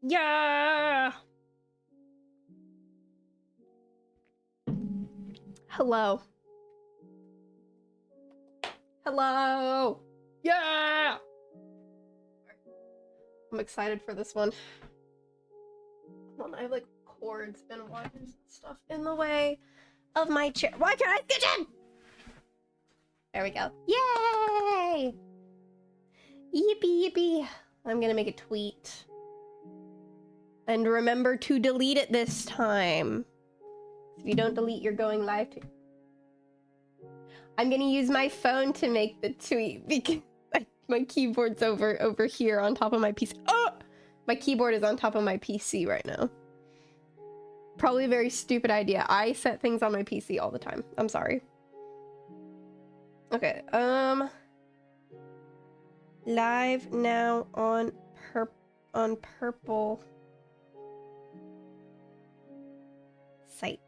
Yeah. Hello. Hello. Yeah. I'm excited for this one. Hold on, I have like cords and wires and stuff in the way of my chair. Why can't I stitch in? There we go. Yay! Yippee yippee. I'm gonna make a tweet. And remember to delete it this time. If you don't delete, you're going live to... I'm gonna use my phone to make the tweet because my keyboard's over here on top of my PC. Oh! My keyboard is on top of my PC right now. Probably a very stupid idea. I set things on my PC all the time. I'm sorry. Okay, live now on purple site.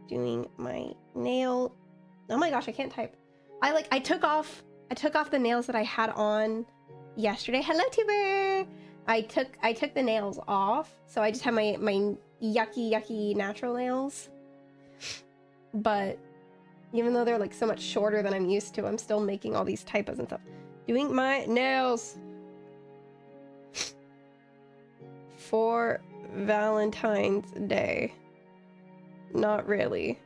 Doing my nail. Oh my gosh, I can't type. I took off the nails that I had on yesterday. Hello, tuber. I took the nails off, so I just have my yucky natural nails. But even though they're like so much shorter than I'm used to, I'm still making all these typos and stuff. Doing my nails for Valentine's Day. Not really,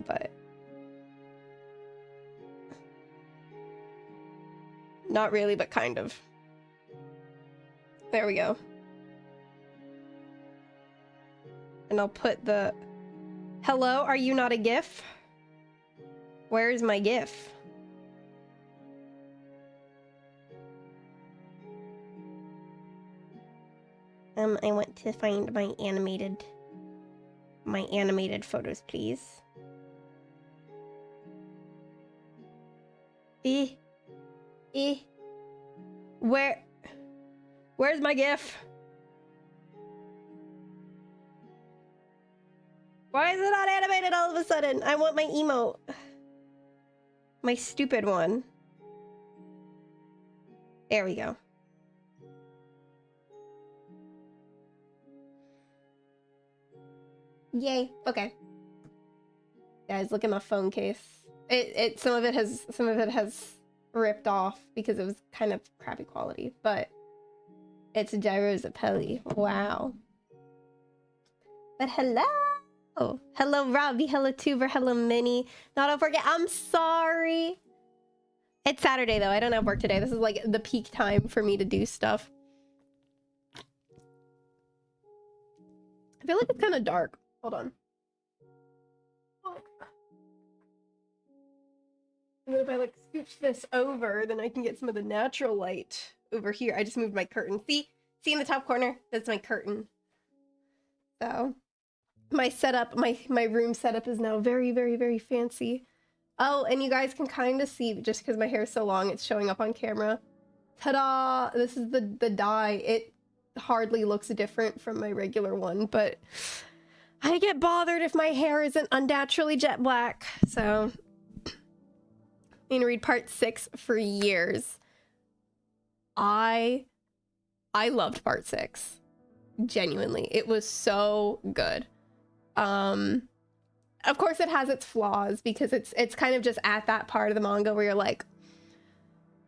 but not really, but kind of. There we go. And I'll put the hello, are you not a GIF? Where is my GIF? I want to find my animated photos, please. Where's my GIF? Why is it not animated all of a sudden? I want my emote. My stupid one. There we go. Yay. Okay. Guys, look at my phone case. Some of it has ripped off because it was kind of crappy quality, but it's Gyro Zappelli. Wow. But hello. Hello Robbie, hello Tuber, hello Minnie. Now don't forget, I'm sorry. It's Saturday though, I don't have work today. This is like the peak time for me to do stuff. I feel like it's kind of dark. Hold on. And then if I like scooch this over, then I can get some of the natural light over here. I just moved my curtain. See in the top corner? That's my curtain. So my setup, my room setup is now very, very, very fancy. Oh, and you guys can kind of see, just because my hair is so long, it's showing up on camera. Ta-da! This is the dye. It hardly looks different from my regular one, but I get bothered if my hair isn't unnaturally jet black. So I'm gonna read part 6 for years. I loved part 6. Genuinely. It was so good. Of course it has its flaws because it's kind of just at that part of the manga where you're like,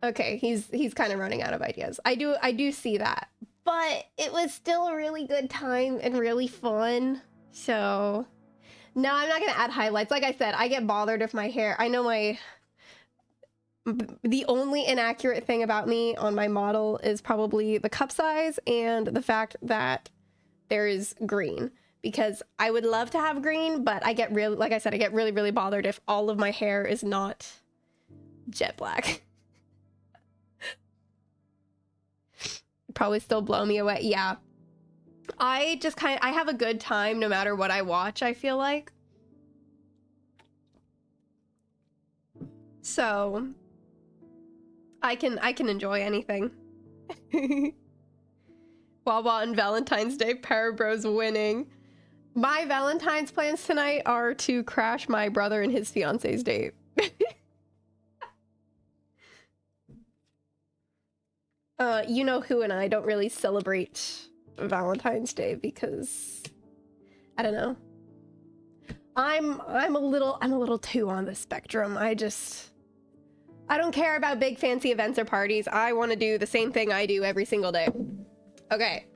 okay, he's kind of running out of ideas. I do see that. But it was still a really good time and really fun. So no, I'm not gonna add highlights. Like I said, I get bothered if my hair, I know the only inaccurate thing about me on my model is probably the cup size and the fact that there is green, because I would love to have green, but I get really, like I said, I get really, really bothered if all of my hair is not jet black. Probably still blow me away. Yeah. I have a good time no matter what I watch, I feel like. So I can enjoy anything. Wawa on Valentine's Day, Parabros winning. My Valentine's plans tonight are to crash my brother and his fiance's date. You know who and I don't really celebrate Valentine's Day because I don't know. I'm a little too on the spectrum. I don't care about big fancy events or parties. I want to do the same thing I do every single day. Okay.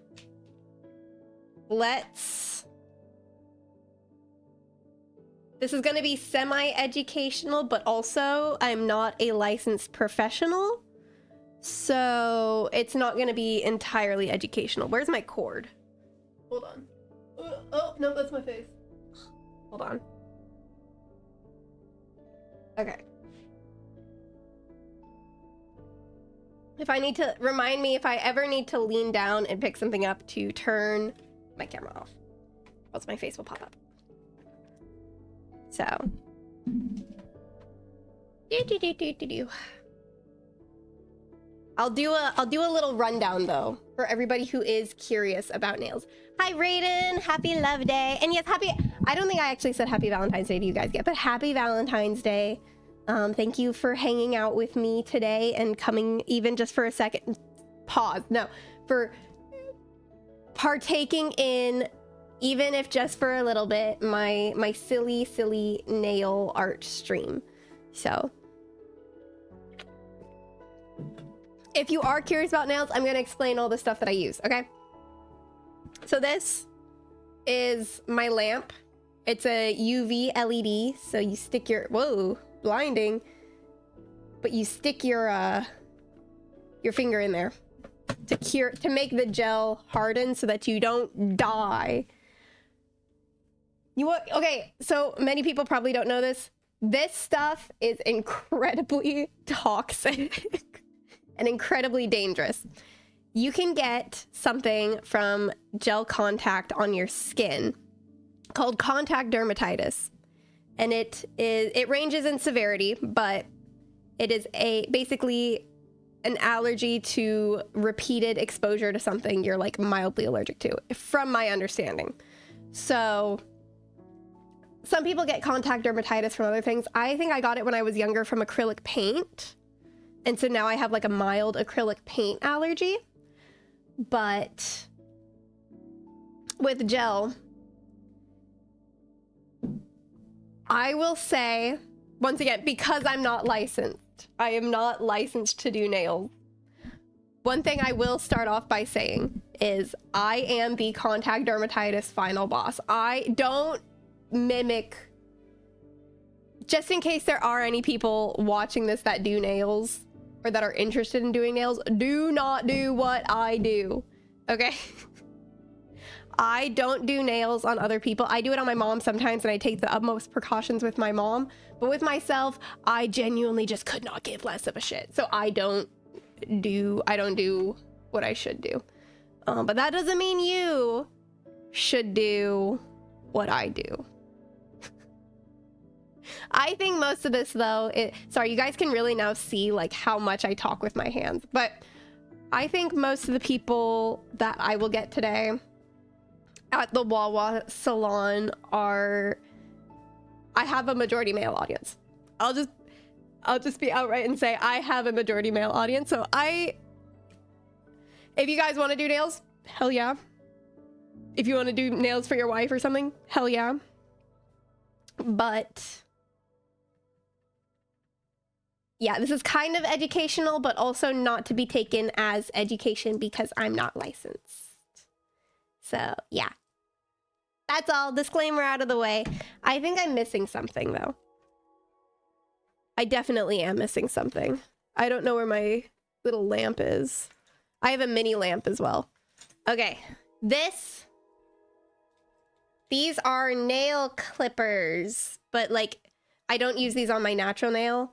This is going to be semi-educational, but also I'm not a licensed professional. So it's not going to be entirely educational. Where's my cord? Hold on. Oh, no, that's my face. Hold on. Okay. If I need to, remind me if I ever need to lean down and pick something up to turn my camera off. Else my face will pop up. So. I'll do a little rundown though for everybody who is curious about nails. Hi Raiden, happy love day. And yes, I don't think I actually said happy Valentine's Day to you guys yet, but happy Valentine's Day. Thank you for hanging out with me today and coming even just for a second. Pause. No, for partaking in, even if just for a little bit, my silly nail art stream. So if you are curious about nails, I'm going to explain all the stuff that I use, okay? So this is my lamp. It's a UV LED, so you stick your, whoa, blinding, but you stick your finger in there to make the gel harden so that you don't die. Okay, so many people probably don't know this. This stuff is incredibly toxic and incredibly dangerous. You can get something from gel contact on your skin called contact dermatitis. And it ranges in severity, but it is basically an allergy to repeated exposure to something you're like mildly allergic to, from my understanding. So some people get contact dermatitis from other things. I think I got it when I was younger from acrylic paint. And so now I have like a mild acrylic paint allergy. But with gel, I will say, once again, because I'm not licensed, I am not licensed to do nails. One thing I will start off by saying is I am the contact dermatitis final boss. I don't mimic, just in case there are any people watching this that do nails or that are interested in doing nails, do not do what I do, okay? I don't do nails on other people. I do it on my mom sometimes, and I take the utmost precautions with my mom. But with myself, I genuinely just could not give less of a shit. So I don't do what I should do. But that doesn't mean you should do what I do. I think most of this though, sorry, you guys can really now see like how much I talk with my hands. But I think most of the people that I will get today at the Wawa salon I have a majority male audience. I'll just be outright and say I have a majority male audience. So if you guys want to do nails, hell yeah. If you want to do nails for your wife or something, hell yeah. But yeah, this is kind of educational, but also not to be taken as education because I'm not licensed. So yeah. That's all. Disclaimer out of the way. I think I'm missing something, though. I definitely am missing something. I don't know where my little lamp is. I have a mini lamp as well. Okay. These are nail clippers, but like, I don't use these on my natural nail.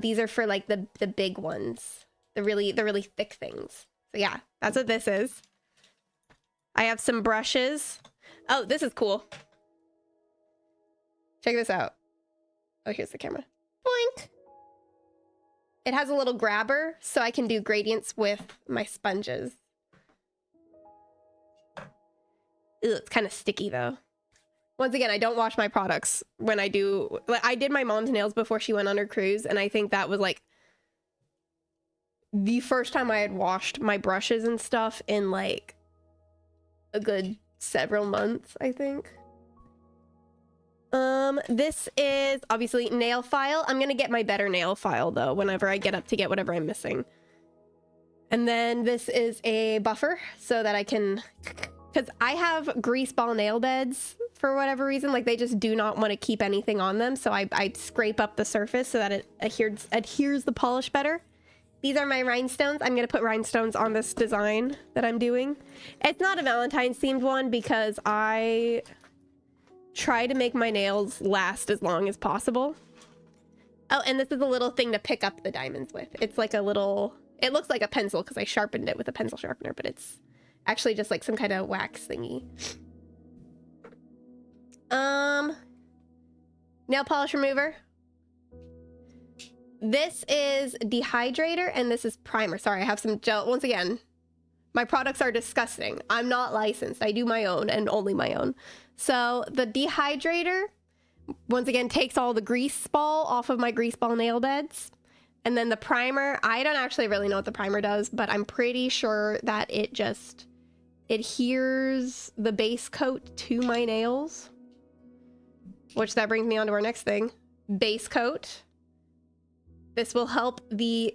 These are for like the big ones. The really thick things. So yeah, that's what this is. I have some brushes. Oh, this is cool. Check this out. Oh, here's the camera. Boink. It has a little grabber, so I can do gradients with my sponges. Ew, it's kind of sticky, though. Once again, I don't wash my products when I do... I did my mom's nails before she went on her cruise, and I think that was, like, the first time I had washed my brushes and stuff in like a good several months, I think. This is obviously nail file. I'm gonna get my better nail file though whenever I get up to get whatever I'm missing. And then this is a buffer so that I can, because I have grease ball nail beds for whatever reason, like they just do not want to keep anything on them. So I scrape up the surface so that it adheres the polish better. These are my rhinestones. I'm gonna put rhinestones on this design that I'm doing. It's not a Valentine's themed one because I try to make my nails last as long as possible. Oh, and this is a little thing to pick up the diamonds with. It's like a little, it looks like a pencil because I sharpened it with a pencil sharpener, but it's actually just like some kind of wax thingy. Nail polish remover. This is dehydrator and this is primer. Sorry, I have some gel. Once again, my products are disgusting. I'm not licensed. I do my own and only my own. So the dehydrator, once again, takes all the grease ball off of my grease ball nail beds. And then the primer, I don't actually really know what the primer does, but I'm pretty sure that it just adheres the base coat to my nails. Which that brings me on to our next thing. Base coat. This will help the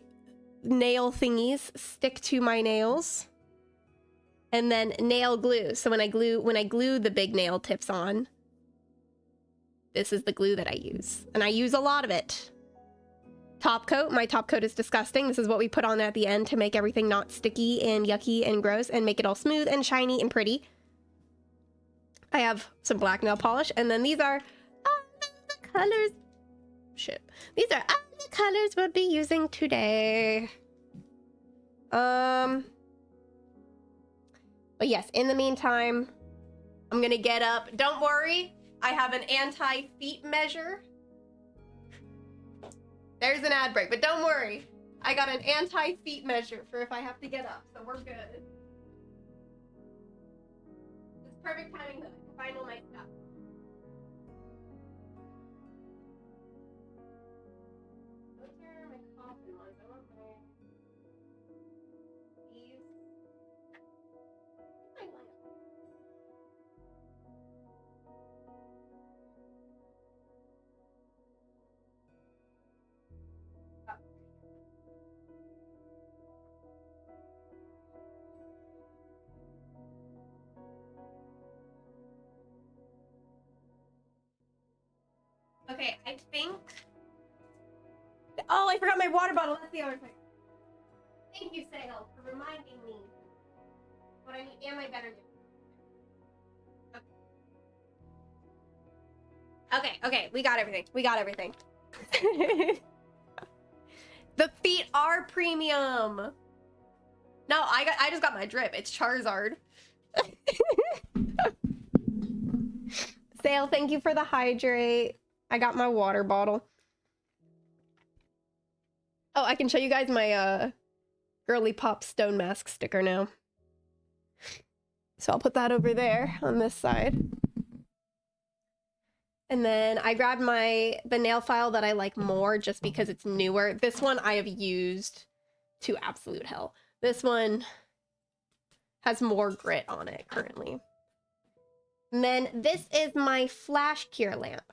nail thingies stick to my nails. And then nail glue. So when I glue the big nail tips on, this is the glue that I use. And I use a lot of it. Top coat. My top coat is disgusting. This is what we put on at the end to make everything not sticky and yucky and gross and make it all smooth and shiny and pretty. I have some black nail polish. And then these are the colors. Shit. These are the colors we'll be using today. But yes, in the meantime, I'm gonna get up. Don't worry, I have an anti-feet measure. There's an ad break, but don't worry. I got an anti-feet measure for if I have to get up, so we're good. It's perfect timing to find all my stuff. Those are my coffin ones. I want my... These... My lamp. Okay, I think... Oh, I forgot my water bottle. That's the other thing. Thank you, Sale, for reminding me what I need and my better do. Okay, we got everything. We got everything. The feet are premium. No, I just got my drip. It's Charizard. Sale, thank you for the hydrate. I got my water bottle. Oh, I can show you guys my Girly Pop Stone Mask sticker now. So I'll put that over there on this side. And then I grabbed the nail file that I like more just because it's newer. This one I have used to absolute hell. This one has more grit on it currently. And then this is my flash cure lamp.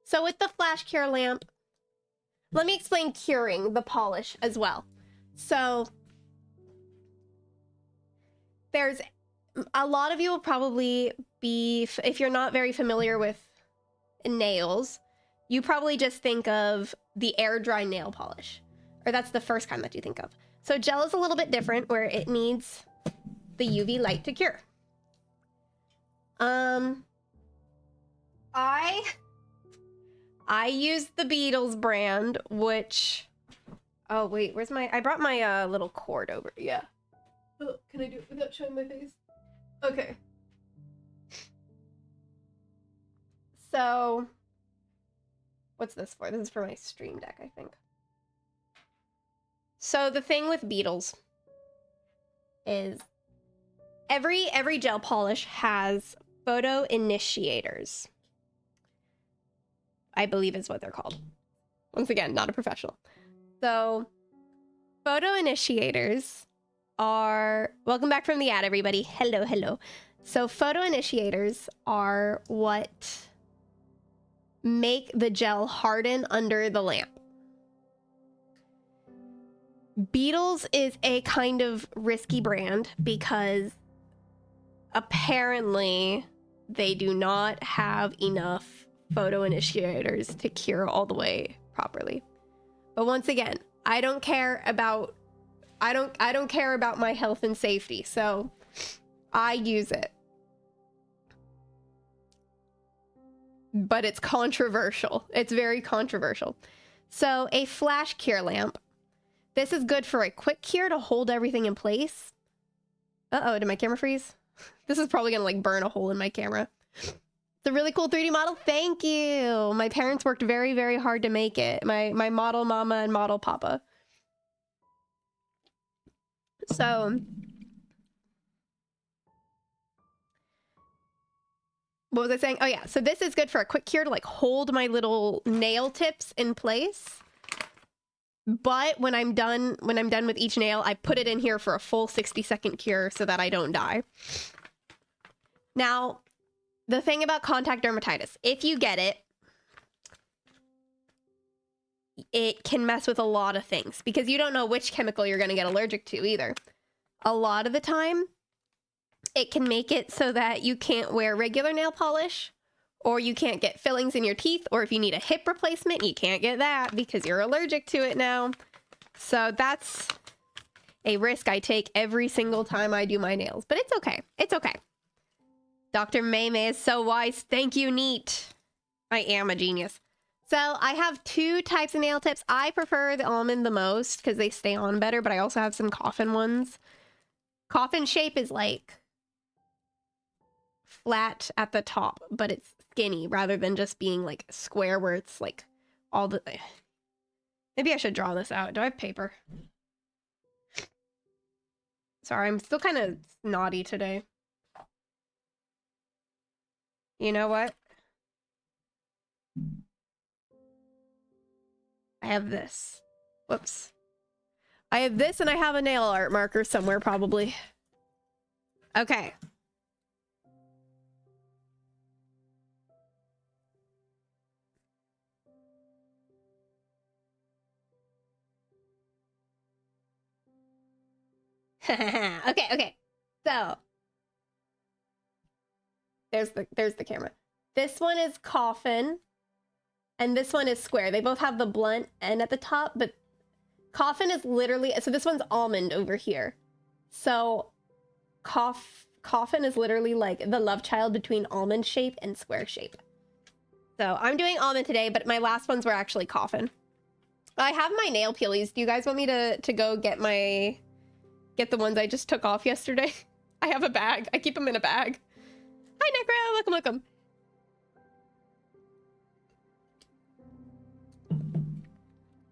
So with the flash cure lamp, let me explain curing the polish as well. So there's a lot of you will probably be, if you're not very familiar with nails, you probably just think of the air dry nail polish, or that's the first kind that you think of. So gel is a little bit different where it needs the UV light to cure. I used the Beatles brand, which, oh wait, where's my, I brought my little cord over. Yeah. Oh, can I do it without showing my face? Okay. So, what's this for? This is for my Stream Deck, I think. So the thing with Beatles is every gel polish has photo initiators. I believe is what they're called. Once again, not a professional. So photo initiators are... Welcome back from the ad, everybody. Hello, hello. So photo initiators are what make the gel harden under the lamp. Beetles is a kind of risky brand because apparently they do not have enough photo initiators to cure all the way properly. But once again, I don't care about my health and safety, so I use it. But it's controversial. It's very controversial. So a flash cure lamp. This is good for a quick cure to hold everything in place. Uh-oh, did my camera freeze? This is probably gonna like burn a hole in my camera. It's a really cool 3D model. Thank you. My parents worked very, very hard to make it. My model mama and model papa. So what was I saying? Oh yeah, so this is good for a quick cure to like hold my little nail tips in place. But when I'm done with each nail, I put it in here for a full 60-second cure so that I don't die. Now, the thing about contact dermatitis, if you get it, it can mess with a lot of things because you don't know which chemical you're going to get allergic to either. A lot of the time, it can make it so that you can't wear regular nail polish, or you can't get fillings in your teeth, or if you need a hip replacement, you can't get that because you're allergic to it now. So that's a risk I take every single time I do my nails, but it's okay. It's okay. Dr. May May is so wise. Thank you, Neat. I am a genius. So I have two types of nail tips. I prefer the almond the most because they stay on better, but I also have some coffin ones. Coffin shape is like flat at the top, but it's skinny rather than just being like square where it's like all the... Maybe I should draw this out. Do I have paper? Sorry, I'm still kind of snotty today. You know what? I have this. Whoops. I have this and I have a nail art marker somewhere probably. Okay. Okay. So there's the camera. This one is coffin and this one is square. They both have the blunt end at the top, but coffin is literally, so this one's almond over here. So coffin is literally like the love child between almond shape and square shape. So I'm doing almond today, but my last ones were actually coffin. I have my nail peelies. Do you guys want me to go get the ones I just took off yesterday? I have a bag. I keep them in a bag. Hi, Necro. Welcome.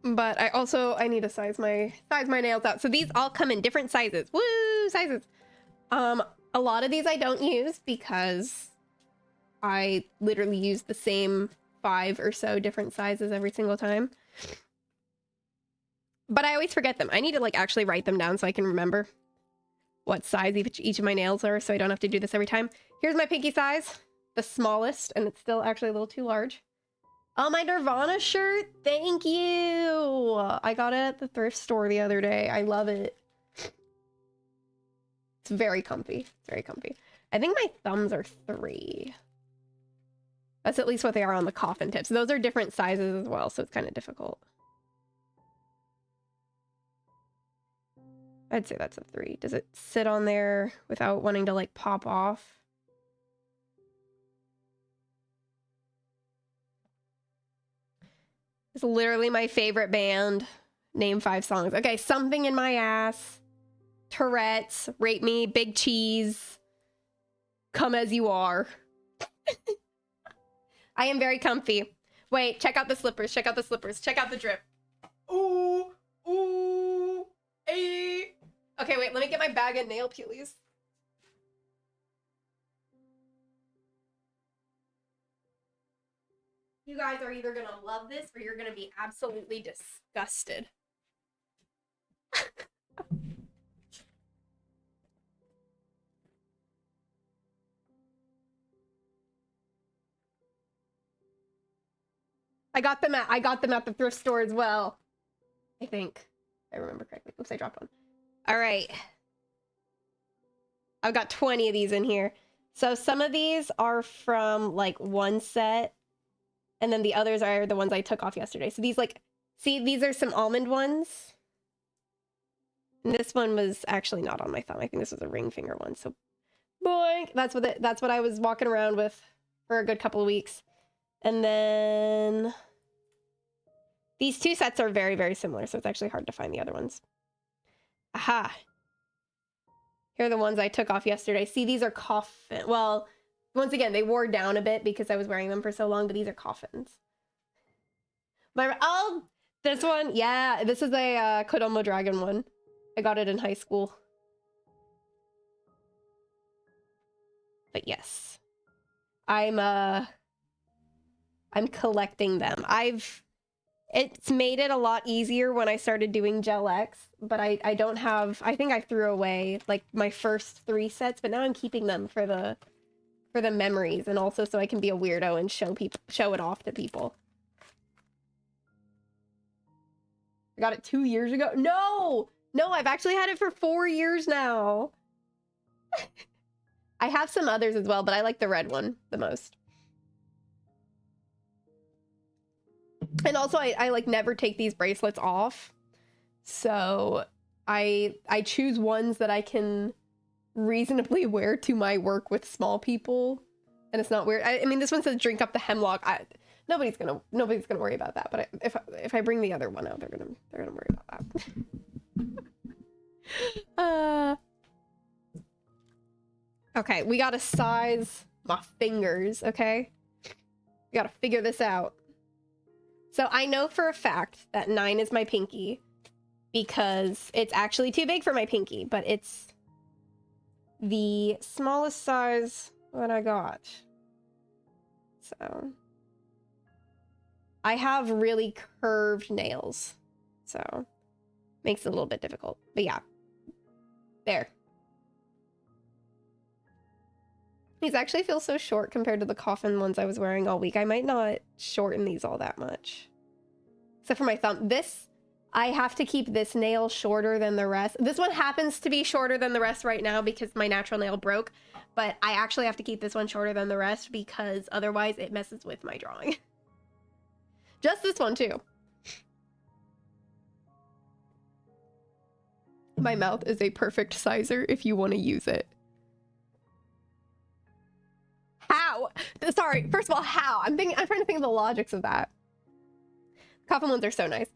But I need to size my nails out. So these all come in different sizes. Woo, sizes. A lot of these I don't use because I literally use the same 5 or so different sizes every single time. But I always forget them. I need to like actually write them down so I can remember what size each of my nails are so I don't have to do this every time. Here's my pinky size, the smallest, and it's still actually a little too large. Oh, my Nirvana shirt. Thank you. I got it at the thrift store the other day. I love it. It's very comfy. It's very comfy. I think my thumbs are 3. That's at least what they are on the coffin tips. Those are different sizes as well, so it's kind of difficult. I'd say that's a 3. Does it sit on there without wanting to like pop off? It's literally my favorite band. Name 5 songs. Okay, Something in My Ass, Tourette's, Rape Me, Big Cheese, Come As You Are. I am very comfy. Wait, check out the slippers. Check out the slippers. Check out the drip. Ooh, ooh, ay. Okay, wait, let me get my bag of nail peelies. You guys are either gonna love this or you're gonna be absolutely disgusted. I got them at the thrift store as well. I think. If I remember correctly. Oops, I dropped one. All right. I've got 20 of these in here. So some of these are from like one set, and then the others are the ones I took off yesterday. So these like, see, these are some almond ones. And this one was actually not on my thumb. I think this was a ring finger one. So boink, that's what I was walking around with for a good couple of weeks. And then these two sets are very, very similar, so it's actually hard to find the other ones. Aha. Here are the ones I took off yesterday. See, these are coffin. Well, once again, they wore down a bit because I was wearing them for so long, but these are coffins. Oh, this one. Yeah, this is a Kodomo Dragon one. I got it in high school. But yes. I'm collecting them. It's made it a lot easier when I started doing Gel X, but I don't have, I think I threw away like my first 3 sets, but now I'm keeping them for the memories, and also so I can be a weirdo and show it off to people. I got it 2 years ago. No, I've actually had it for 4 years now. I have some others as well, but I like the red one the most. And also, I like never take these bracelets off, so I choose ones that I can reasonably wear to my work with small people, and it's not weird. I mean, this one says "drink up the hemlock." Nobody's gonna worry about that. But if I bring the other one out, they're gonna worry about that. Okay, we gotta size my fingers. Okay, we gotta figure this out. So I know for a fact that 9 is my pinky because it's actually too big for my pinky, but it's the smallest size that I got. So I have really curved nails, so makes it a little bit difficult. But yeah, there. These actually feel so short compared to the coffin ones I was wearing all week. I might not shorten these all that much. Except for my thumb. This, I have to keep this nail shorter than the rest. This one happens to be shorter than the rest right now because my natural nail broke. But I actually have to keep this one shorter than the rest because otherwise it messes with my drawing. Just this one too. My mouth is a perfect sizer if you want to use it. How? Sorry, first of all, how? I'm trying to think of the logics of that. Coffin ones are so nice.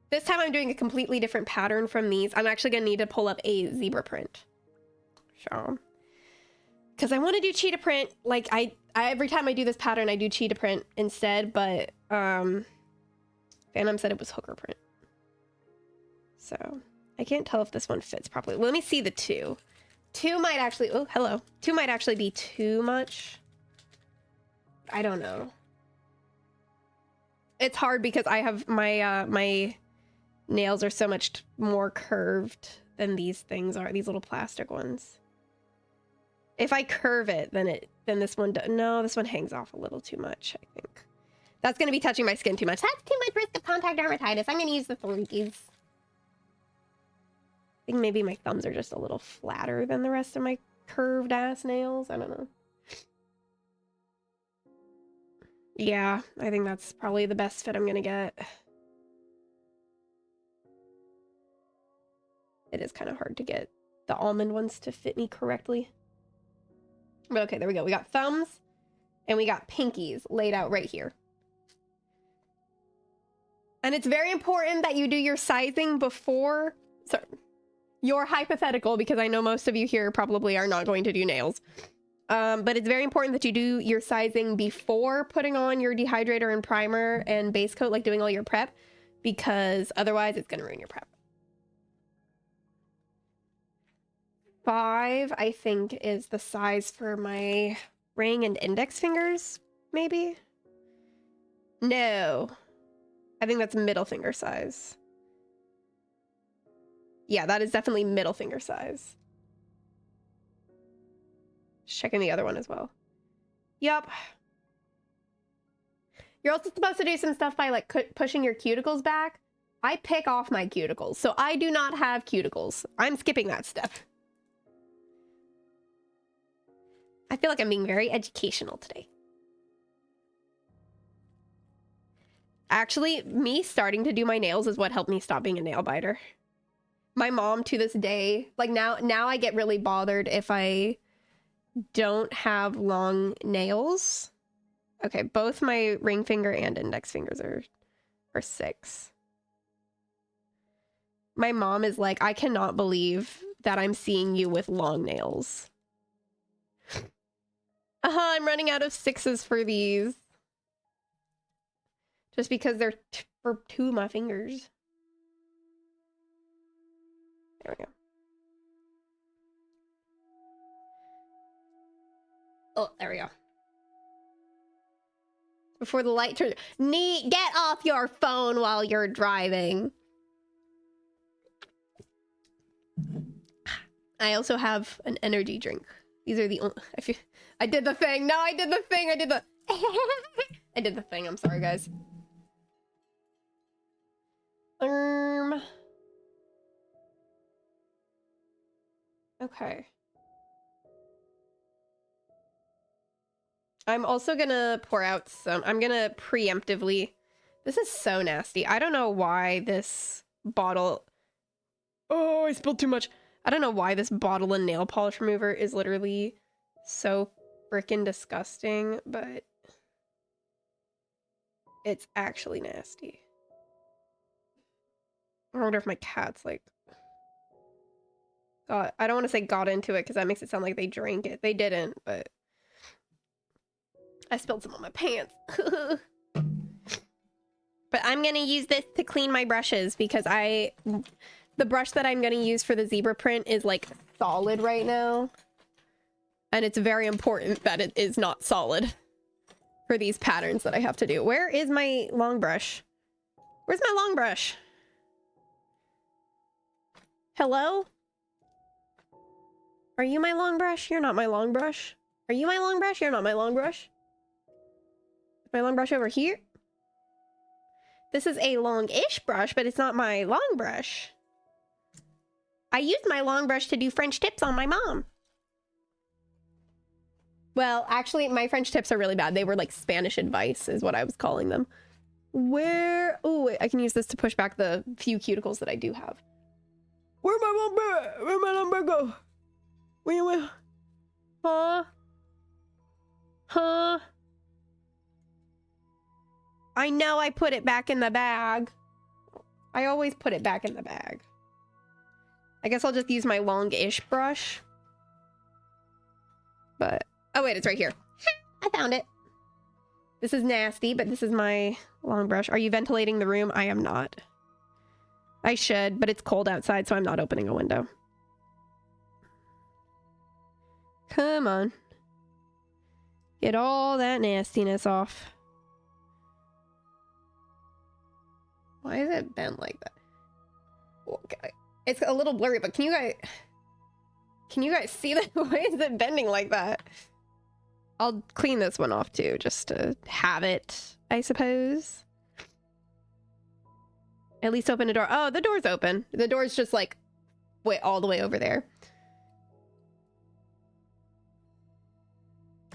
This time I'm doing a completely different pattern from these. I'm actually gonna need to pull up a zebra print. So, because I want to do cheetah print. Like I every time I do this pattern, I do cheetah print instead. But Phantom said it was hooker print. So I can't tell if this one fits properly. Let me see the 2. 2 might actually, oh, hello. 2 might actually be too much. I don't know. It's hard because I have my nails are so much more curved than these things are, these little plastic ones. If I curve it, then this one, no, this one hangs off a little too much, I think. That's going to be touching my skin too much. That's too much risk of contact dermatitis. I'm going to use the 3s. I think maybe my thumbs are just a little flatter than the rest of my curved ass nails. I don't know. Yeah, I think that's probably the best fit I'm gonna get. It is kind of hard to get the almond ones to fit me correctly. But okay, there we go. We got thumbs and we got pinkies laid out right here. And it's very important that you do your sizing before... Sorry. Your hypothetical, because I know most of you here probably are not going to do nails. But it's very important that you do your sizing before putting on your dehydrator and primer and base coat, like doing all your prep, because otherwise it's going to ruin your prep. 5, I think, is the size for my ring and index fingers, maybe? No. I think that's middle finger size. Yeah, that is definitely middle finger size. Just checking the other one as well. Yup. You're also supposed to do some stuff by like pushing your cuticles back. I pick off my cuticles, so I do not have cuticles. I'm skipping that step. I feel like I'm being very educational today. Actually, me starting to do my nails is what helped me stop being a nail biter. My mom to this day, like now I get really bothered if I don't have long nails. Okay, both my ring finger and index fingers are 6. My mom is like, I cannot believe that I'm seeing you with long nails. I'm running out of 6s for these. Just because they're for 2 of my fingers. There we go. Oh, there we go. Before the light turns. Neat, get off your phone while you're driving. I also have an energy drink. These are the only... I did the thing. No, I did the thing. I did the... I did the thing. I'm sorry, guys. Okay. I'm also gonna pour out some... I'm gonna preemptively... This is so nasty. I don't know why this bottle... Oh, I spilled too much. I don't know why this bottle of nail polish remover is literally so freaking disgusting, but it's actually nasty. I wonder if my cat's like... I don't want to say got into it because that makes it sound like they drank it. They didn't, but... I spilled some on my pants. But I'm gonna use this to clean my brushes because the brush that I'm gonna use for the zebra print is like solid right now. And it's very important that it is not solid for these patterns that I have to do. Where is my long brush? Where's my long brush? Hello? Are you my long brush? You're not my long brush. Are you my long brush? You're not my long brush. My long brush over here? This is a long-ish brush, but it's not my long brush. I used my long brush to do French tips on my mom. Well, actually, my French tips are really bad. They were like Spanish advice is what I was calling them. Where? Oh, wait, I can use this to push back the few cuticles that I do have. Where'd my long brush? Where'd my long brush go? Where you went? Huh? Huh? I know I put it back in the bag. I always put it back in the bag. I guess I'll just use my long-ish brush. But, oh wait, it's right here. I found it. This is nasty, but this is my long brush. Are you ventilating the room? I am not. I should, but it's cold outside, so I'm not opening a window. Come on. Get all that nastiness off. Why is it bent like that? Okay. It's a little blurry, but can you guys see that? Why is it bending like that? I'll clean this one off too, just to have it, I suppose. At least open a door. Oh, the door's open. The door's just like all the way over there.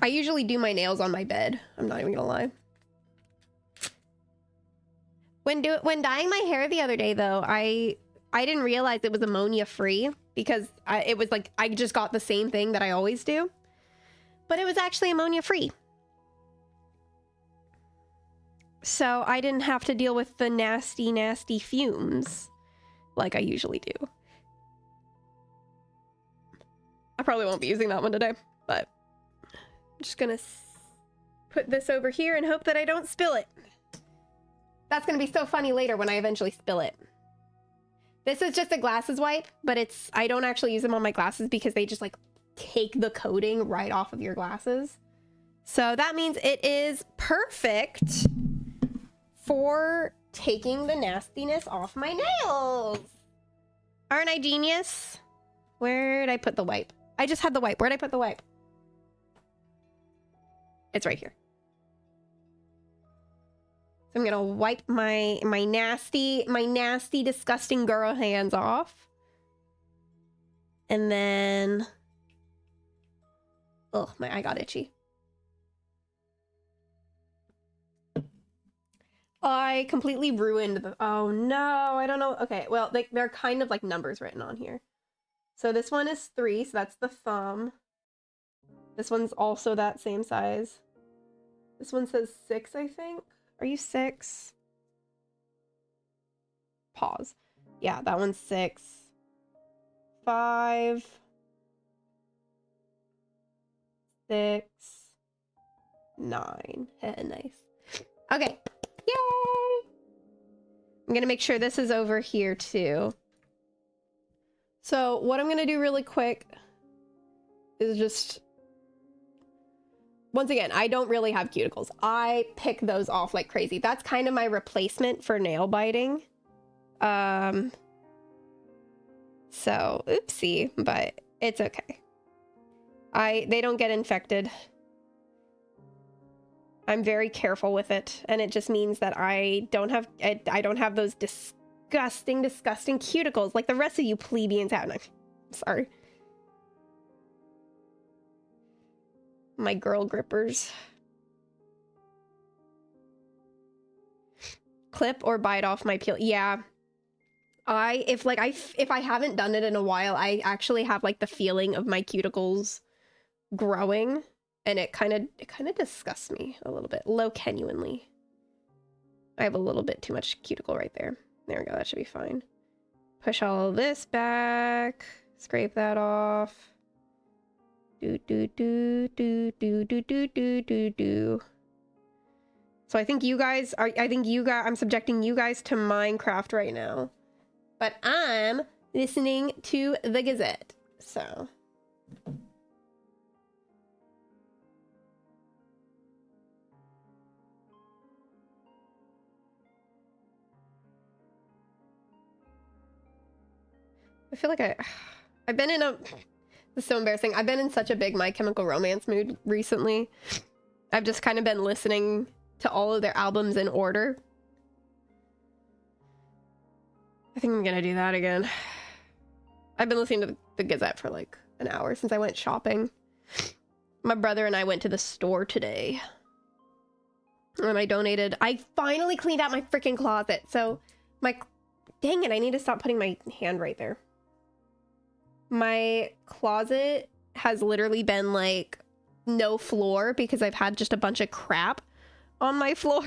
I usually do my nails on my bed. I'm not even gonna lie. When dyeing my hair the other day, though, I didn't realize it was ammonia free because it was like I just got the same thing that I always do, but it was actually ammonia free. So I didn't have to deal with the nasty, nasty fumes like I usually do. I probably won't be using that one today, but I'm just gonna put this over here and hope that I don't spill it. That's gonna be so funny later when I eventually spill it. This is just a glasses wipe, but I don't actually use them on my glasses because they just like take the coating right off of your glasses. So that means it is perfect for taking the nastiness off my nails. Aren't I genius? Where'd I put the wipe? I just had the wipe. Where'd I put the wipe? It's right here. So I'm gonna wipe my nasty, disgusting girl hands off. And then, oh, my eye got itchy. I completely ruined the, oh no, I don't know. Okay, well, they're kind of like numbers written on here. So this one is 3, so that's the thumb. This one's also that same size. This one says 6, I think. Are you 6? Pause. Yeah, that one's 6. 5. 6. 9. Nice. Okay. Yay! I'm gonna make sure this is over here too. So what I'm gonna do really quick is just, once again, I don't really have cuticles. I pick those off like crazy. That's kind of my replacement for nail biting. So oopsie, but it's okay. They don't get infected. I'm very careful with it, and it just means that I don't have those disgusting cuticles like the rest of you plebeians have. I'm sorry. My girl grippers. Clip or bite off my peel. Yeah. If I haven't done it in a while, I actually have like the feeling of my cuticles growing, and it kind of disgusts me a little bit. Genuinely. I have a little bit too much cuticle right there. There we go, that should be fine. Push all of this back. Scrape that off. Do do do do do do do do do do. So I think you guys are, I'm subjecting you guys to Minecraft right now. But I'm listening to the Gazette. So I feel like I've been in a, this is so embarrassing. I've been in such a big My Chemical Romance mood recently. I've just kind of been listening to all of their albums in order. I think I'm gonna do that again. I've been listening to the Gazette for like an hour since I went shopping. My brother and I went to the store today. And I finally cleaned out my freaking closet. So dang it, I need to stop putting my hand right there. My closet has literally been like no floor because I've had just a bunch of crap on my floor.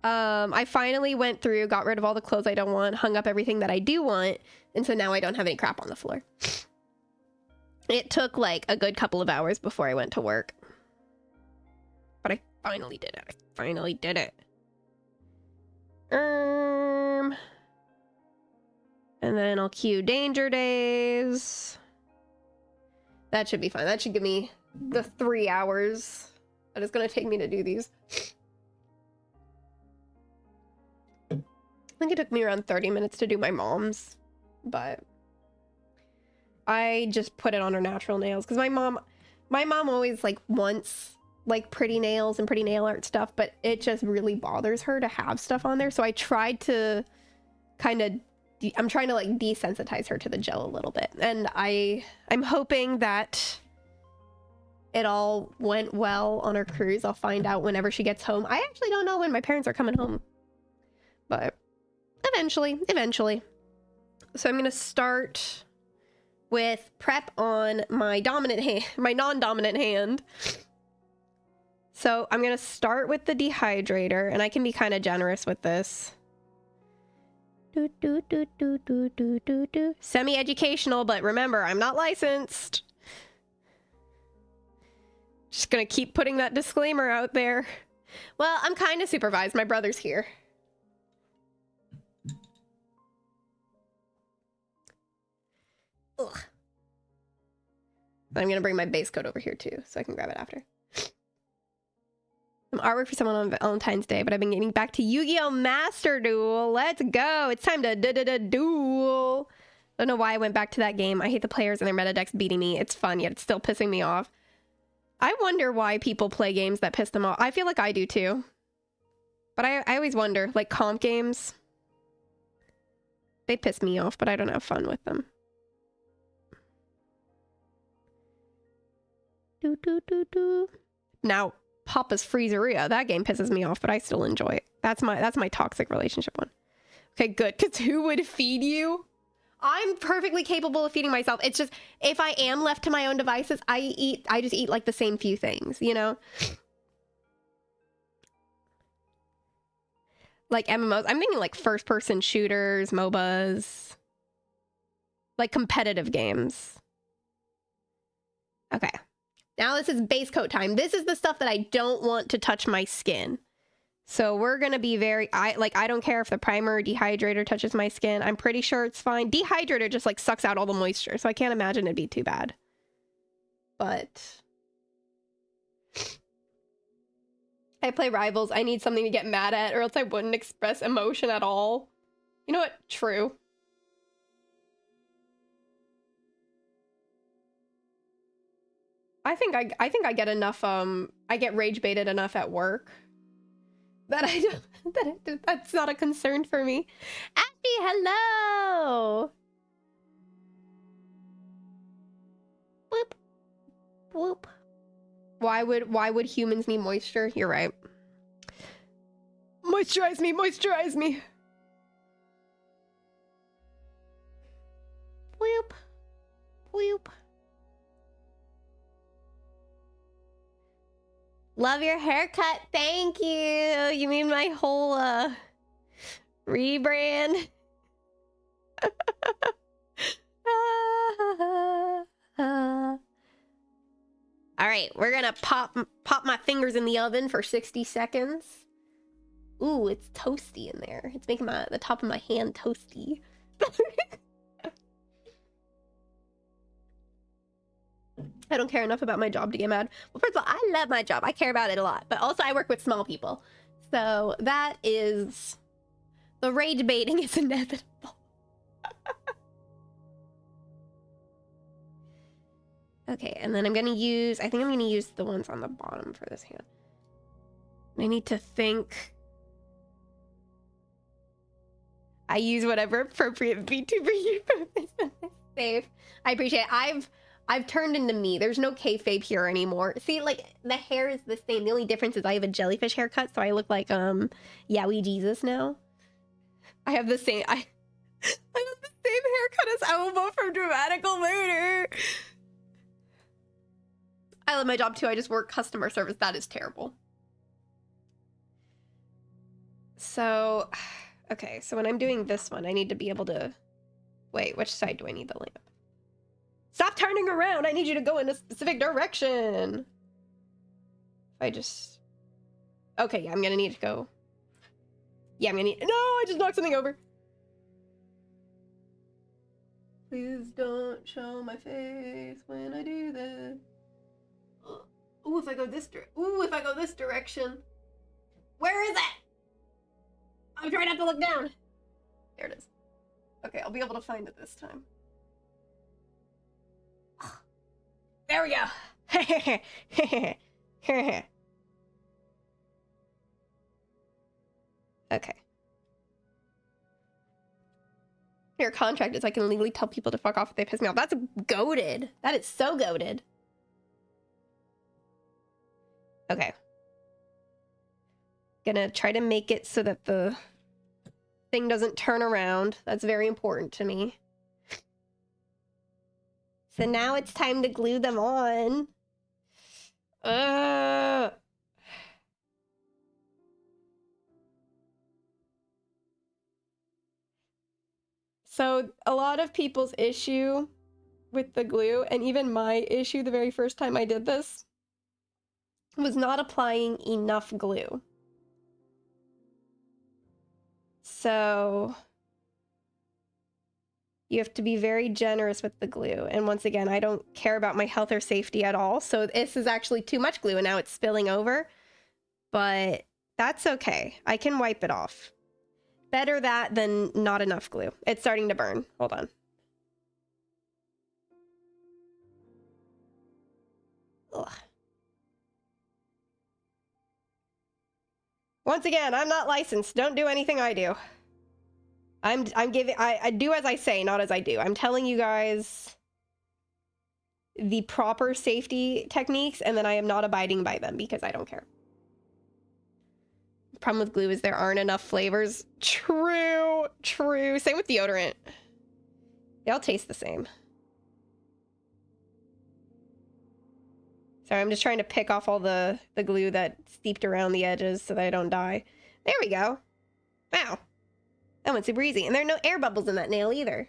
I finally went through, got rid of all the clothes I don't want, hung up everything that I do want, and so now I don't have any crap on the floor. It took like a good couple of hours before I went to work. But I finally did it. I finally did it. And then I'll cue Danger Days. That should be fine. That should give me the 3 hours that it's gonna take me to do these. I think it took me around 30 minutes to do my mom's, but I just put it on her natural nails because my mom always like wants like pretty nails and pretty nail art stuff, but it just really bothers her to have stuff on there. So I tried to I'm trying to like desensitize her to the gel a little bit, and I'm hoping that it all went well on her cruise. I'll find out whenever she gets home. I actually don't know when my parents are coming home, but eventually. So I'm gonna start with prep on my dominant hand, my non-dominant hand. So I'm gonna start with the dehydrator, and I can be kind of generous with this. Semi-educational, but remember, I'm not licensed. Just gonna keep putting that disclaimer out there. Well, I'm kind of supervised. My brother's here. Ugh. I'm gonna bring my base coat over here too, so I can grab it after. Some artwork for someone on Valentine's Day, but I've been getting back to Yu-Gi-Oh! Master Duel. Let's go. It's time to duel. I don't know why I went back to that game. I hate the players and their meta decks beating me. It's fun, yet it's still pissing me off. I wonder why people play games that piss them off. I feel like I do too. But I always wonder, like comp games, they piss me off, but I don't have fun with them. Do, do, do, do. Now, Papa's Freezeria, that game pisses me off, but I still enjoy it. That's my toxic relationship one. Okay, good, because who would feed you? I'm perfectly capable of feeding myself. It's just, if I am left to my own devices, I just eat like the same few things, you know? Like MMOs. I'm thinking like first-person shooters, MOBAs. Like competitive games. Okay. Now this is base coat time. This is the stuff that I don't want to touch my skin. So we're going to be very... I don't care if the primer or dehydrator touches my skin. I'm pretty sure it's fine. Dehydrator just like sucks out all the moisture. So I can't imagine it'd be too bad. But... I play Rivals. I need something to get mad at or else I wouldn't express emotion at all. You know what? True. I think I get enough, I get rage baited enough at work that I don't, that's not a concern for me. Abby, hello! Whoop. Whoop. Why would humans need moisture? You're right. Moisturize me, moisturize me! Whoop. Whoop. Love your haircut. Thank you. You mean my whole rebrand? All right, we're gonna pop my fingers in the oven for 60 seconds. Ooh, it's toasty in there. It's making the top of my hand toasty. I don't care enough about my job to get mad. Well, first of all, I love my job. I care about it a lot. But also I work with small people. So that is... The rage baiting is inevitable. Okay, and then I'm going to use... I think I'm going to use the ones on the bottom for this hand. I need to think... I use whatever appropriate VTuber you save. I appreciate it. I've turned into me. There's no kayfabe here anymore. See, like, the hair is the same. The only difference is I have a jellyfish haircut, so I look like, Yowie Jesus now. I have the same, I have the same haircut as Alba from Dramatical Murder. I love my job, too. I just work customer service. That is terrible. So, okay, so when I'm doing this one, I need to be able to... Wait, which side do I need the lamp? Stop turning around! I need you to go in a specific direction! I just... Okay, yeah, I'm gonna need to go... Yeah, I'm gonna need... No! I just knocked something over! Please don't show my face when I do this. Ooh, if I go this direction. Where is it? I'm trying not to look down. There it is. Okay, I'll be able to find it this time. There we go. Okay. Your contract is I can legally tell people to fuck off if they piss me off. That's goated. That is so goated. Okay. Gonna try to make it so that the thing doesn't turn around. That's very important to me. So now it's time to glue them on. So a lot of people's issue with the glue, and even my issue the very first time I did this, was not applying enough glue. So you have to be very generous with the glue. And once again, I don't care about my health or safety at all. So this is actually too much glue and now it's spilling over. But that's okay. I can wipe it off. Better that than not enough glue. It's starting to burn. Hold on. Ugh. Once again, I'm not licensed. Don't do anything I do. I'm giving, I do as I say, not as I do. I'm telling you guys the proper safety techniques, and then I am not abiding by them because I don't care. The problem with glue is there aren't enough flavors. True, true. Same with deodorant. They all taste the same. Sorry, I'm just trying to pick off all the glue that steeped around the edges so that I don't die. There we go. Wow. That went super easy. And there are no air bubbles in that nail either.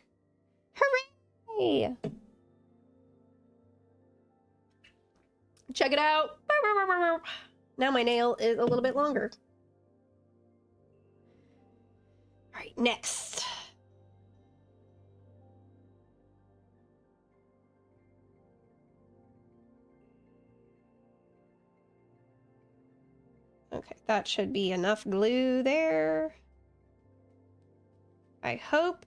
Hooray! Check it out. Now my nail is a little bit longer. All right, next. Okay, that should be enough glue there. I hope.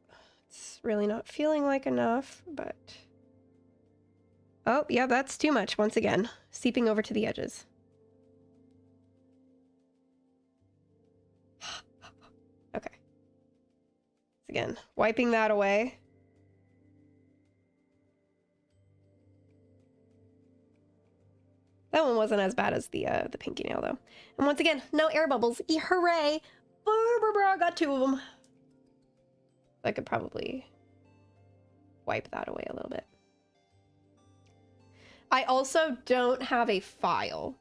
It's really not feeling like enough, but... Oh, yeah, that's too much once again. Seeping over to the edges. Okay. Again, wiping that away. That one wasn't as bad as the pinky nail, though. And once again, no air bubbles. Hooray! I got 2 of them. I could probably wipe that away a little bit. I also don't have a file.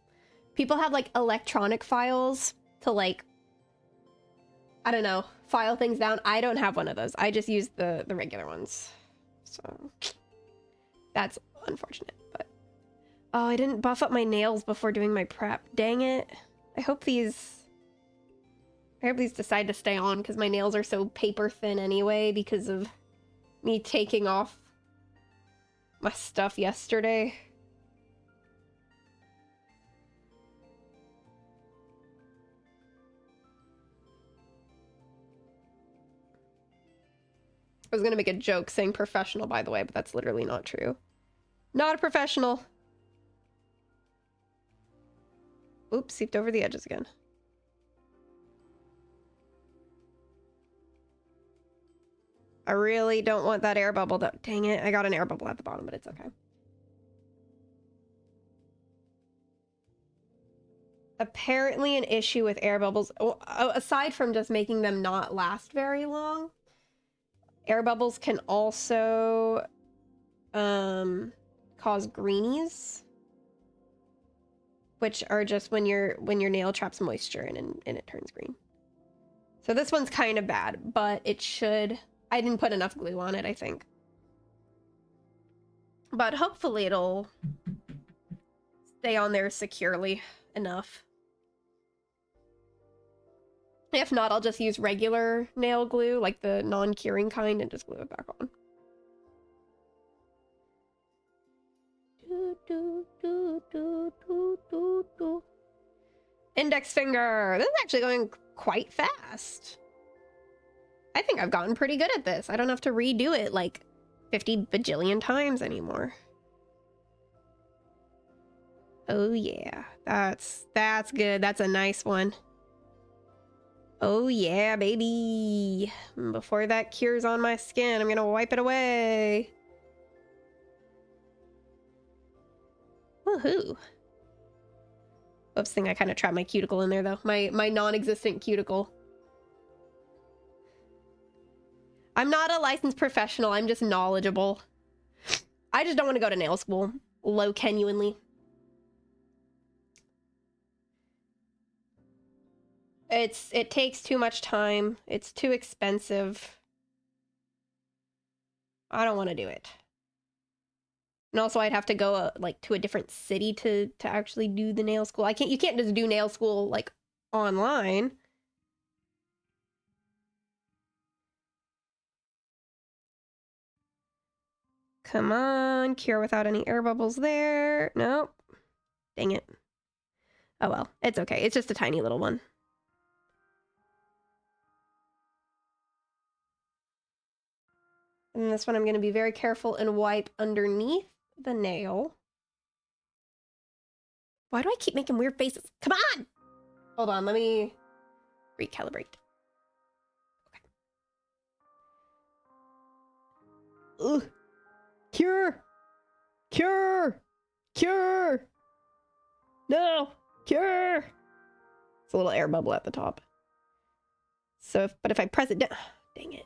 People have, like, electronic files to, like, I don't know, file things down. I don't have one of those. I just use the regular ones. So, that's unfortunate, but... Oh, I didn't buff up my nails before doing my prep. Dang it. I hope these decide to stay on, because my nails are so paper thin anyway because of me taking off my stuff yesterday. I was gonna make a joke saying professional, by the way, but that's literally not true. Not a professional. Oops, seeped over the edges again. I really don't want that air bubble. Dang it, I got an air bubble at the bottom, but it's okay. Apparently an issue with air bubbles, aside from just making them not last very long, air bubbles can also cause greenies, which are just when your nail traps moisture and it turns green. So this one's kind of bad, but it should... I didn't put enough glue on it, I think. But hopefully it'll stay on there securely enough. If not, I'll just use regular nail glue, like the non-curing kind, and just glue it back on. Index finger! This is actually going quite fast. I think I've gotten pretty good at this. I don't have to redo it like 50 bajillion times anymore. Oh yeah, that's good. That's a nice one. Oh yeah, baby. Before that cures on my skin, I'm gonna wipe it away. Woohoo. Oops, thing I kind of trapped my cuticle in there though. My non-existent cuticle. I'm not a licensed professional, I'm just knowledgeable. I just don't want to go to nail school. Genuinely. It takes too much time. It's too expensive. I don't want to do it. And also I'd have to go like to a different city to actually do the nail school. You can't just do nail school like online. Come on, cure without any air bubbles there. Nope. Dang it. Oh well, it's okay. It's just a tiny little one. And this one I'm going to be very careful and wipe underneath the nail. Why do I keep making weird faces? Come on! Hold on, let me recalibrate. Okay. Ugh. Cure! Cure! Cure! No! Cure! It's a little air bubble at the top. So, but if I press it down... Dang it.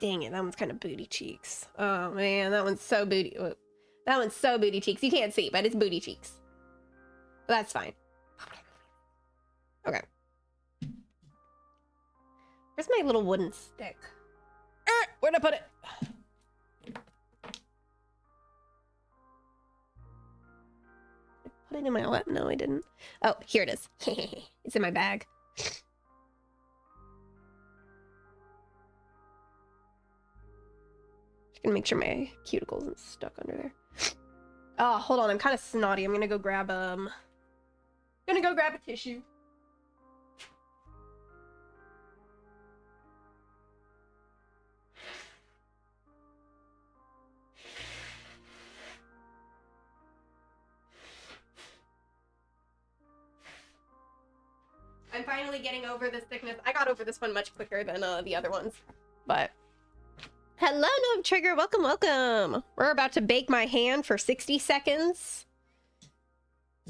Dang it, that one's kind of booty cheeks. Oh man, that one's so booty... That one's so booty cheeks. You can't see, but it's booty cheeks. But that's fine. Okay. Where's my little wooden stick? Where'd I put it? Put it in my lap? No, I didn't. Oh, here it is. It's in my bag. Just gonna make sure my cuticle isn't stuck under there. Oh, hold on. I'm kind of snotty. I'm gonna go grab a tissue. I'm finally getting over this sickness. I got over this one much quicker than the other ones, but hello, no trigger. Welcome, welcome. We're about to bake my hand for 60 seconds.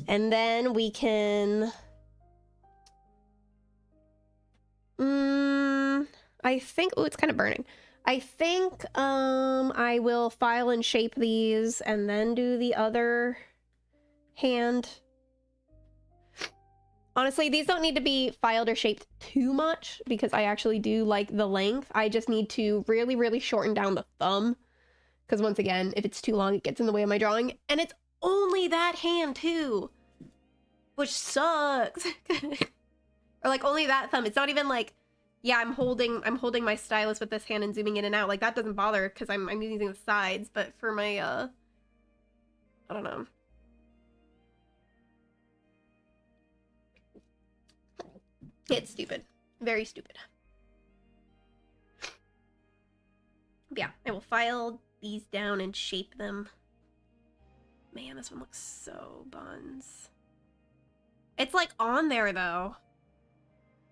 And then we can... I think... Oh, it's kind of burning. I think I will file and shape these and then do the other hand. Honestly, these don't need to be filed or shaped too much because I actually do like the length. I just need to really, really shorten down the thumb. Because once again, if it's too long, it gets in the way of my drawing. And it's only that hand too. Which sucks. Or like only that thumb. It's not even like, yeah, I'm holding my stylus with this hand and zooming in and out. Like that doesn't bother because I'm using the sides. But for my, I don't know. It's stupid. Very stupid. Yeah, I will file these down and shape them. Man, this one looks so buns. It's like on there though.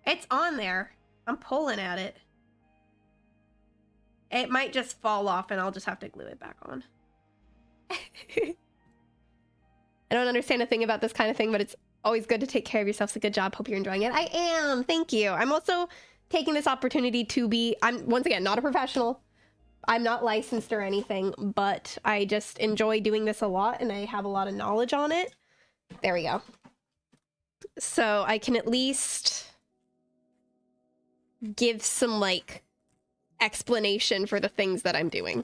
It's on there. I'm pulling at it. It might just fall off and I'll just have to glue it back on. I don't understand a thing about this kind of thing, but it's always good to take care of yourself. So good job. Hope you're enjoying it. I am. Thank you. I'm also taking this opportunity to be, I'm once again, not a professional. I'm not licensed or anything, but I just enjoy doing this a lot and I have a lot of knowledge on it. There we go. So I can at least give some like explanation for the things that I'm doing.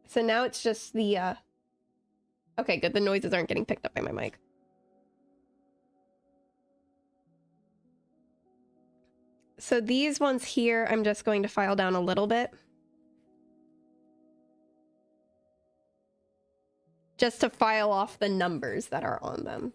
So now it's just the, okay, good. The noises aren't getting picked up by my mic. So these ones here, I'm just going to file down a little bit. Just to file off the numbers that are on them.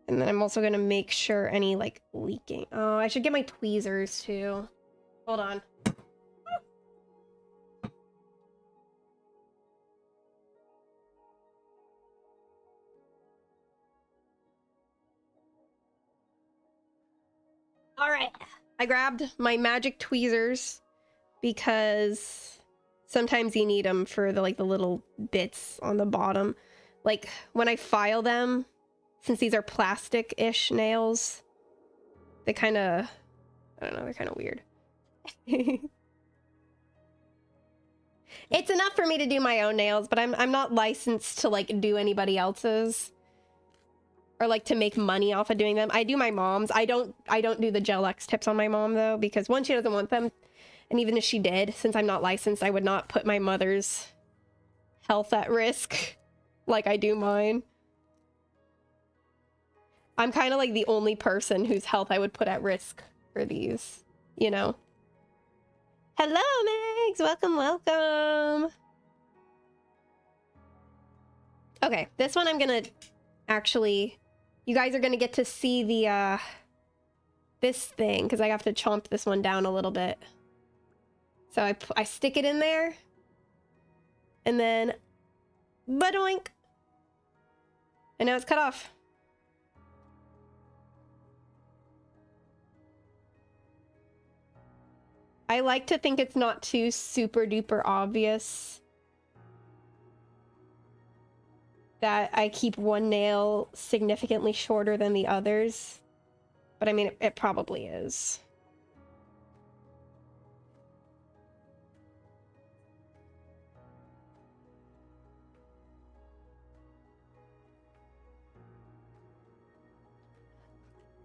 And then I'm also going to make sure any, like, leaking. Oh, I should get my tweezers, too. Hold on. All right. I grabbed my magic tweezers because sometimes you need them for the, like, the little bits on the bottom. Like, when I file them... Since these are plastic-ish nails, they kind of, I don't know, they're kind of weird. It's enough for me to do my own nails, but I'm not licensed to like do anybody else's or like to make money off of doing them. I do my mom's. I don't do the gel X tips on my mom though, because one, she doesn't want them, and even if she did, since I'm not licensed, I would not put my mother's health at risk like I do mine. I'm kind of like the only person whose health I would put at risk for these, you know? Hello, Megs! Welcome, welcome! Okay, this one I'm gonna actually you guys are gonna get to see the, this thing, because I have to chomp this one down a little bit. So I stick it in there, and then, badoink! And now it's cut off. I like to think it's not too super duper obvious that I keep one nail significantly shorter than the others. But I mean, it probably is.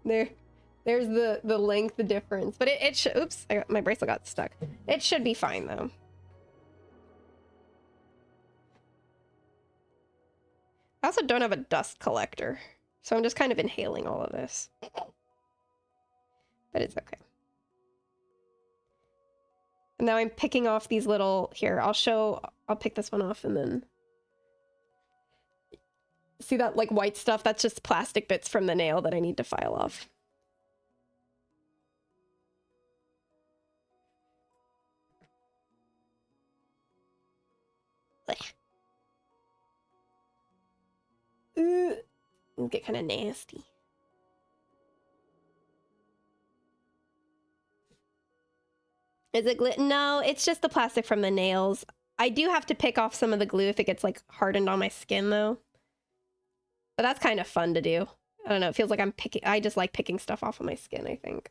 There's the length difference, but it should, oops, my bracelet got stuck. It should be fine though. I also don't have a dust collector, so I'm just kind of inhaling all of this. But it's okay. And now I'm picking off these little, here, I'll pick this one off and then. See that like white stuff? That's just plastic bits from the nail that I need to file off. It'll get kind of nasty. Is it glue? No, it's just the plastic from the nails. I do have to pick off some of the glue if it gets like hardened on my skin though. But that's kind of fun to do. I don't know, it feels like I just like picking stuff off of my skin, I think.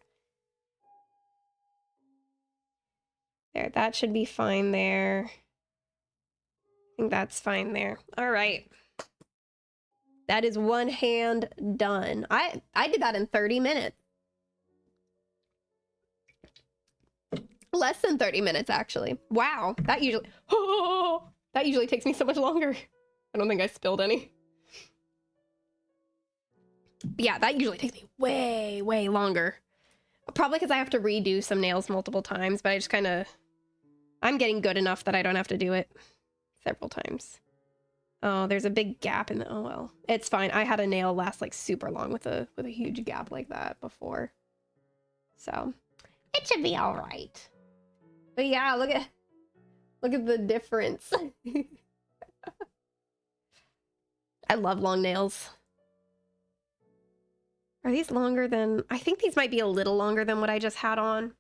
There, that should be fine there. I think that's fine there. All right. That is one hand done. I did that in 30 minutes. Less than 30 minutes, actually. Wow, that usually takes me so much longer. I don't think I spilled any. Yeah, that usually takes me way, way longer. Probably because I have to redo some nails multiple times, but I just kind of... I'm getting good enough that I don't have to do it several times. Oh, there's a big gap in the... Oh, well. It's fine. I had a nail last, like, super long with a huge gap like that before. So, it should be all right. But yeah, look at the difference. I love long nails. Are these longer than... I think these might be a little longer than what I just had on.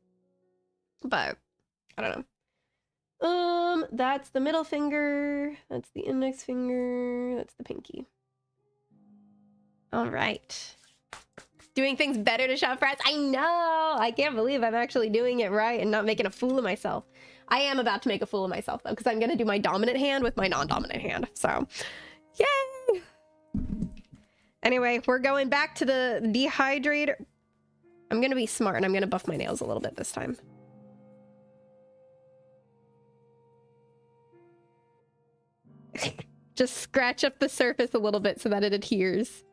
But, I don't know. That's the middle finger. That's the index finger. That's the pinky. All right. Doing things better to shop frats. I know! I can't believe I'm actually doing it right and not making a fool of myself. I am about to make a fool of myself, though, because I'm going to do my dominant hand with my non-dominant hand. So, yay! Anyway, we're going back to the dehydrator. I'm going to be smart, and I'm going to buff my nails a little bit this time. Just scratch up the surface a little bit so that it adheres.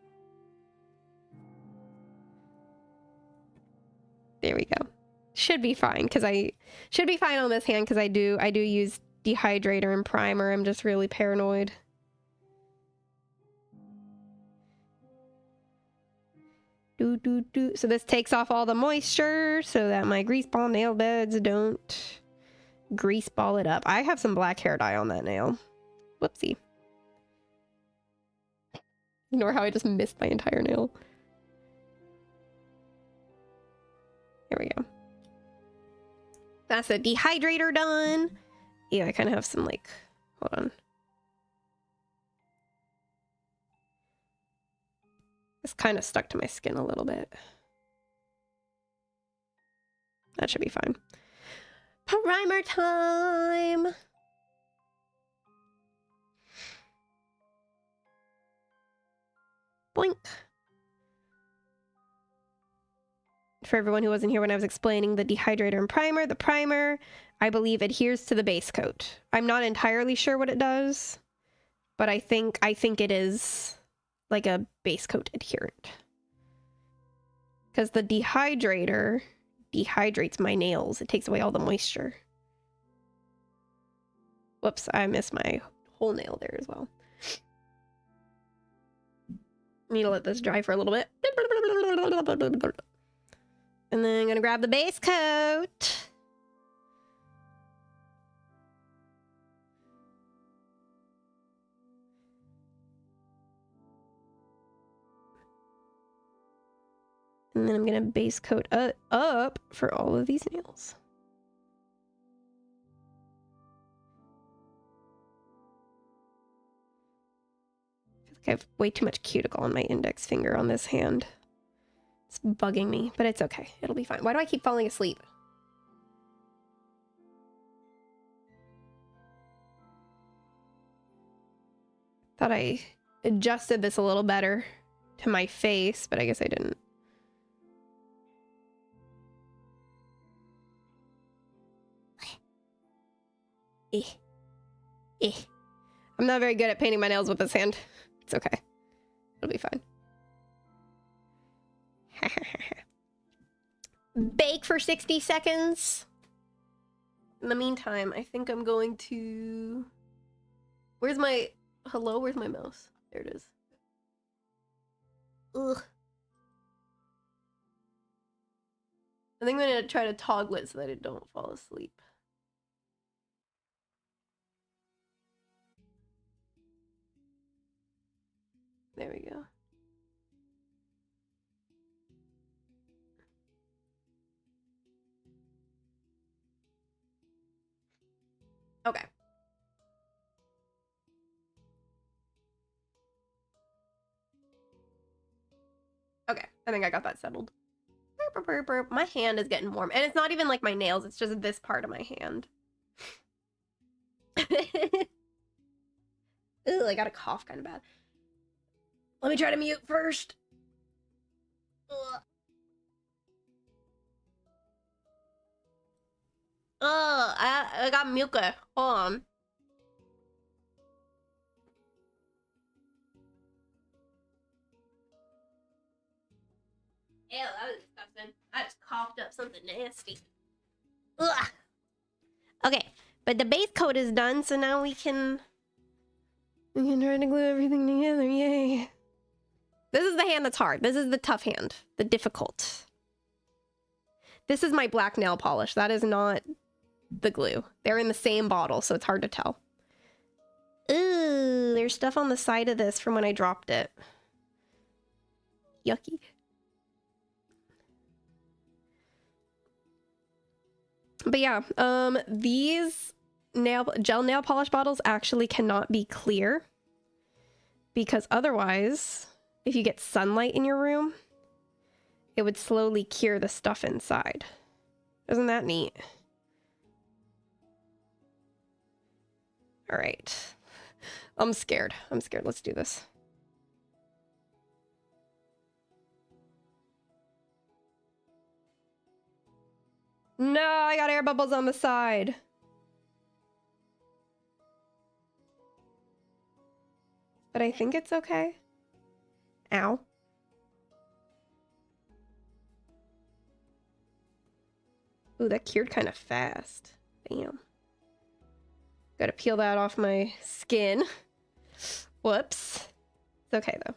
There we go. Should be fine, because I should be fine on this hand, because I do use dehydrator and primer. I'm just really paranoid. So this takes off all the moisture so that my grease ball nail beds don't grease ball it up. I have some black hair dye on that nail. Whoopsie. Ignore how I just missed my entire nail. There we go. That's the dehydrator done. Yeah, I kind of have some like, hold on. It's kind of stuck to my skin a little bit. That should be fine. Primer time! Boink. For everyone who wasn't here when I was explaining the dehydrator and primer, the primer, I believe, adheres to the base coat. I'm not entirely sure what it does, but I think it is like a base coat adherent. Because the dehydrator dehydrates my nails. It takes away all the moisture. Whoops, I missed my whole nail there as well. Need to let this dry for a little bit. And then I'm gonna grab the base coat. And then I'm gonna base coat up for all of these nails. I feel like I have way too much cuticle on my index finger on this hand. It's bugging me, but it's okay. It'll be fine. Why do I keep falling asleep? Thought I adjusted this a little better to my face, but I guess I didn't. I'm not very good at painting my nails with this hand. It's okay. It'll be fine. Bake for 60 seconds. In the meantime, I think I'm going to... Where's my... Hello? Where's my mouse? There it is. Ugh. I think I'm going to try to toggle it so that I don't fall asleep. There we go. Okay. Okay, I think I got that settled. My hand is getting warm. And it's not even like my nails, it's just this part of my hand. Ooh, I got a cough kind of bad. Let me try to mute first. Ugh. I got mucus. Hold on. Ew, that was disgusting. I just coughed up something nasty. Ugh. Okay, but the base coat is done, so now we can try to glue everything together. Yay. This is the hand that's hard. This is the tough hand. The difficult. This is my black nail polish. That is not the glue. They're in the same bottle, so it's hard to tell. Ooh, there's stuff on the side of this from when I dropped it. Yucky. But yeah, these gel nail polish bottles actually cannot be clear, because otherwise, if you get sunlight in your room, it would slowly cure the stuff inside. Isn't that neat? All right. I'm scared. I'm scared. Let's do this. No, I got air bubbles on the side. But I think it's okay. Ow. Ooh, that cured kind of fast. Damn. Gotta peel that off my skin. Whoops. It's okay, though.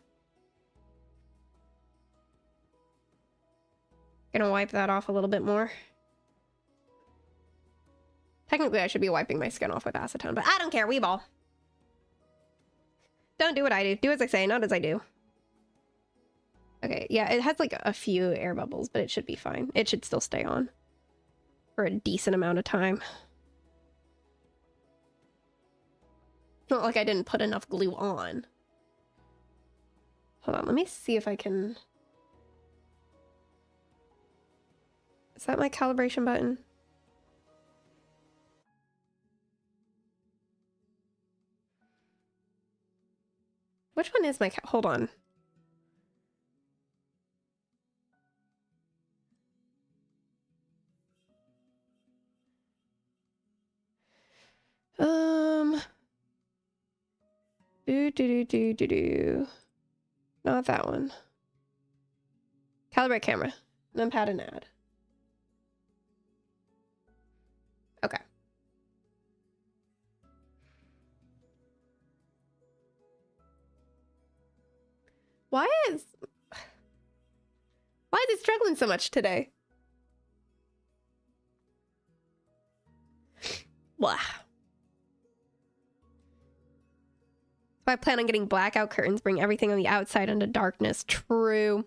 Gonna wipe that off a little bit more. Technically, I should be wiping my skin off with acetone, but I don't care. Weeball. Don't do what I do. Do as I say, not as I do. Okay, yeah, it has like a few air bubbles, but it should be fine. It should still stay on for a decent amount of time. It's not like I didn't put enough glue on. Hold on, let me see if I can... Is that my calibration button? Which one is my hold on. Not that one. Calibrate camera. Numpad and add. Okay. Why Why is it struggling so much today? Blah. So I plan on getting blackout curtains, bring everything on the outside into darkness. True.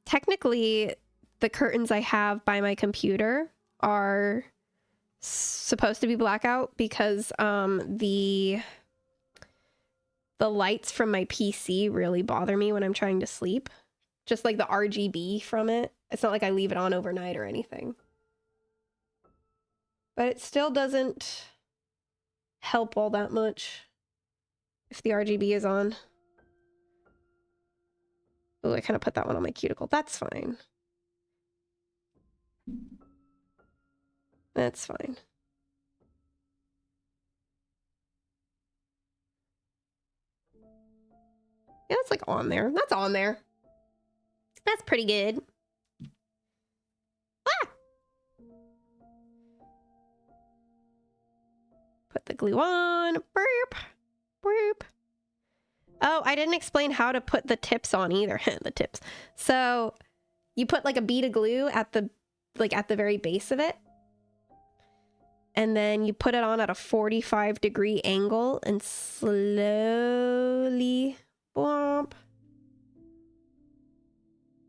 Technically, the curtains I have by my computer are supposed to be blackout because the lights from my PC really bother me when I'm trying to sleep. Just like the RGB from it. It's not like I leave it on overnight or anything. But it still doesn't help all that much if the RGB is on. Oh, I kind of put that one on my cuticle. That's fine. That's fine. Yeah, that's like on there. That's on there. That's pretty good. Ah! Put the glue on. Burp. Burp. Oh, I didn't explain how to put the tips on either. The tips. So you put like a bead of glue at the very base of it. And then you put it on at a 45-degree angle and slowly blomp.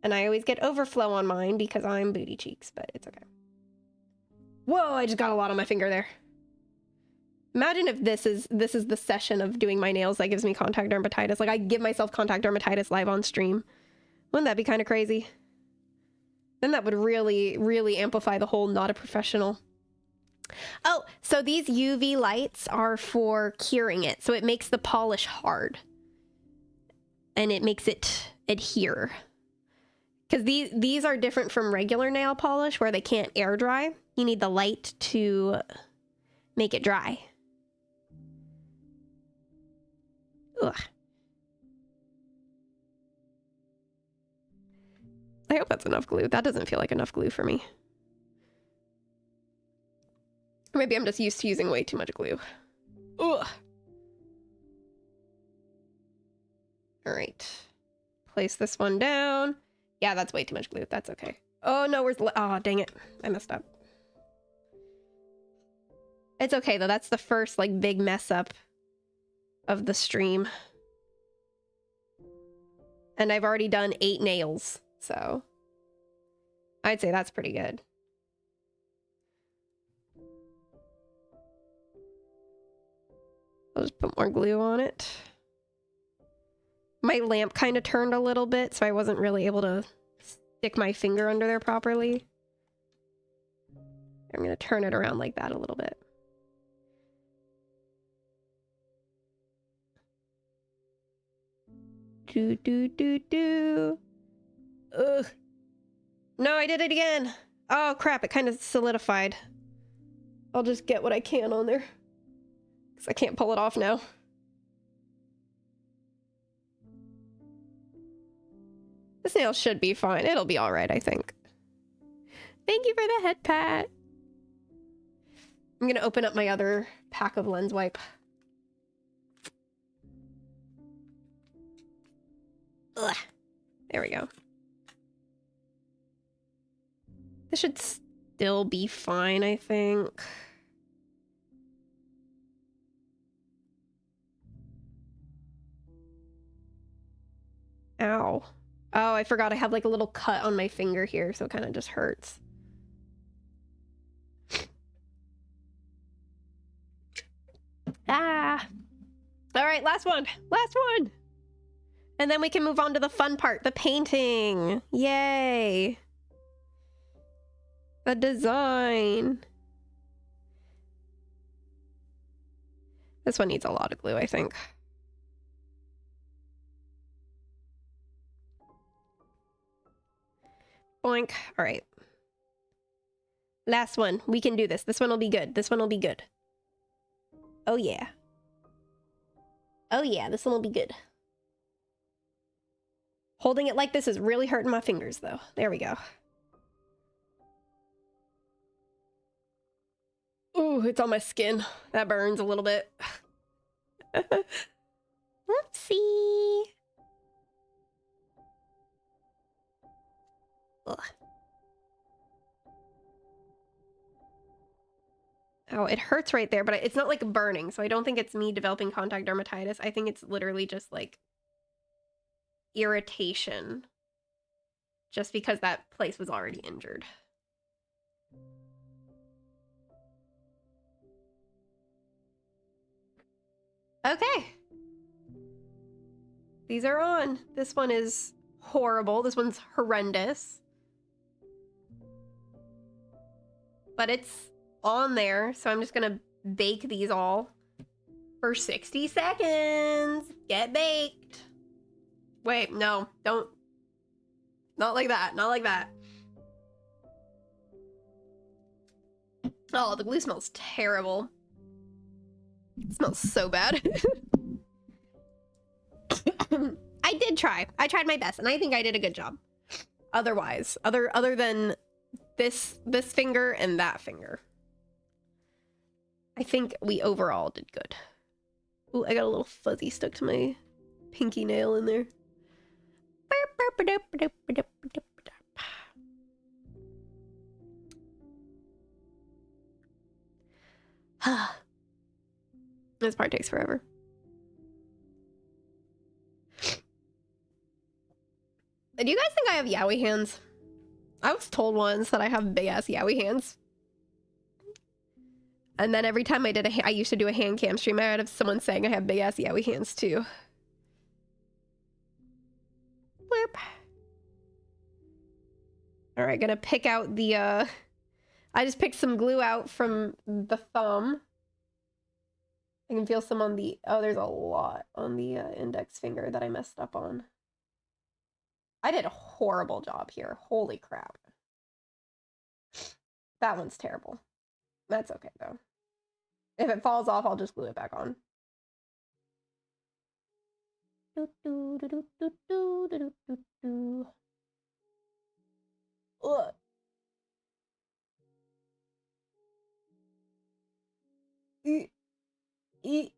And I always get overflow on mine because I'm booty cheeks, but it's okay. Whoa, I just got a lot on my finger there. Imagine if this is the session of doing my nails that gives me contact dermatitis. Like I give myself contact dermatitis live on stream. Wouldn't that be kind of crazy? Then that would really, really amplify the whole not a professional. Oh, so these UV lights are for curing it. So it makes the polish hard. And it makes it adhere. Because these are different from regular nail polish where they can't air dry. You need the light to make it dry. Ugh. I hope that's enough glue. That doesn't feel like enough glue for me. Or maybe I'm just used to using way too much glue. Ugh. All right. Place this one down. Yeah, that's way too much glue. That's okay. Oh, no, where's... Oh, dang it. I messed up. It's okay, though. That's the first, like, big mess up of the stream. And I've already done 8 nails, so... I'd say that's pretty good. I'll just put more glue on it. My lamp kind of turned a little bit, so I wasn't really able to stick my finger under there properly. I'm going to turn it around like that a little bit. Do, do, do, do. Ugh. No, I did it again. Oh, crap. It kind of solidified. I'll just get what I can on there. Because I can't pull it off now. This nail should be fine. It'll be alright, I think. Thank you for the head pat. I'm gonna open up my other pack of lens wipe. Ugh. There we go. This should still be fine, I think. Ow. Oh, I forgot I have like a little cut on my finger here, so it kind of just hurts. Ah. All right, last one. Last one. And then we can move on to the fun part, the painting. Yay. The design. This one needs a lot of glue, I think. Boink. All right. Last one. We can do this. This one will be good. This one will be good. Oh, yeah. Oh, yeah. This one will be good. Holding it like this is really hurting my fingers, though. There we go. Ooh, it's on my skin. That burns a little bit. Whoopsie. Ugh. Oh, it hurts right there, but it's not like burning, so I don't think it's me developing contact dermatitis. I think it's literally just like irritation, just because that place was already injured. Okay. These are on. This one is horrible. This one's horrendous. But it's on there, so I'm just gonna bake these all for 60 seconds. Get baked. Wait, no, don't. Not like that, not like that. Oh, the glue smells terrible. It smells so bad. I did try. I tried my best, and I think I did a good job. Otherwise, other than this finger and that finger, I think we overall did good. Ooh, I got a little fuzzy stuck to my pinky nail in there. This part takes forever. Do you guys think I have yaoi hands? I was told once that I have big ass yaoi hands. And then every time I used to do a hand cam stream, I had someone saying I have big ass yaoi hands too. Blurp. All right, gonna pick out the, I just picked some glue out from the thumb. I can feel some on the, oh, there's a lot on the index finger that I messed up on. I did a horrible job here. Holy crap. That one's terrible. That's okay, though. If it falls off, I'll just glue it back on. Ugh. Eat. Eat.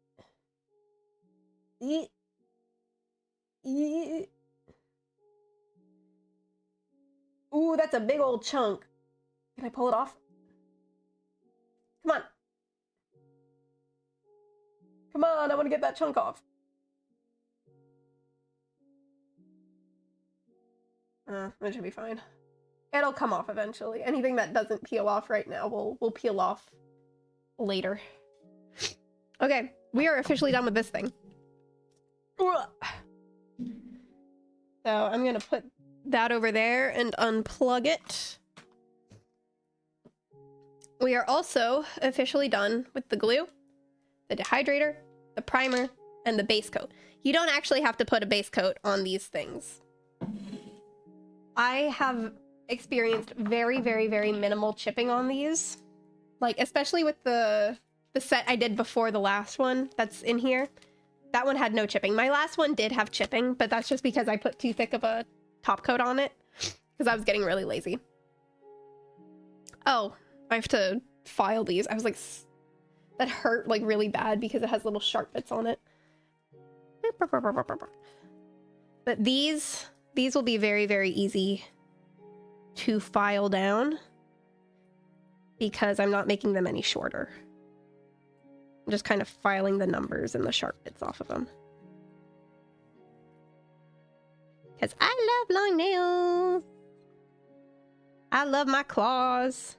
Eat. Eat. Ooh, that's a big old chunk. Can I pull it off? Come on. Come on, I want to get that chunk off. That should be fine. It'll come off eventually. Anything that doesn't peel off right now will peel off later. Okay, we are officially done with this thing. So I'm gonna put that over there and unplug it. We are also officially done with the glue, the dehydrator, the primer, and the base coat. You don't actually have to put a base coat on these things. I have experienced very, very, very minimal chipping on these. Like, especially with the set I did before the last one that's in here. That one had no chipping. My last one did have chipping, but that's just because I put too thick of a top coat on it because I was getting really lazy. Oh, I have to file these. I was like, that hurt like really bad because it has little sharp bits on it. But these will be very, very easy to file down because I'm not making them any shorter. I'm just kind of filing the numbers and the sharp bits off of them. Because I love long nails. I love my claws.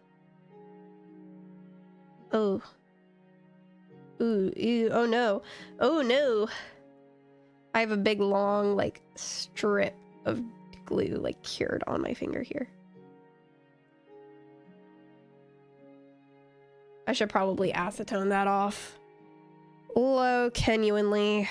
Oh. Ooh, ew, oh no. Oh no. I have a big long, like, strip of glue, like, cured on my finger here. I should probably acetone that off. Low, genuinely.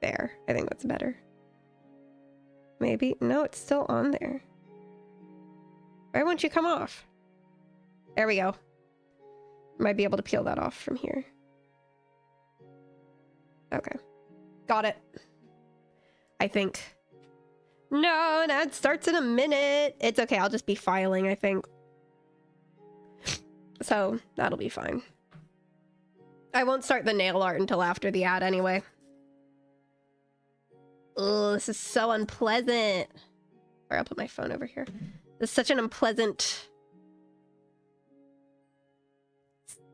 There, I think that's better. Maybe? No, it's still on there. Why won't you come off? There we go. Might be able to peel that off from here. Okay. Got it. I think. No, that starts in a minute. It's okay, I'll just be filing, I think. So, that'll be fine. I won't start the nail art until after the ad anyway. Oh, this is so unpleasant. Or I'll put my phone over here. This is such an unpleasant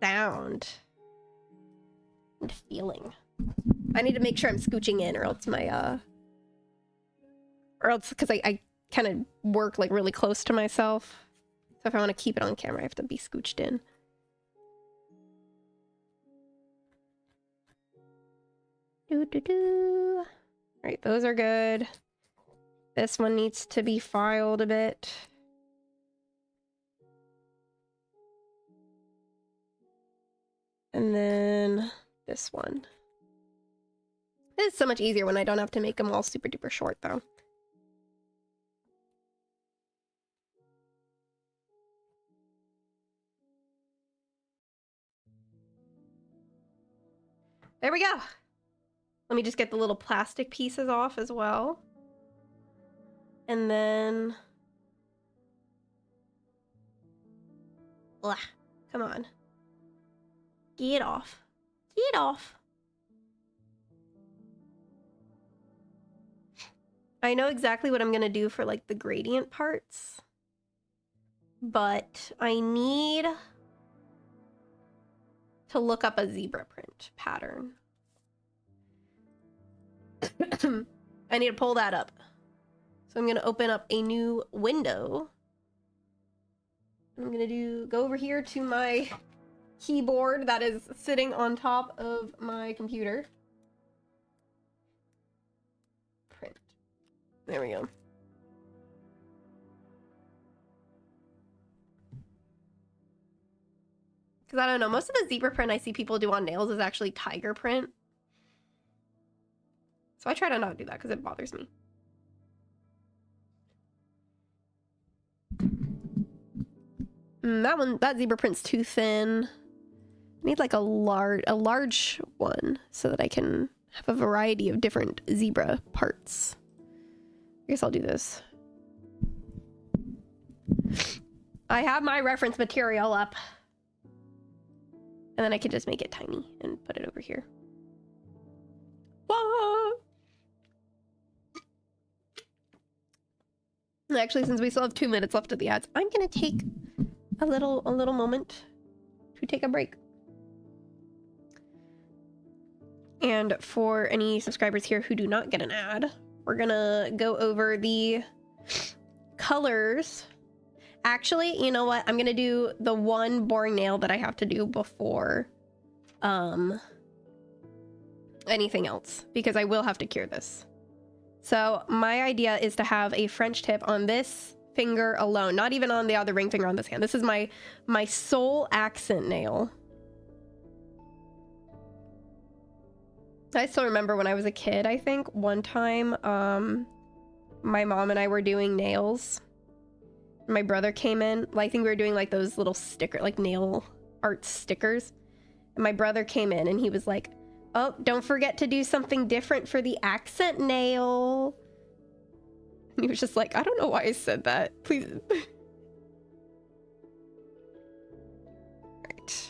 sound and feeling. I need to make sure I'm scooching in, or else my because I kind of work like really close to myself. So if I want to keep it on camera, I have to be scooched in. All right, those are good. This one needs to be filed a bit. And then this one. This is so much easier when I don't have to make them all super duper short, though. There we go. Let me just get the little plastic pieces off as well. And then... Ugh, come on. Get off. Get off. I know exactly what I'm gonna do for like the gradient parts, but I need to look up a zebra print pattern. I need to pull that up. So I'm gonna open up a new window. I'm gonna go over here to my keyboard that is sitting on top of my computer. Print. There we go. Because I don't know, most of the zebra print I see people do on nails is actually tiger print. So I try to not do that because it bothers me. That zebra print's too thin. I need like a large one so that I can have a variety of different zebra parts. I guess I'll do this. I have my reference material up. And then I can just make it tiny and put it over here. Whoa! Actually, since we still have 2 minutes left of the ads, I'm gonna take a little moment to take a break. And for any subscribers here who do not get an ad, we're gonna go over the colors. Actually, you know what? I'm gonna do the one boring nail that I have to do before anything else, because I will have to cure this. So my idea is to have a French tip on this finger alone, not even on the other ring finger on this hand. This is my sole accent nail. I still remember when I was a kid, I think one time my mom and I were doing nails. My brother came in. I think we were doing like those little sticker, like nail art stickers. And my brother came in and he was like, "Oh, don't forget to do something different for the accent nail." And he was just like, "I don't know why I said that. Please." Right.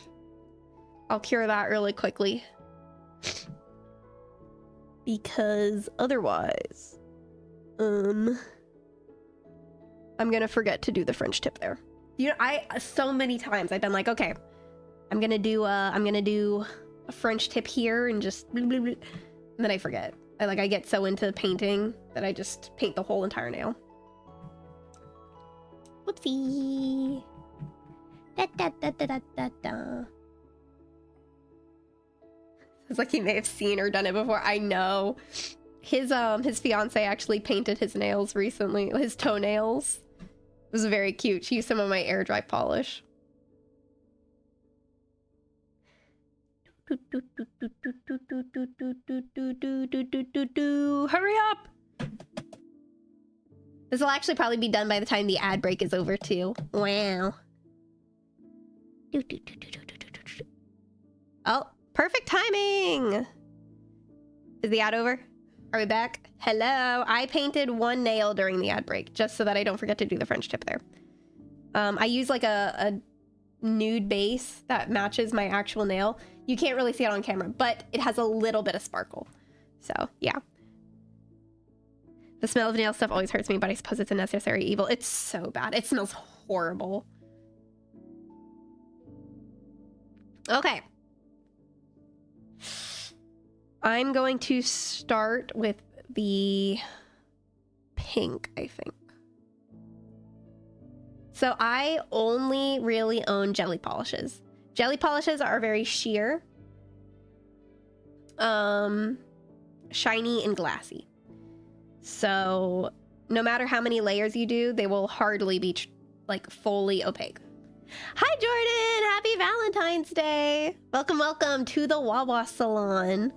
I'll cure that really quickly. Because otherwise, I'm gonna forget to do the French tip there. You know, so many times I've been like, okay, I'm gonna do a French tip here and just blah, blah, blah. And then I forget. I get so into painting that I just paint the whole entire nail. Whoopsie. Da, da, da, da, da, da, da. It's like he may have seen or done it before. I know. His fiance actually painted his nails recently, his toenails. It was very cute. She used some of my air dry polish. Hurry up! This will actually probably be done by the time the ad break is over too. Wow. Oh, perfect timing! Is the ad over? Are we back? Hello. I painted one nail during the ad break just so that I don't forget to do the French tip there. I use like a nude base that matches my actual nail. You can't really see it on camera, but it has a little bit of sparkle. So yeah. The smell of nail stuff always hurts me, but I suppose it's a necessary evil. It's so bad. It smells horrible. Okay. I'm going to start with the pink, I think. So I only really own jelly polishes. Jelly polishes are very sheer, shiny and glassy. So no matter how many layers you do, they will hardly be like fully opaque. Hi, Jordan! Happy Valentine's Day! Welcome, welcome to the Wawa salon.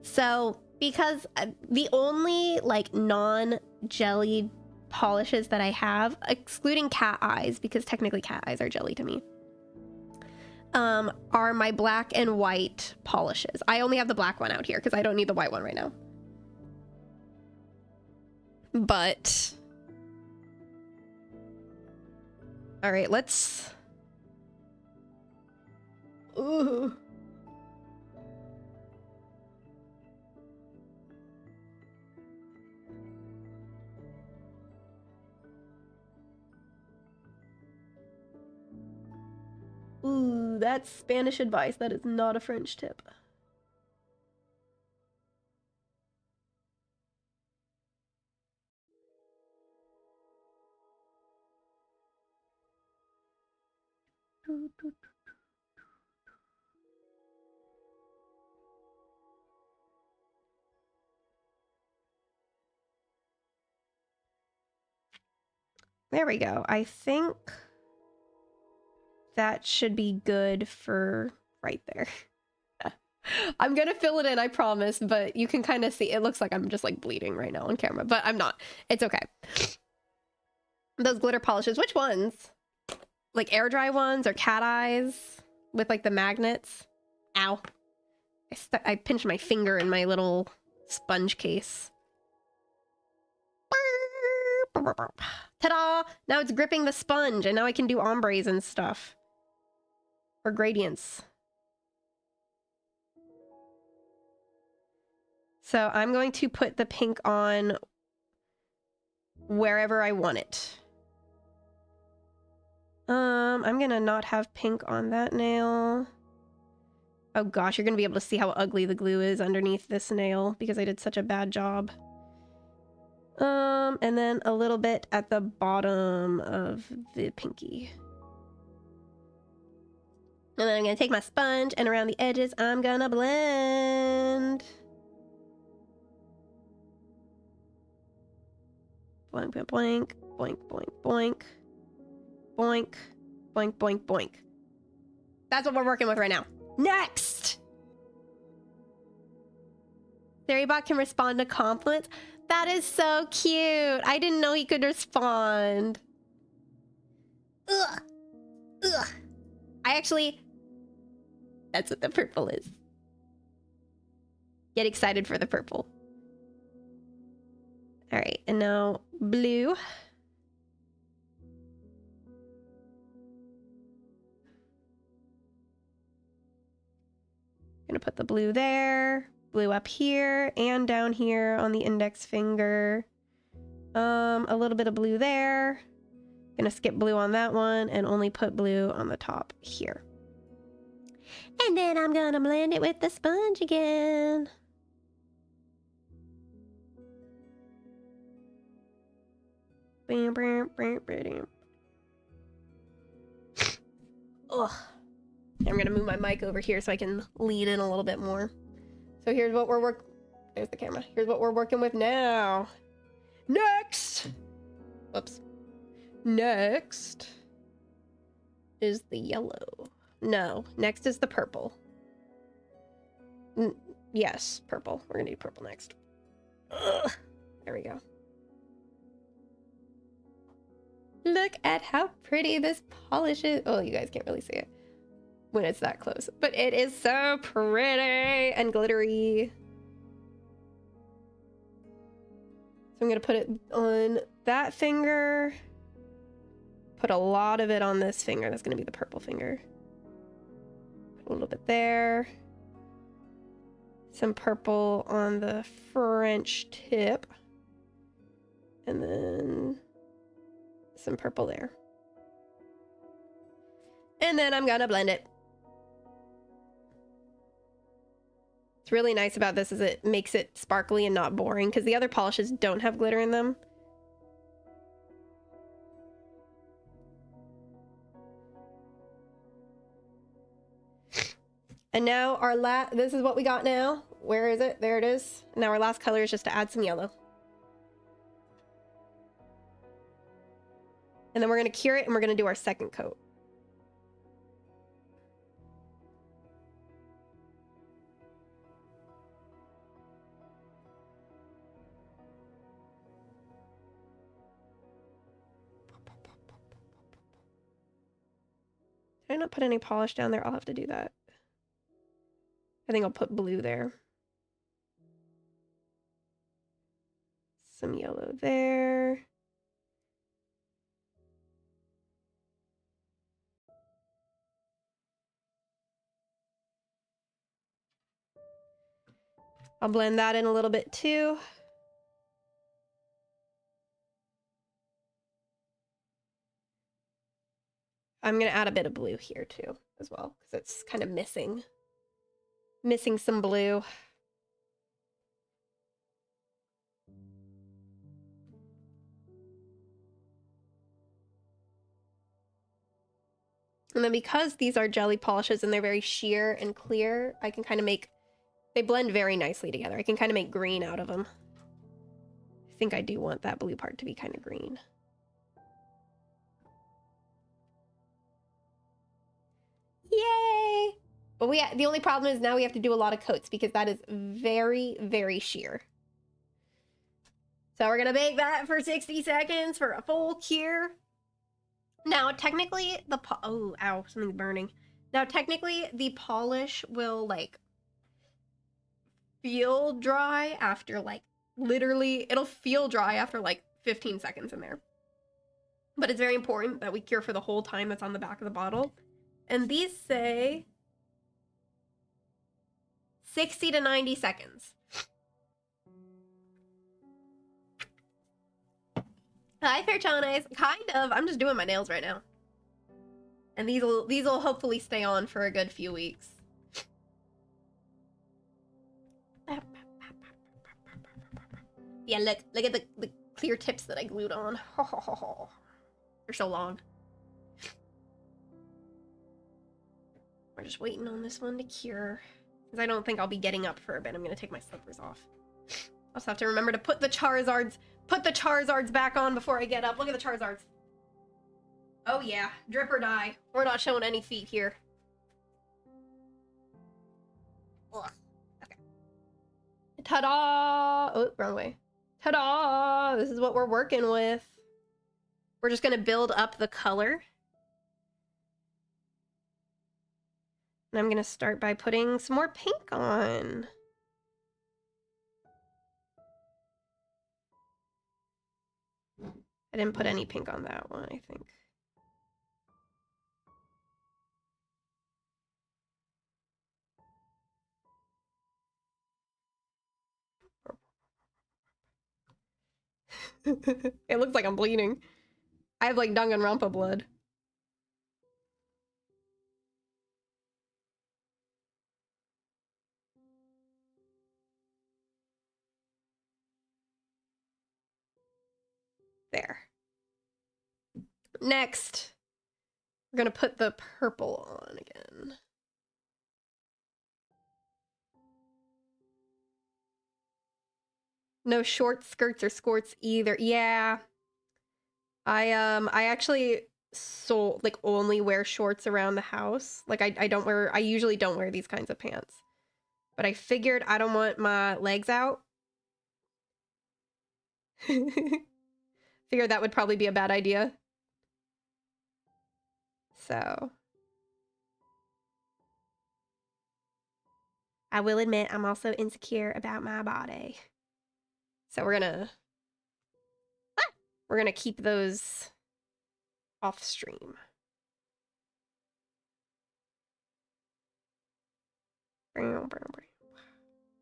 So because the only like non-jelly polishes that I have, excluding cat eyes, because technically cat eyes are jelly to me, are my black and white polishes. I only have the black one out here because I don't need the white one right now. But all right, let's ooh. Ooh, that's Spanish advice. That is not a French tip. There we go. I think that should be good for right there. I'm gonna fill it in, I promise, but you can kind of see it looks like I'm just like bleeding right now on camera, but I'm not. It's okay. Those glitter polishes, which ones? Like air dry ones or cat eyes with like the magnets? Ow. I pinched my finger in my little sponge case. Ta-da! Now it's gripping the sponge and now I can do ombres and stuff. Or gradients. So I'm going to put the pink on wherever I want it. I'm gonna not have pink on that nail. Oh gosh, you're gonna be able to see how ugly the glue is underneath this nail because I did such a bad job. And then a little bit at the bottom of the pinky. And then I'm gonna take my sponge and around the edges, I'm gonna blend. Boink, boink, boink, boink, boink, boink, boink, boink, boink. That's what we're working with right now. Next! Therrybot can respond to compliments. That is so cute. I didn't know he could respond. Ugh. Ugh. I actually... That's what the purple is. Get excited for the purple. All right, and now blue. Gonna put the blue there, blue up here and down here on the index finger. A little bit of blue there. Gonna skip blue on that one and only put blue on the top here. And then I'm gonna blend it with the sponge again. Ugh. I'm gonna move my mic over here so I can lead in a little bit more. So here's what we're there's the camera. Here's what we're working with now. Next! Whoops. Next is the yellow. No, next is the purple. Yes, purple. We're gonna do purple next. Ugh. There we go. Look at how pretty this polish is. Oh, you guys can't really see it when it's that close, but it is so pretty and glittery. So I'm gonna put it on that finger. Put a lot of it on this finger. That's gonna be the purple finger. Put a little bit there. Some purple on the French tip. And then some purple there. And then I'm gonna blend it. What's really nice about this is it makes it sparkly and not boring, because the other polishes don't have glitter in them. And now our this is what we got now. Where is it? There it is. Now our last color is just to add some yellow. And then we're gonna cure it and we're gonna do our second coat. Did I not put any polish down there? I'll have to do that. I think I'll put blue there. Some yellow there. I'll blend that in a little bit too. I'm gonna add a bit of blue here too as well, because it's kind of missing some blue. And then because these are jelly polishes and they're very sheer and clear, I can kind of make, they blend very nicely together. I can kind of make green out of them. I think I do want that blue part to be kind of green. Yay! But the only problem is now we have to do a lot of coats because that is very, very sheer. So we're gonna bake that for 60 seconds for a full cure. Now, technically, oh, ow, something's burning. Now, technically, the polish will, like, feel dry after, like, literally, it'll feel dry after, like, 15 seconds in there. But it's very important that we cure for the whole time that's on the back of the bottle. And these say 60 to 90 seconds. Hi, Fairchones. Kind of. I'm just doing my nails right now. And these will hopefully stay on for a good few weeks. Yeah, look at the clear tips that I glued on. They're so long. We're just waiting on this one to cure. Because I don't think I'll be getting up for a bit. I'm going to take my slippers off. I also have to remember to put the Charizards back on before I get up. Look at the Charizards. Oh yeah, drip or die. We're not showing any feet here. Ugh. Okay. Ta-da! Oh, wrong way. Ta-da! This is what we're working with. We're just gonna build up the color. And I'm gonna start by putting some more pink on. I didn't put any pink on that one, I think. It looks like I'm bleeding. I have like Danganronpa blood. There. Next, we're gonna put the purple on again. No short skirts or skirts either. Yeah. I actually only wear shorts around the house. Like I usually don't wear these kinds of pants. But I figured I don't want my legs out. Figured that would probably be a bad idea. So I will admit I'm also insecure about my body. So we're gonna We're gonna keep those off stream.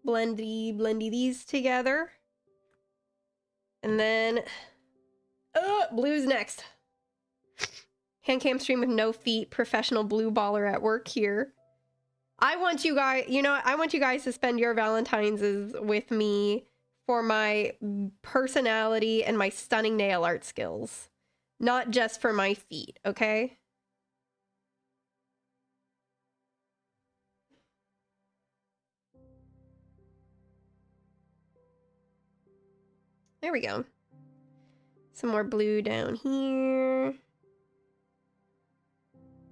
Blendy these together. And then, blue's next. HANDCAM stream with no feet, professional blue baller at work here. I want you guys, you know, I want you guys to spend your Valentine's with me for my personality and my stunning nail art skills. Not just for my feet, okay? There we go. Some more blue down here.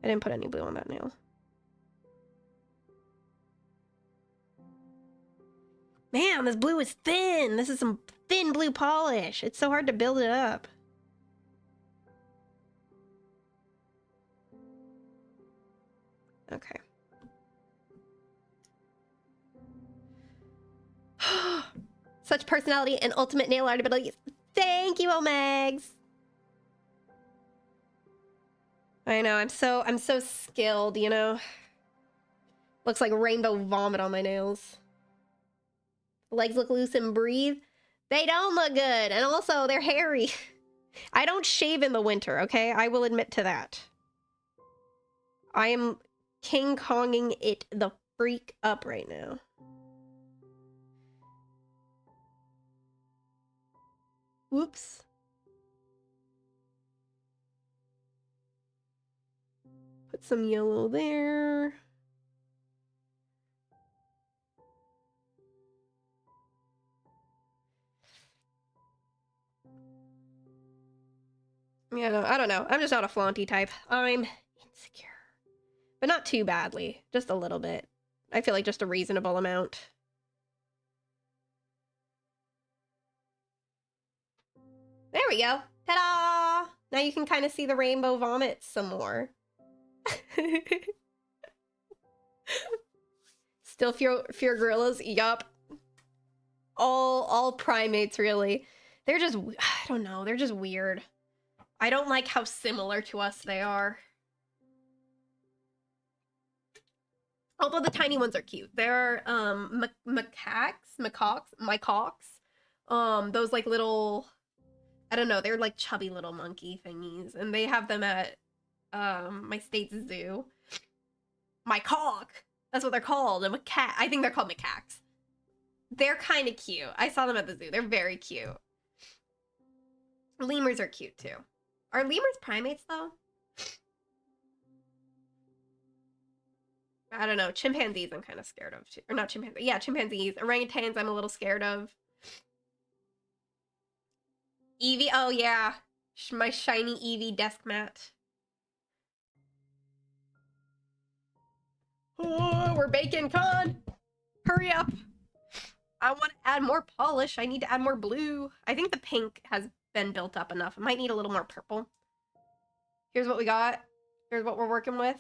I didn't put any blue on that nail. Man, this blue is thin. This is some thin blue polish. It's so hard to build it up. Okay. Such personality and ultimate nail art abilities. Thank you, Omegs. I know, I'm so skilled, you know. Looks like rainbow vomit on my nails. Legs look loose and breathe. They don't look good, and also they're hairy. I don't shave in the winter, okay? I will admit to that. I am King Konging it the freak up right now. Whoops. Put some yellow there. Yeah, no, I don't know. I'm just not a flaunty type. I'm insecure. But not too badly. Just a little bit. I feel like just a reasonable amount. There we go. Ta-da! Now you can kind of see the rainbow vomit some more. Still fear gorillas? Yup. All primates, really. They're just, I don't know, they're just weird. I don't like how similar to us they are. Although the tiny ones are cute. They're, macaques. Those like little, I don't know, they're like chubby little monkey thingies. And they have them at, my state's zoo. Macaque. That's what they're called. A macaque. I think they're called macaques. They're kind of cute. I saw them at the zoo. They're very cute. Lemurs are cute too. Are lemurs primates though? I don't know. Chimpanzees I'm kind of scared of too. Or not chimpanzees. Yeah, chimpanzees. Orangutans I'm a little scared of. Eevee. Oh yeah. My shiny Eevee desk mat. Oh, we're baking, con! Hurry up! I want to add more polish. I need to add more blue. I think the pink has been built up enough. I might need a little more purple. Here's what we got. Here's what we're working with.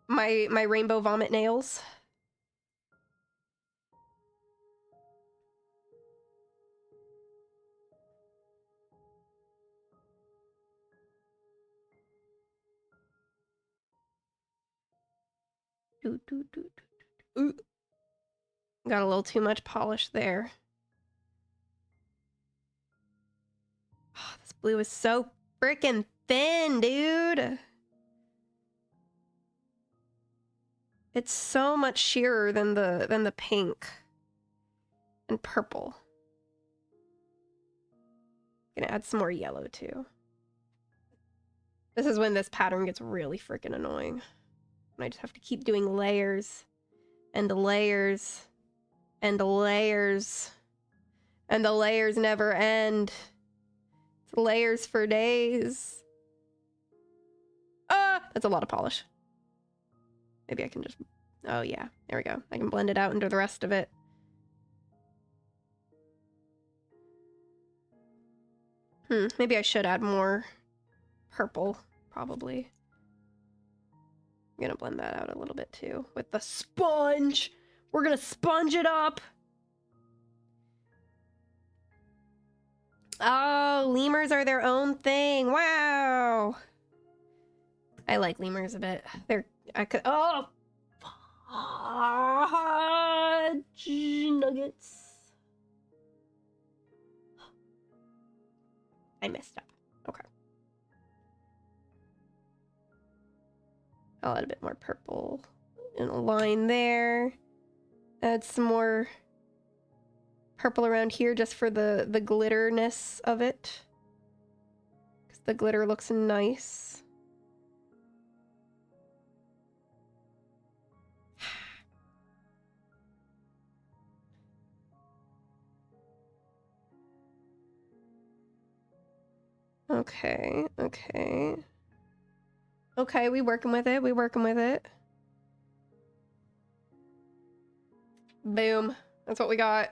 My rainbow vomit nails. Ooh. Got a little too much polish there. Oh, this blue is so freaking thin, dude. It's so much sheerer than the pink and purple. Gonna add some more yellow too. This is when this pattern gets really freaking annoying. And I just have to keep doing layers and layers and layers. And the layers never end. It's layers for days. Ah, that's a lot of polish. Maybe I can just... Oh yeah, there we go. I can blend it out into the rest of it. Maybe I should add more purple, probably. I'm gonna blend that out a little bit too with the sponge. We're gonna sponge it up. Oh, lemurs are their own thing. Wow. I like lemurs a bit. I could, oh, fudge nuggets. I messed up. Okay. I'll add a bit more purple in a line there. Add some more purple around here just for the glitterness of it. Because the glitter looks nice. Okay, okay. Okay, we working with it, we working with it. Boom. That's what we got.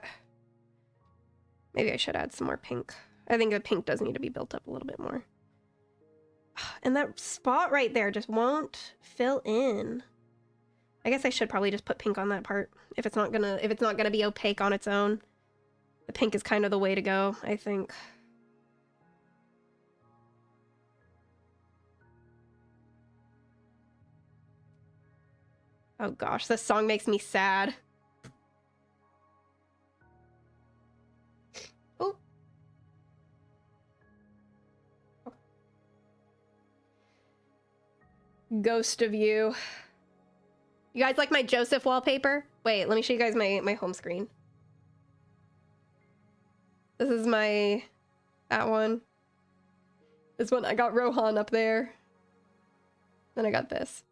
Maybe I should add some more pink. I think the pink does need to be built up a little bit more. And that spot right there just won't fill in. I guess I should probably just put pink on that part if it's not gonna be opaque on its own. The pink is kind of the way to go, I think. Oh gosh, this song makes me sad. Oh. Ghost of You. You guys like my Joseph wallpaper? Wait, let me show you guys my home screen. This is that one. This one, I got Rohan up there. Then I got this.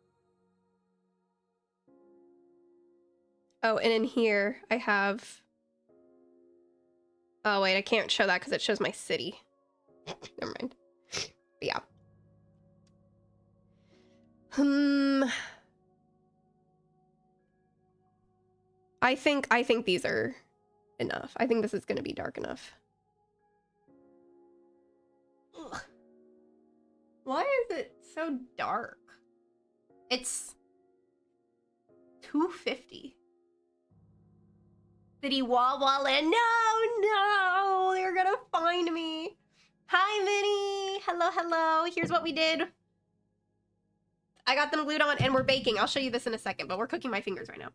Oh, and in here, I have... Oh, wait, I can't show that because it shows my city. Never mind. But yeah. I think these are enough. I think this is going to be dark enough. Ugh. Why is it so dark? It's 250. City Wawa Land. No, they're gonna find me. Hi, Vinny. Hello, hello. Here's what we did. I got them glued on and we're baking. I'll show you this in a second, but we're cooking my fingers right now.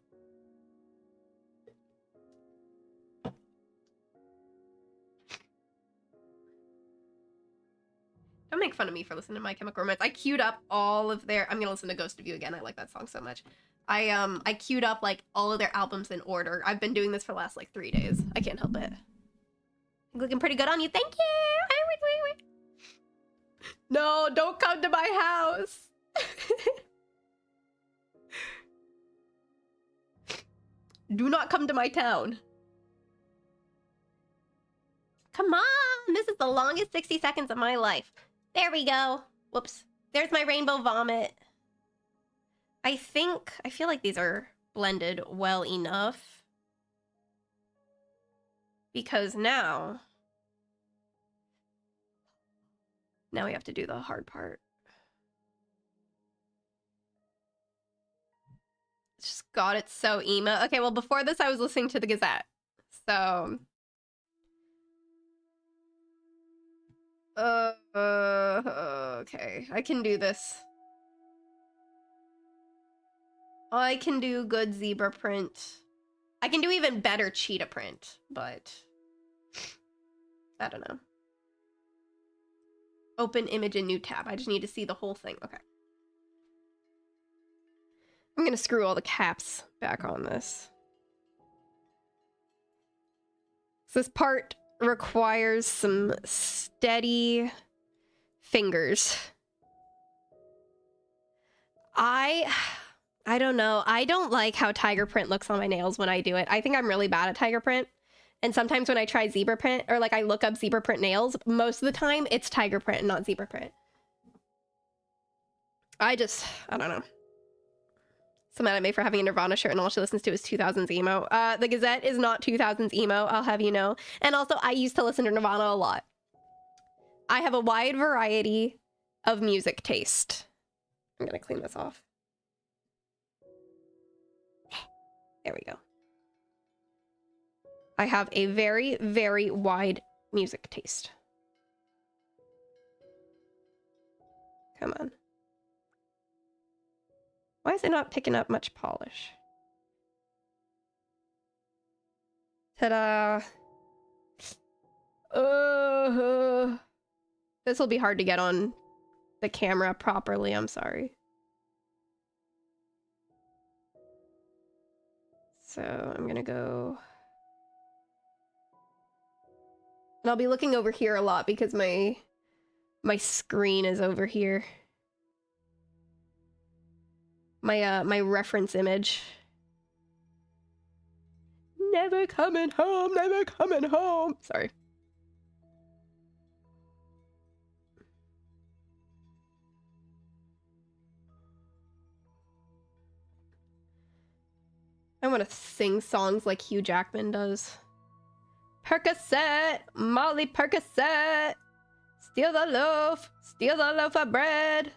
Don't make fun of me for listening to My Chemical Romance. I queued up all of their... I'm gonna listen to Ghost of You again. I like that song so much. I queued up, like, all of their albums in order. I've been doing this for the last, like, 3 days. I can't help it. Looking pretty good on you. Thank you! Wait. No, don't come to my house! Do not come to my town. Come on! This is the longest 60 seconds of my life. There we go. Whoops. There's my rainbow vomit. I feel like these are blended well enough. Because now we have to do the hard part. It's just, God, it's so emo. Okay, well, before this, I was listening to the Gazette. So... okay, I can do this. I can do good zebra print. I can do even better cheetah print, but I don't know. Open image in new tab. I just need to see the whole thing. Okay. I'm gonna screw all the caps back on this. So this part requires some steady fingers. I don't know. I don't like how tiger print looks on my nails when I do it. I think I'm really bad at tiger print. And sometimes when I try zebra print, or like I look up zebra print nails, most of the time it's tiger print and not zebra print. I don't know. So mad at me for having a Nirvana shirt and all she listens to is 2000s emo. The Gazette is not 2000s emo, I'll have you know. And also, I used to listen to Nirvana a lot. I have a wide variety of music taste. I'm gonna clean this off. There we go. I have a very, very wide music taste. Come on. Why is it not picking up much polish? Ta-da! This will be hard to get on the camera properly, I'm sorry. So I'm gonna go... And I'll be looking over here a lot because my screen is over here. My reference image. Never coming home, never coming home. Sorry. I want to sing songs like Hugh Jackman does. Percocet, Molly Percocet. Steal the loaf of bread.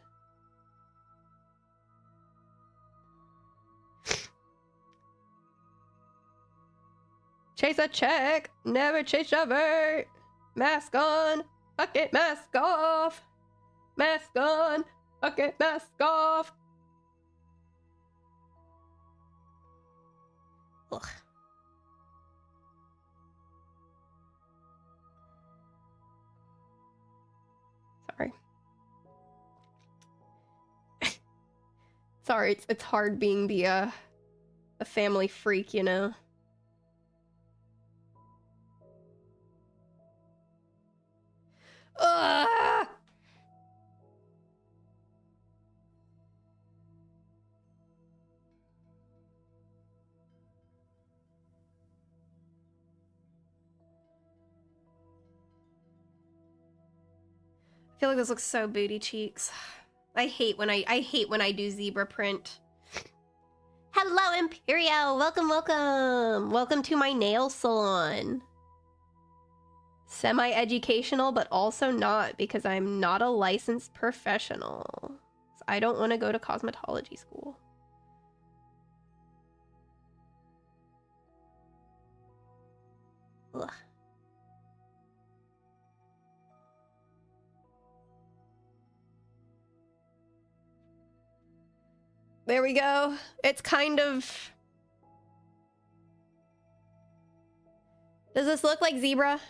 Chase a check, never chase a vert. Mask on, bucket mask off. Mask on, bucket mask off. Ugh. Sorry. Sorry, it's hard being the a family freak, you know. Ugh! I feel like this looks so booty cheeks. I hate when I do zebra print. Hello, Imperio! Welcome, welcome! Welcome to my nail salon. Semi-educational, but also not, because I'm not a licensed professional. So I don't want to go to cosmetology school. Ugh. There we go. It's kind of... Does this look like zebra?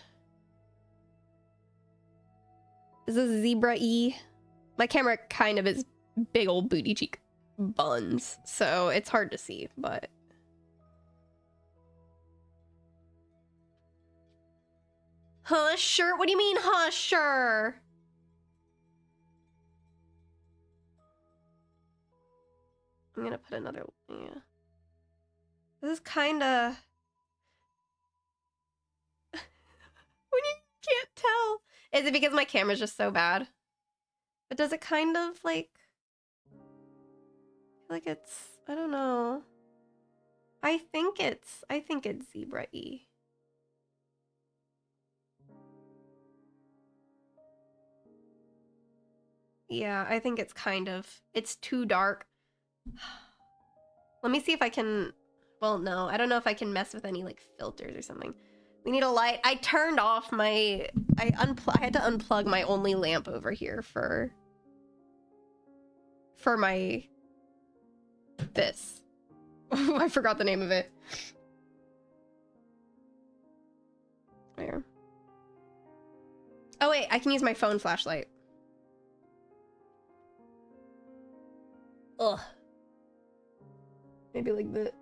Is this zebra-y? My camera kind of is big old booty cheek buns, so it's hard to see, but... Huh, sure? What do you mean, huh, sure? I'm gonna put another, yeah. This is kinda... when you can't tell. Is it because my camera's just so bad? But does it kind of, like... like it's... I don't know. I think it's zebra-y. Yeah, I think it's kind of... It's too dark. Let me see if I can... Well, no, I don't know if I can mess with any, like, filters or something. We need a light. I turned off my... I had to unplug my only lamp over here for my... this. I forgot the name of it. Where? Oh, wait, I can use my phone flashlight. Ugh. Maybe like the...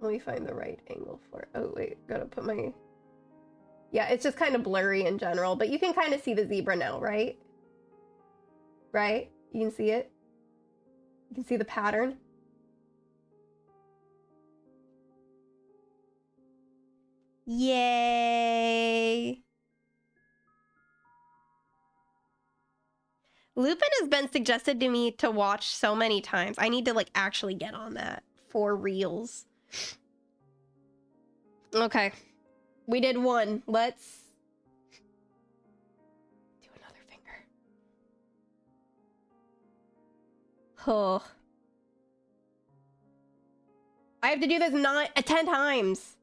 Let me find the right angle for it. Oh, wait, gotta put my... Yeah, it's just kind of blurry in general, but you can kind of see the zebra now, right? Right? You can see it? You can see the pattern? Yay! Lupin has been suggested to me to watch so many times. I need to, like, actually get on that for reals. Okay. We did one. Let's do another finger. Oh. I have to do this 10 times.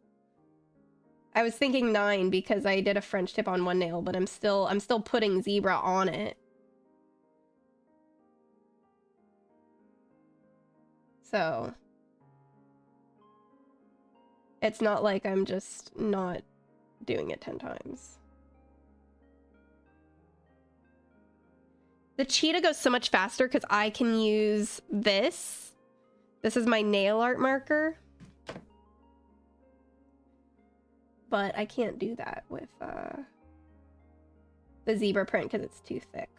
I was thinking 9 because I did a French tip on one nail, but I'm still putting zebra on it. So it's not like I'm just not doing it 10 times. The cheetah goes so much faster because I can use this. This is my nail art marker. But I can't do that with the zebra print because it's too thick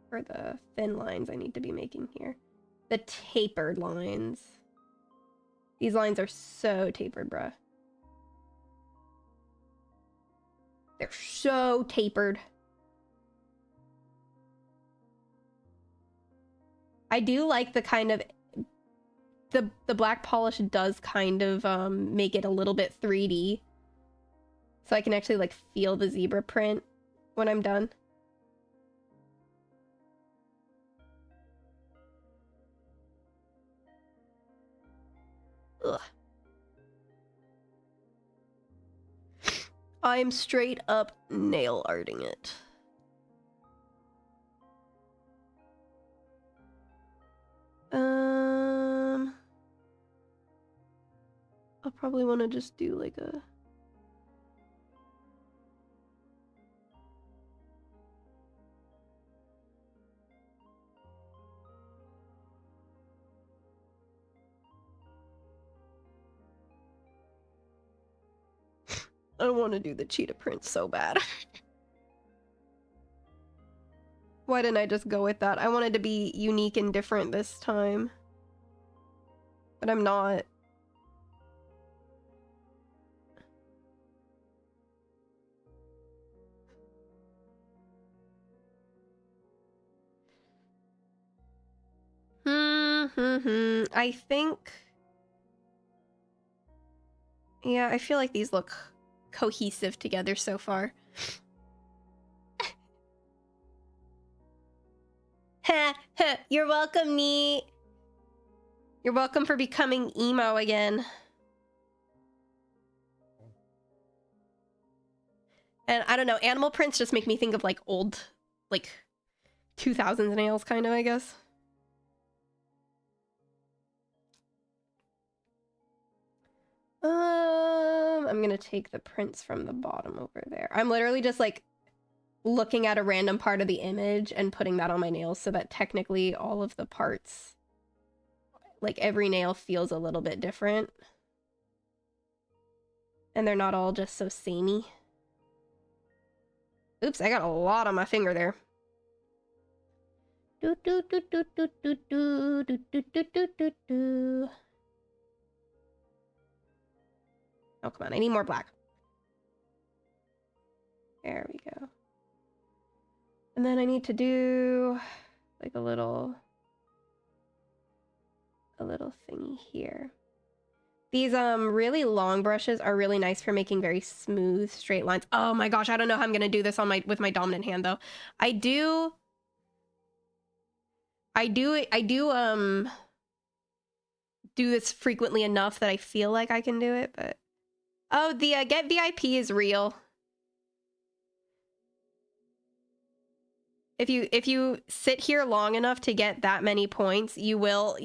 for the thin lines I need to be making here. The tapered lines. These lines are so tapered, bruh. They're so tapered. I do like the kind of... The black polish does kind of make it a little bit 3D. So I can actually like feel the zebra print when I'm done. Ugh. I'm straight up nail arting it. I'll probably want to just do like a... I want to do the cheetah print so bad. Why didn't I just go with that? I wanted to be unique and different this time. But I'm not. I think... Yeah, I feel like these look cohesive together so far. You're welcome, Neat. You're welcome for becoming emo again. And I don't know, animal prints just make me think of like old, like 2000s nails kind of, I guess. I'm gonna take the prints from the bottom over there. I'm literally just like looking at a random part of the image and putting that on my nails so that technically all of the parts, like every nail feels a little bit different. And they're not all just so samey. Oops, I got a lot on my finger there. Do do do do do do do do do do do do do. Oh, come on, I need more black. There we go. And then I need to do like a little thingy here. These really long brushes are really nice for making very smooth straight lines. Oh my gosh, I don't know how I'm gonna do this on with my dominant hand though. I do do this frequently enough that I feel like I can do it, but oh, the get VIP is real. If you sit here long enough to get that many points, you will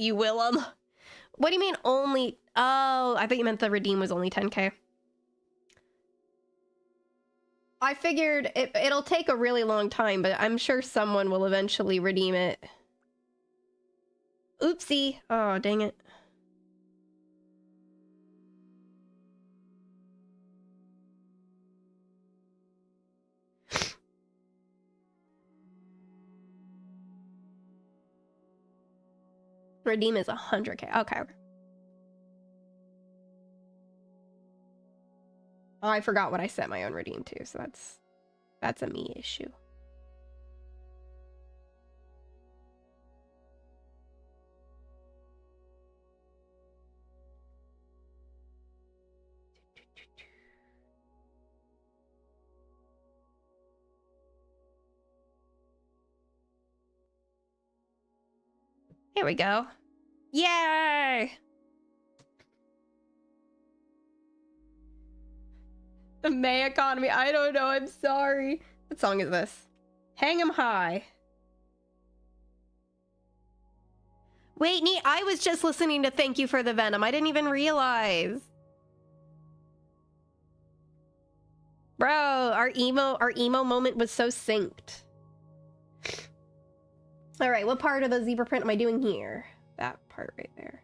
what do you mean only? Oh, I thought you meant the redeem was only 10k. I figured it'll take a really long time, but I'm sure someone will eventually redeem it. Oopsie. Oh, dang it. Redeem is 100k. Okay. Oh, I forgot what I set my own redeem to, so that's a me issue. Here we go. Yay! The May economy. I don't know. I'm sorry. What song is this? Hang 'em High. Wait, neat. I was just listening to Thank You for the Venom. I didn't even realize. Bro, our emo moment was so synced. All right, what part of the zebra print am I doing here? That part right there.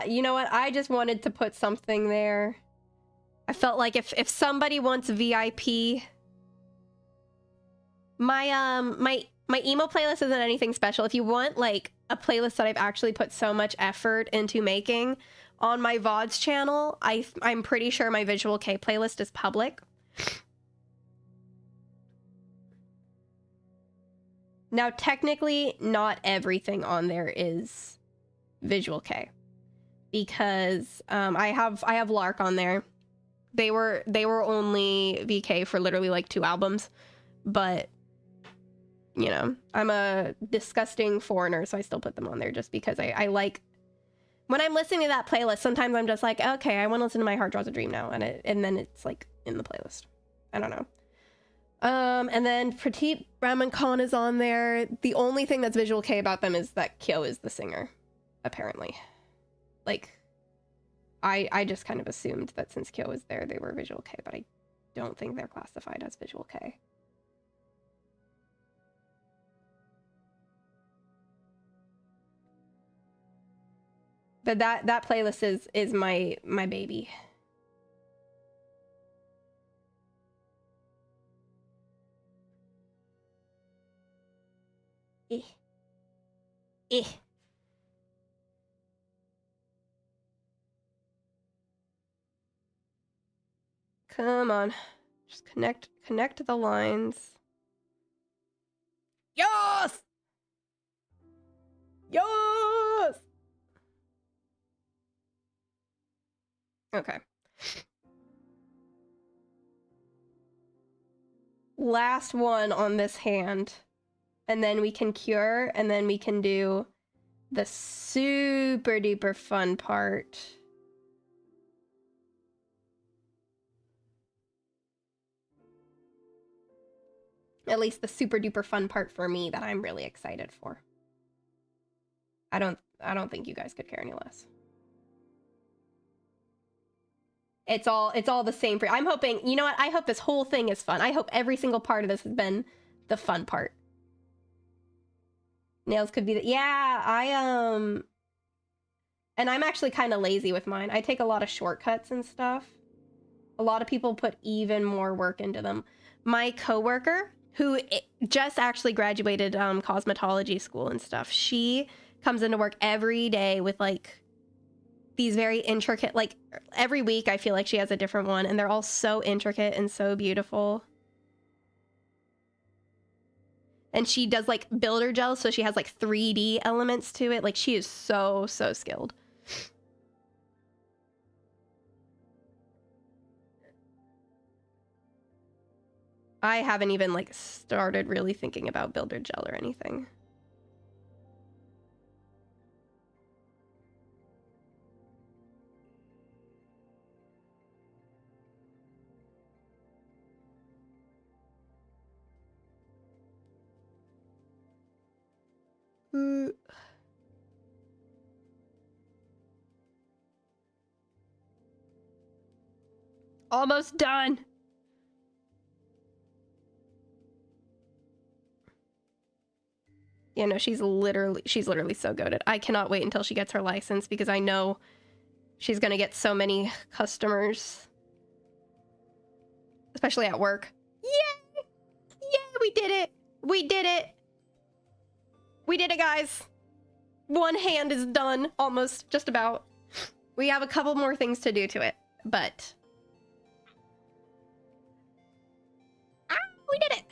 You know what? I just wanted to put something there. I felt like if somebody wants VIP, my emo playlist isn't anything special. If you want like a playlist that I've actually put so much effort into making on my VODs channel, I'm pretty sure my Visual K playlist is public. Now, technically, not everything on there is Visual K, because I have Lark on there. They were only VK for literally like 2 albums, but you know, I'm a disgusting foreigner, so I still put them on there just because I like when I'm listening to that playlist. Sometimes I'm just like, okay, I want to listen to My Heart Draws a Dream now, and then it's like in the playlist. I don't know. And then Prateep Raman Khan is on there. The only thing that's Visual K about them is that Kyo is the singer, apparently. Like, I just kind of assumed that since Kyo was there, they were Visual K, but I don't think they're classified as Visual K. But that playlist is my baby. Eh. Come on. Just connect the lines. Yes! Yes! Okay. Last one on this hand. And then we can cure, and then we can do the super duper fun part. At least the super duper fun part for me that I'm really excited for. I don't think you guys could care any less. It's all the same for I'm hoping, you know what? I hope this whole thing is fun. I hope every single part of this has been the fun part. Nails could be yeah, and I'm actually kind of lazy with mine. I take a lot of shortcuts and stuff. A lot of people put even more work into them. My coworker, who just actually graduated cosmetology school and stuff, she comes into work every day with like these very intricate, like every week I feel like she has a different one, and they're all so intricate and so beautiful. And she does like builder gel, so she has like 3D elements to it. Like she is so skilled. I haven't even like started really thinking about builder gel or anything. Almost done. Yeah, no, she's literally so good at it. I cannot wait until she gets her license because I know she's gonna get so many customers, especially at work. Yay! Yay! We did it! We did it! We did it, guys! One hand is done, almost, just about. We have a couple more things to do to it, but we did it!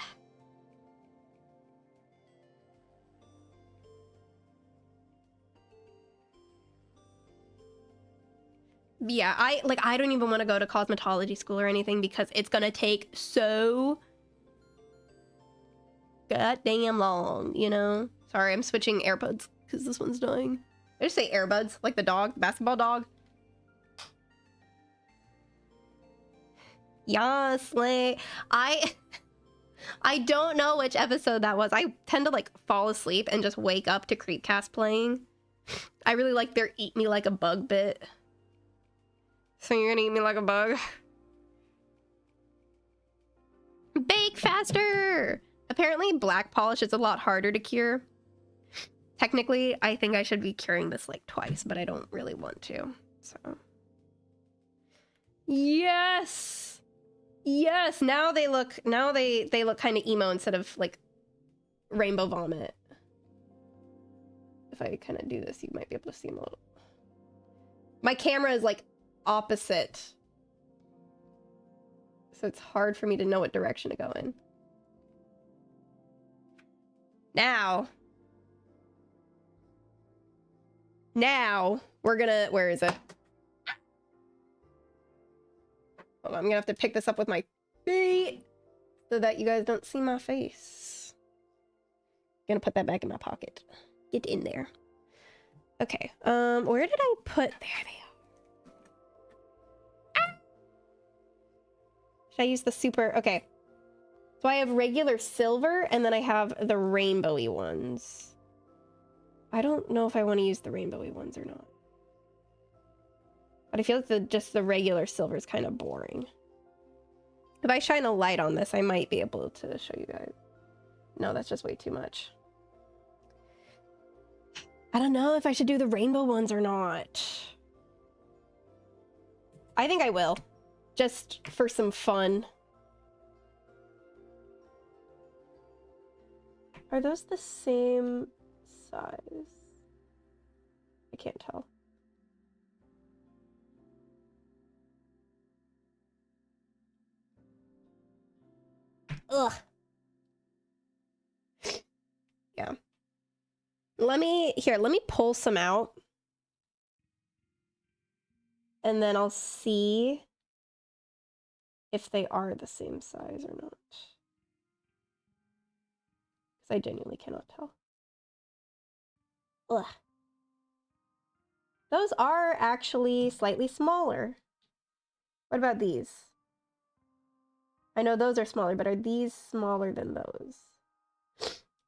Yeah, I don't even want to go to cosmetology school or anything because it's gonna take so goddamn long, you know? Sorry, I'm switching AirPods because this one's dying. I just say AirBuds, like the dog, the basketball dog. Yeah, slay. I don't know which episode that was. I tend to like fall asleep and just wake up to Creepcast playing. I really like their eat me like a bug bit. So you're gonna eat me like a bug? Bake faster! Apparently black polish is a lot harder to cure. Technically, I think I should be curing this like twice, but I don't really want to, so. Yes! Yes! Now they look kind of emo instead of like rainbow vomit. If I kind of do this, you might be able to see them a little. My camera is like opposite. So it's hard for me to know what direction to go in. Now we're gonna, where is it? Hold on, I'm gonna have to pick this up with my feet so that you guys don't see my face. I'm gonna put that back in my pocket. Get in there. Okay, where did I put, there they are. Ah! Should I use the super, okay. So I have regular silver and then I have the rainbowy ones. I don't know if I want to use the rainbowy ones or not. But I feel like just the regular silver is kind of boring. If I shine a light on this, I might be able to show you guys. No, that's just way too much. I don't know if I should do the rainbow ones or not. I think I will. Just for some fun. Are those the same size? I can't tell. Ugh. Yeah. Let me pull some out. And then I'll see if they are the same size or not. Because I genuinely cannot tell. Ugh. Those are actually slightly smaller. What about these? I know those are smaller, but are these smaller than those?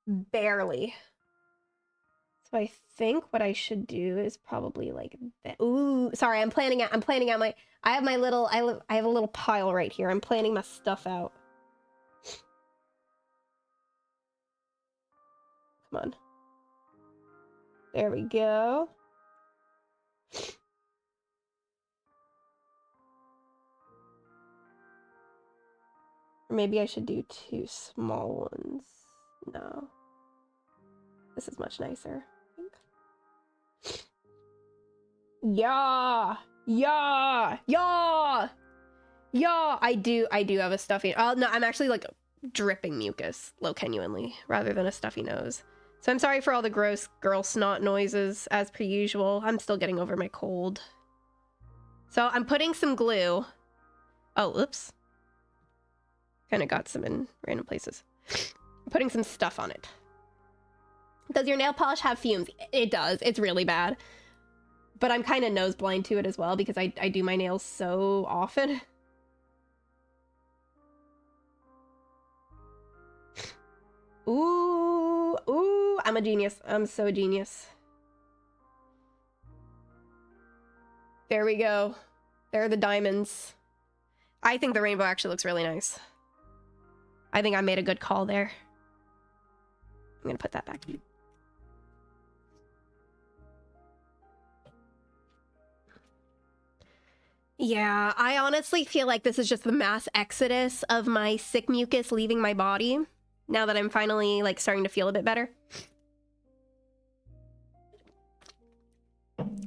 Barely. So I think what I should do is probably like that. Ooh, sorry, I'm planning out my, I have a little pile right here. I'm planning my stuff out. Come on. There we go. Or maybe I should do 2 small ones. No. This is much nicer. Yeah! Yeah! Yeah! Yeah! I do have a stuffy. Oh, no, I'm actually like dripping mucus, genuinely, rather than a stuffy nose. So I'm sorry for all the gross girl snot noises, as per usual. I'm still getting over my cold. So I'm putting some glue. Oh, oops. Kind of got some in random places. I'm putting some stuff on it. Does your nail polish have fumes? It does. It's really bad. But I'm kind of nose blind to it as well because I do my nails so often. Ooh, ooh, I'm a genius. I'm so a genius. There we go. There are the diamonds. I think the rainbow actually looks really nice. I think I made a good call there. I'm gonna put that back. Yeah, I honestly feel like this is just the mass exodus of my sick mucus leaving my body. Now that I'm finally like starting to feel a bit better.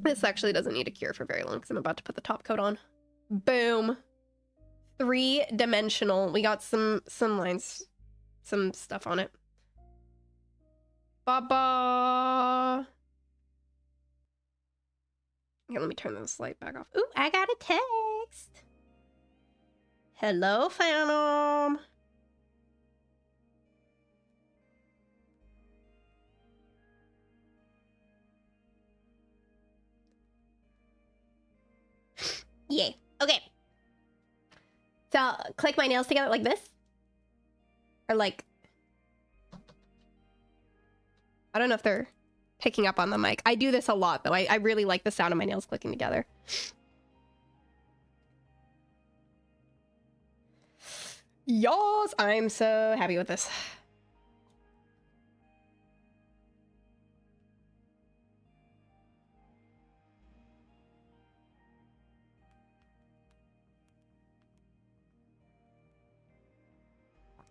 This actually doesn't need a cure for very long because I'm about to put the top coat on. Boom. 3-dimensional. We got some lines, some stuff on it. Ba-ba. Here, let me turn this light back off. Ooh, I got a text. Hello, Phantom. Yay. Okay. So click my nails together like this? Or like... I don't know if they're picking up on the mic. I do this a lot, though. I really like the sound of my nails clicking together. Yes! I'm so happy with this.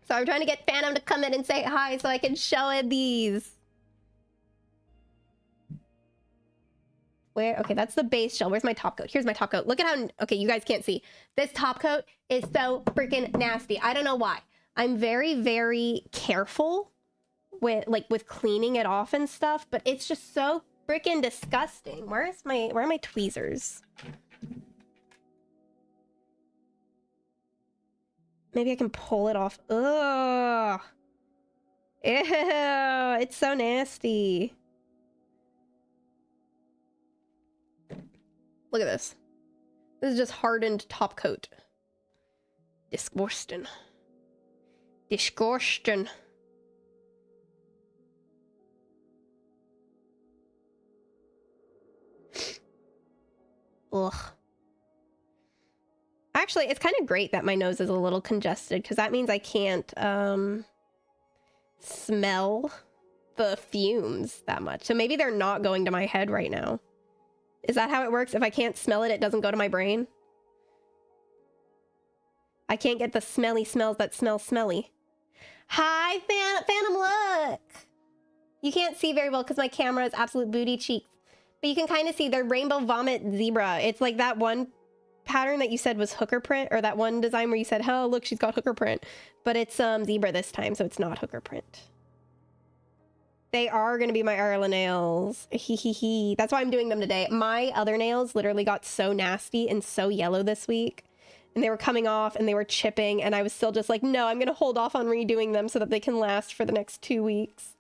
So I'm trying to get Phantom to come in and say hi so I can show him these. Where? Okay, that's the base shell. Where's my top coat? Here's my top coat. Look at how... Okay, you guys can't see. This top coat is so freaking nasty. I don't know why. I'm very, very careful with cleaning it off and stuff, but it's just so freaking disgusting. Where are my tweezers? Maybe I can pull it off. Ugh. Ew, it's so nasty. Look at this. This is just hardened top coat. Disgusting. Disgusting. Ugh. Actually, it's kind of great that my nose is a little congested because that means I can't smell the fumes that much. So maybe they're not going to my head right now. Is that how it works? If I can't smell it, it doesn't go to my brain? I can't get the smelly smells that smell smelly. Hi, Phantom, look! You can't see very well because my camera is absolute booty cheeks. But you can kind of see their rainbow vomit zebra. It's like that one pattern that you said was hooker print, or that one design where you said, oh, look, she's got hooker print. But it's zebra this time, so it's not hooker print. They are going to be my Ireland nails. Hee hee hee. That's why I'm doing them today. My other nails literally got so nasty and so yellow this week. And they were coming off and they were chipping. And I was still just like, no, I'm going to hold off on redoing them so that they can last for the next 2 weeks.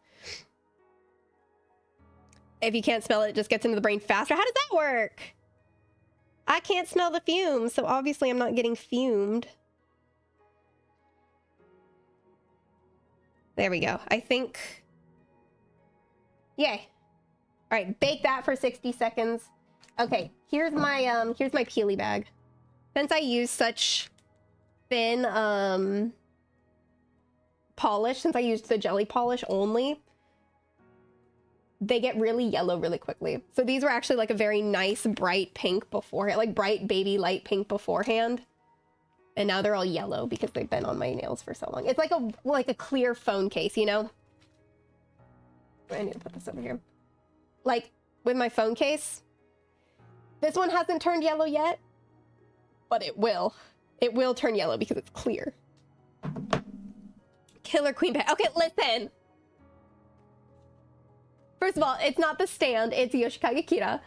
If you can't smell it, it just gets into the brain faster. How does that work? I can't smell the fumes, so obviously I'm not getting fumed. There we go. I think... Yay. All right, bake that for 60 seconds. Okay, here's my peely bag. Since I use such thin polish, since I used the jelly polish only, they get really yellow really quickly. So these were actually like a very nice bright pink beforehand, like bright baby light pink beforehand. And now they're all yellow because they've been on my nails for so long. It's like a clear phone case, you know? I need to put this over here. Like with my phone case, this one hasn't turned yellow yet, but it will. It will turn yellow because it's clear. Killer Queen Bag. Okay, listen. First of all, it's not the stand, it's Yoshikage Kira.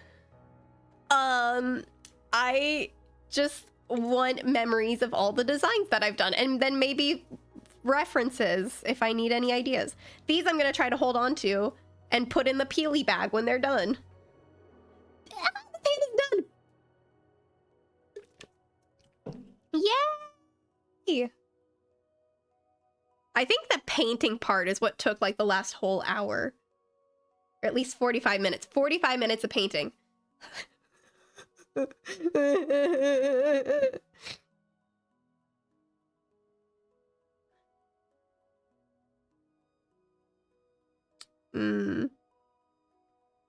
I just want memories of all the designs that I've done, and then maybe references if I need any ideas. These I'm gonna try to hold on to and put in the peely bag when they're done. Ah, the paint is done! Yay! I think the painting part is what took like the last whole hour. Or at least 45 minutes. 45 minutes of painting.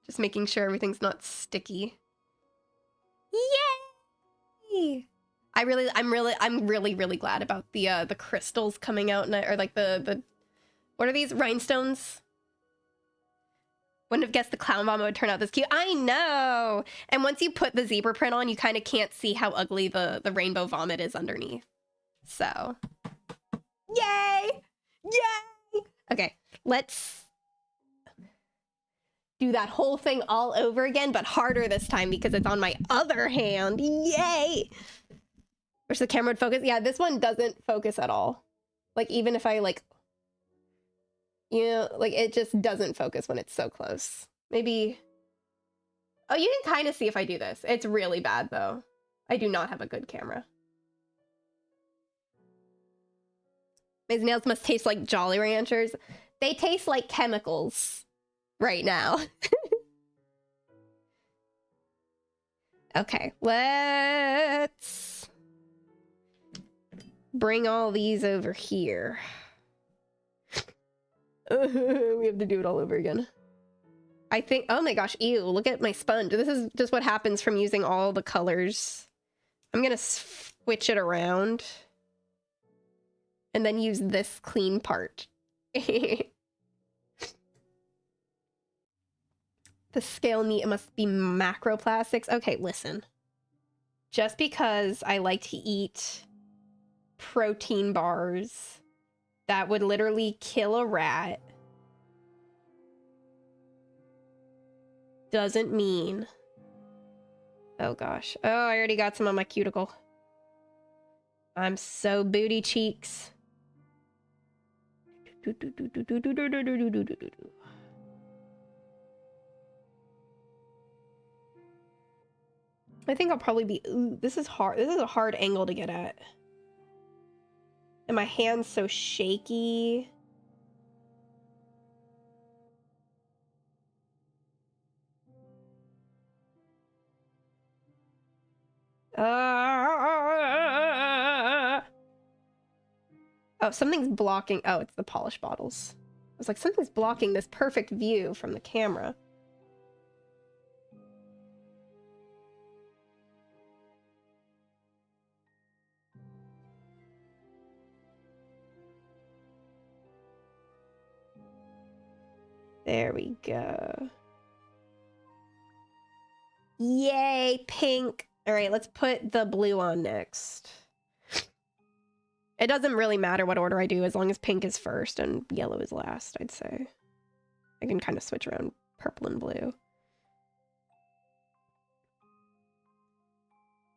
Just making sure everything's not sticky. Yay! I'm really glad about the crystals coming out, or like the what are these, rhinestones? Wouldn't have guessed the clown vomit would turn out this cute. I know! And once you put the zebra print on, you kind of can't see how ugly the rainbow vomit is underneath. So. Yay! Yay! Okay, let's do that whole thing all over again, but harder this time because it's on my other hand. Yay! Wish the camera would focus. Yeah, this one doesn't focus at all. Like, even if I, like... You know, like, it just doesn't focus when it's so close. Maybe... Oh, you can kind of see if I do this. It's really bad, though. I do not have a good camera. My nails must taste like Jolly Ranchers. They taste like chemicals right now. Okay, let's bring all these over here. We have to do it all over again. I think, oh my gosh, ew, look at my sponge. This is just what happens from using all the colors. I'm gonna switch it around. And then use this clean part. The scale meat must be macroplastics. Okay, listen. Just because I like to eat protein bars that would literally kill a rat doesn't mean... Oh gosh. Oh, I already got some on my cuticle. I'm so booty cheeks. I think I'll probably be... Ooh, this is hard. This is a hard angle to get at. And my hand's so shaky. Oh, something's blocking... Oh, it's the polish bottles. I was like, something's blocking this perfect view from the camera. There we go. Yay, pink. All right, let's put the blue on next. It doesn't really matter what order I do as long as pink is first and yellow is last, I'd say. I can kind of switch around purple and blue.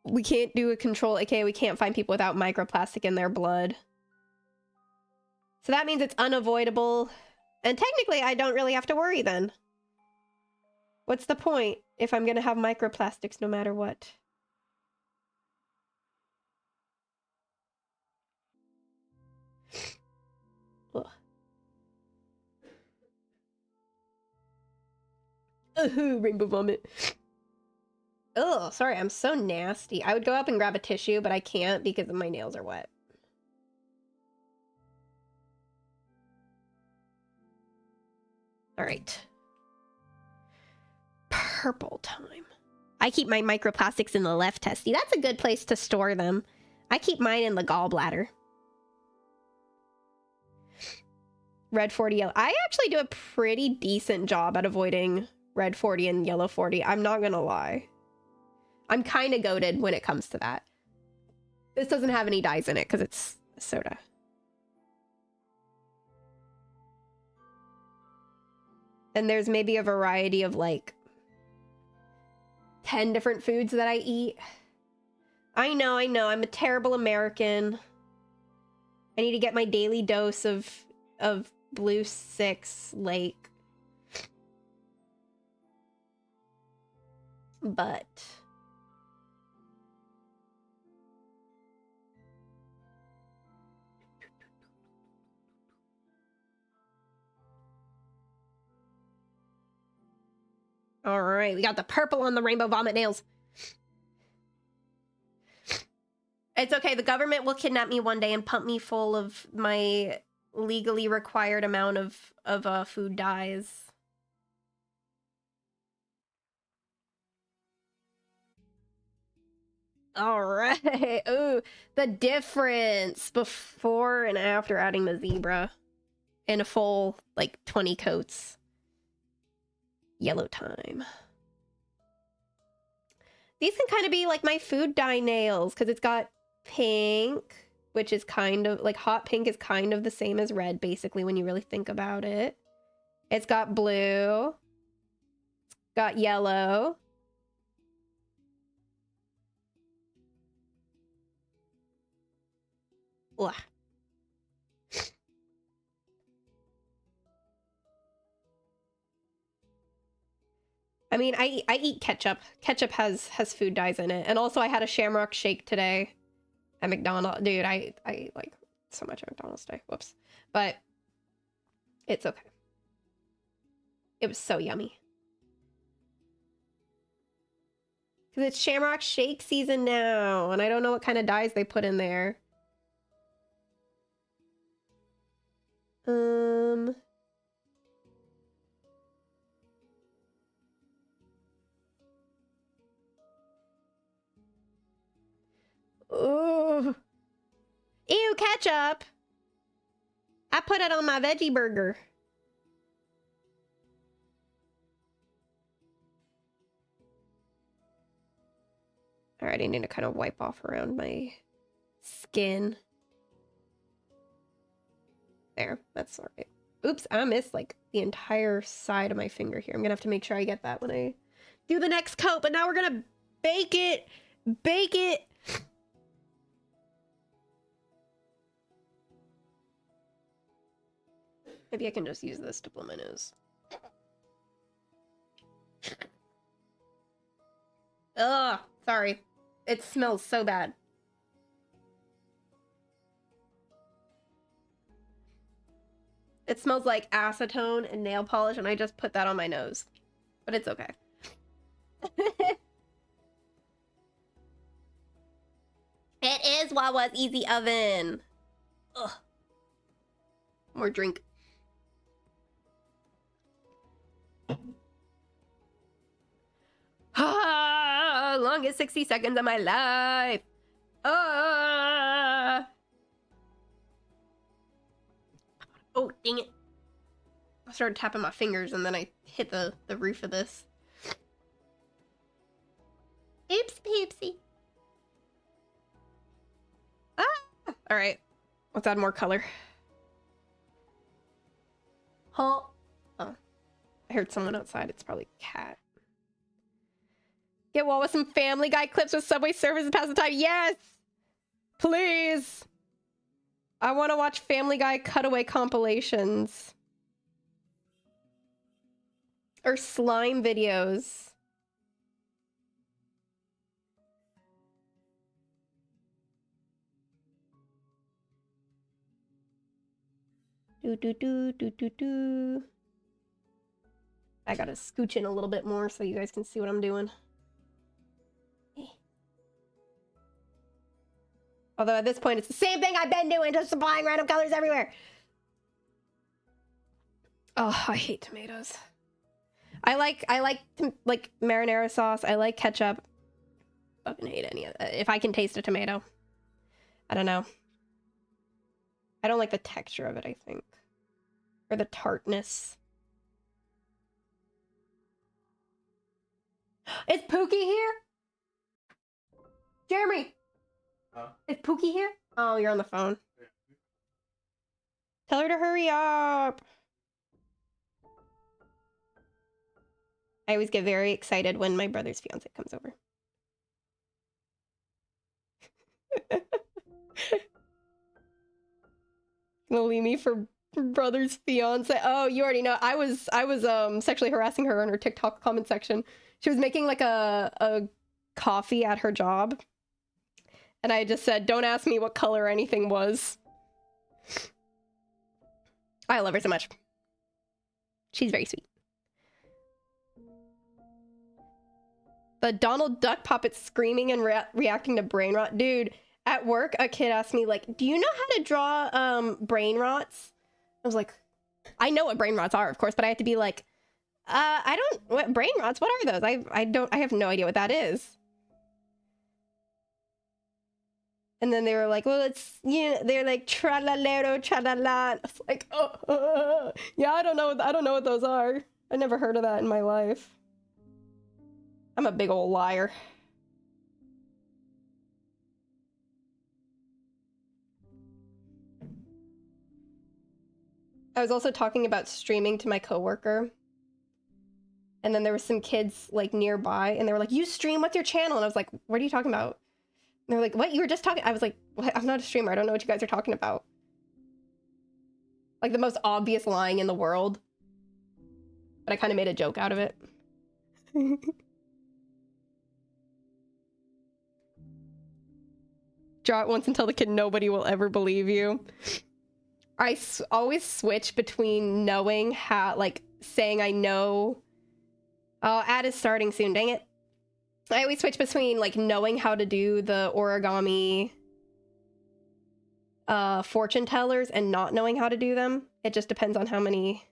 We can't do a control, aka we can't find people without microplastic in their blood. So that means it's unavoidable. And technically, I don't really have to worry then. What's the point if I'm gonna have microplastics no matter what? Ugh. Rainbow vomit. Oh, sorry, I'm so nasty. I would go up and grab a tissue, but I can't because my nails are wet. All right. Purple time. I keep my microplastics in the left testy. That's a good place to store them. I keep mine in the gallbladder. Red 40, yellow. I actually do a pretty decent job at avoiding red 40 and yellow 40. I'm not gonna lie. I'm kind of goated when it comes to that. This doesn't have any dyes in it because it's soda. And there's maybe a variety of like 10 different foods that I eat. I know. I'm a terrible American. I need to get my daily dose of Blue 6 Lake. But all right, we got the purple on the rainbow vomit nails. It's okay. The government will kidnap me one day and pump me full of my legally required amount of food dyes. All right. Ooh, the difference before and after adding the zebra in a full, like, 20 coats. Yellow time. These can kind of be like my food dye nails because it's got pink, which is kind of like hot pink is kind of the same as red, basically, when you really think about it. It's got blue. It's got yellow. Ugh. I mean, I eat ketchup. Ketchup has food dyes in it. And also I had a Shamrock Shake today at McDonald's. Dude, I like so much McDonald's today. Whoops. But it's okay. It was so yummy. Because it's Shamrock Shake season now, and I don't know what kind of dyes they put in there. Ooh. Ew, ketchup. I put it on my veggie burger. Alright, I need to kind of wipe off around my skin. There, that's alright. Oops, I missed like the entire side of my finger here. I'm gonna have to make sure I get that when I do the next coat, but now we're gonna bake it. Bake it. Maybe I can just use this to blow my nose. Ugh, sorry. It smells so bad. It smells like acetone and nail polish, and I just put that on my nose. But it's okay. It is Wawa's Easy Oven. Ugh. More drink. Ah, longest 60 seconds of my life. Ah. Oh, dang it. I started tapping my fingers and then I hit the roof of this. Oops, poopsie. Ah! Alright. Let's add more color. Huh? Oh. I heard someone outside. It's probably a cat. Get Wawa some Family Guy clips with Subway Surfers and pass the time. Yes! Please! I want to watch Family Guy cutaway compilations. Or slime videos. Do. I gotta scooch in a little bit more so you guys can see what I'm doing. Although at this point, it's the same thing I've been doing, just applying random colors everywhere. Oh, I hate tomatoes. I like marinara sauce. I like ketchup. Fucking hate any of that. If I can taste a tomato. I don't know. I don't like the texture of it, I think. Or the tartness. Is Pookie here? Jeremy! Huh? Is Pookie here? Oh, you're on the phone. Yeah. Tell her to hurry up! I always get very excited when my brother's fiance comes over. Gonna leave me for brother's fiance. Oh, you already know. I was sexually harassing her in her TikTok comment section. She was making like a coffee at her job. And I just said, don't ask me what color anything was. I love her so much. She's very sweet. The Donald Duck puppet screaming and reacting to brain rot. Dude, at work, a kid asked me, like, do you know how to draw brain rots? I was like, I know what brain rots are, of course, but I have to be like, what brain rots? What are those? I have no idea what that is. And then they were like, well, it's, you know, they're like, tra-la-lero, tra-la-la. I was like, yeah, I don't know what those are. I never heard of that in my life. I'm a big old liar. I was also talking about streaming to my coworker. And then there were some kids like nearby and they were like, you stream, what's your channel? And I was like, what are you talking about? And they were like, what? You were just talking. I was like, what? I'm not a streamer. I don't know what you guys are talking about. Like the most obvious lying in the world. But I kind of made a joke out of it. Draw it once and tell the kid nobody will ever believe you. I always switch between knowing how, like, saying I know. Oh, ad is starting soon, dang it. I always switch between, like, knowing how to do the origami fortune tellers and not knowing how to do them. It just depends on how many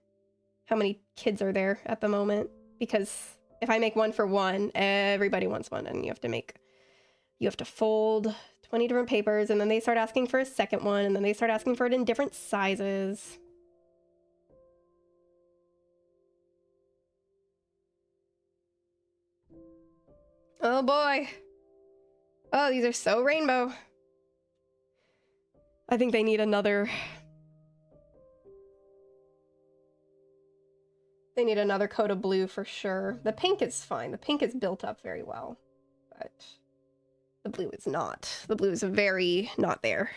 kids are there at the moment. Because if I make one for one, everybody wants one, and you have to fold 20 different papers, and then they start asking for a second one, and then they start asking for it in different sizes. Oh boy. Oh, these are so rainbow. I think they need another... They need another coat of blue for sure. The pink is fine. The pink is built up very well. But the blue is not. The blue is very not there.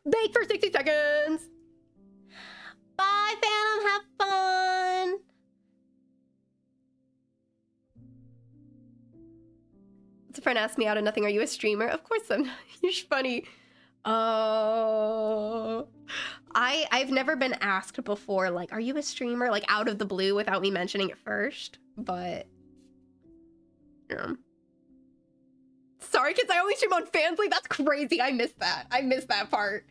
Bake for 60 seconds! Bye, Phantom! Have fun! A friend asked me out of nothing, are you a streamer? Of course I'm not. You're funny. Oh, I've never been asked before, like, are you a streamer? Like, out of the blue without me mentioning it first, but yeah. Sorry, kids, I only stream on Fansly? That's crazy. I missed that. I missed that part.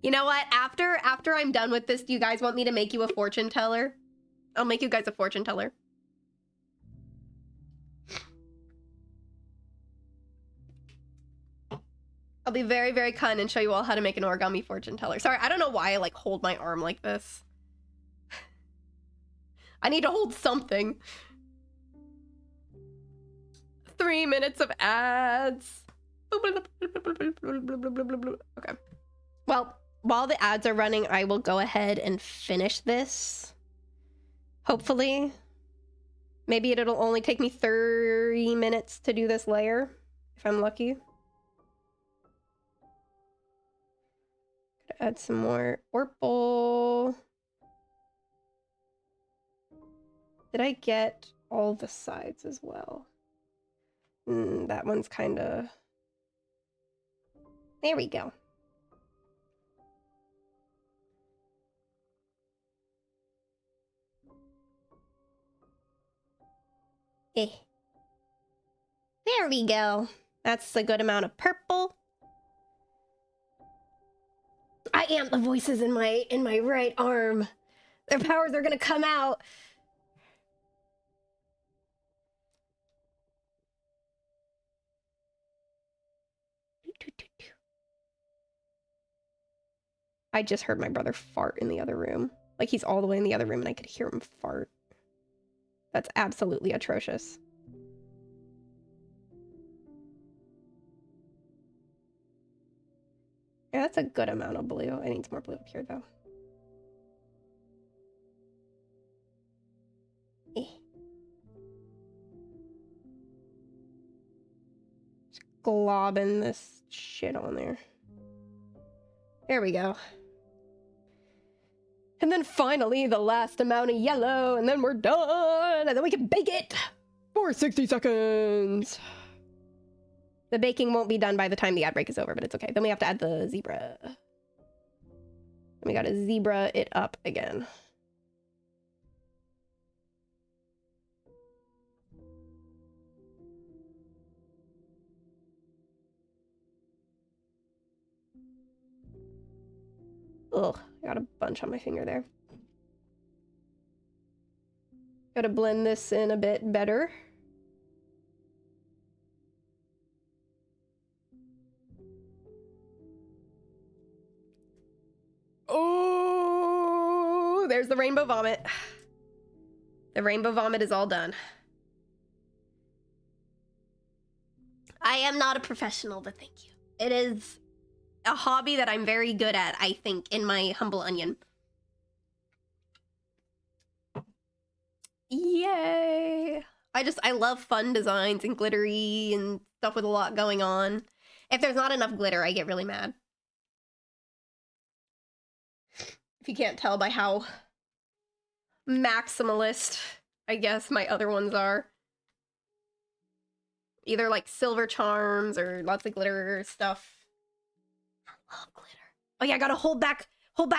You know what? After I'm done with this, do you guys want me to make you a fortune teller? I'll make you guys a fortune teller. I'll be very, very kind and show you all how to make an origami fortune teller. Sorry, I don't know why I, like, hold my arm like this. I need to hold something. 3 minutes of ads. Okay. Well, while the ads are running, I will go ahead and finish this. Hopefully. Maybe it'll only take me 30 minutes to do this layer, if I'm lucky. Add some more purple. Did I get all the sides as well? That one's kind of... There we go. Eh. There we go. That's a good amount of purple. I amp the voices in my right arm. Their powers are gonna come out. I just heard my brother fart in the other room. Like, he's all the way in the other room and I could hear him fart. That's absolutely atrocious. Yeah, that's a good amount of blue. I need some more blue up here, though. Eh. Just globbing this shit on there. There we go. And then finally, the last amount of yellow, and then we're done! And then we can bake it for 60 seconds! The baking won't be done by the time the ad break is over, but it's okay. Then we have to add the zebra. And we gotta zebra it up again. Ugh, I got a bunch on my finger there. Gotta blend this in a bit better. Oh, there's the rainbow vomit. The rainbow vomit is all done. I am not a professional, but thank you. It is a hobby that I'm very good at, I think, in my humble onion. Yay! I love fun designs and glittery and stuff with a lot going on. If there's not enough glitter, I get really mad. If you can't tell by how maximalist, I guess, my other ones are. Either like silver charms or lots of glitter stuff. I love glitter. Oh yeah, I gotta hold back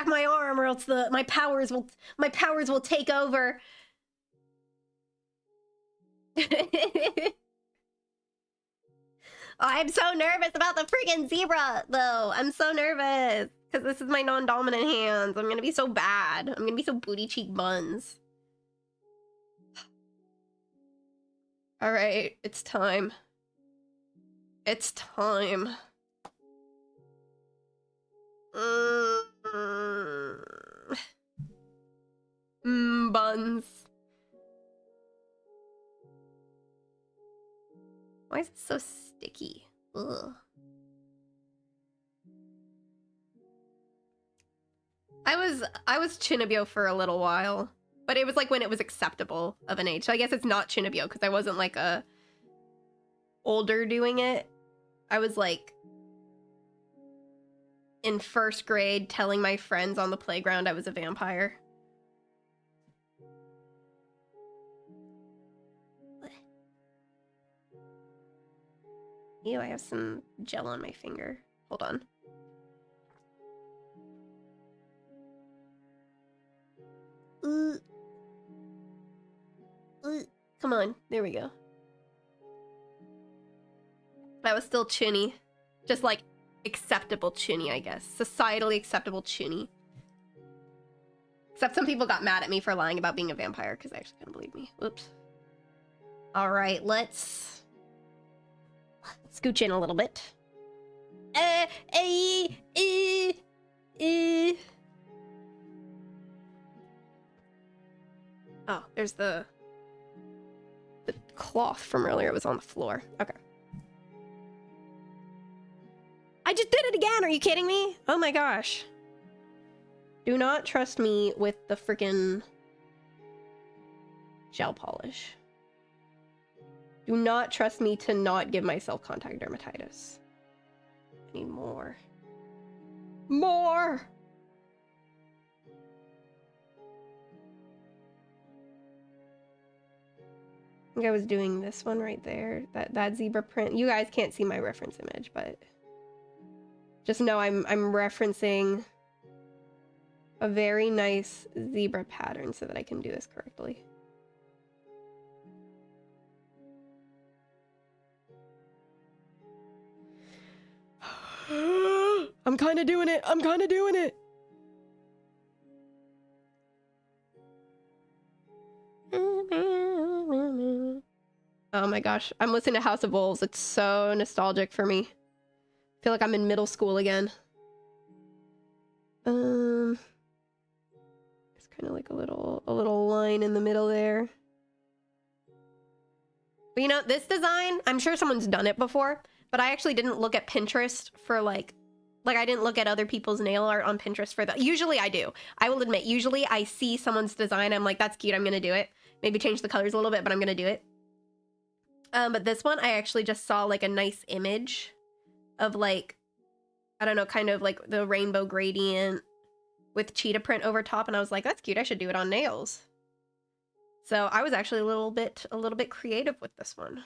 my arm, or else my powers will take over. I'm so nervous about the freaking zebra, though. I'm so nervous because this is my non-dominant hands. I'm gonna be so bad. I'm gonna be so booty cheek buns. All right, it's time. It's time. Buns. Why is it so sticky? Ugh. I was Chinabyo for a little while, but it was like when it was acceptable of an age. So I guess it's not Chinabyo because I wasn't like a older doing it. I was like in 1st grade telling my friends on the playground I was a vampire. Ew, I have some gel on my finger. Hold on. Come on, there we go. That was still chinny. Just like acceptable chinny, I guess. Societally acceptable chinny. Except some people got mad at me for lying about being a vampire because they actually couldn't believe me. Whoops. All right, let's scooch in a little bit. Oh, there's the cloth from earlier. It was on the floor. Okay. I just did it again! Are you kidding me? Oh my gosh. Do not trust me with the freaking gel polish. Do not trust me to not give myself contact dermatitis. I need more. More! I think I was doing this one right there. That zebra print. You guys can't see my reference image, but just know I'm referencing a very nice zebra pattern so that I can do this correctly. I'm kind of doing it. I'm kind of doing it. Oh my gosh. I'm listening to House of Wolves. It's so nostalgic for me. I feel like I'm in middle school again. It's kind of like a little line in the middle there. But you know, this design, I'm sure someone's done it before, but I actually didn't look at Pinterest for like I didn't look at other people's nail art on Pinterest for that. Usually I do. I will admit, usually I see someone's design, I'm like, that's cute, I'm gonna do it. Maybe change the colors a little bit, but I'm gonna do it. But this one, I actually just saw like a nice image of like, I don't know, kind of like the rainbow gradient with cheetah print over top, and I was like, that's cute, I should do it on nails. So I was actually a little bit creative with this one.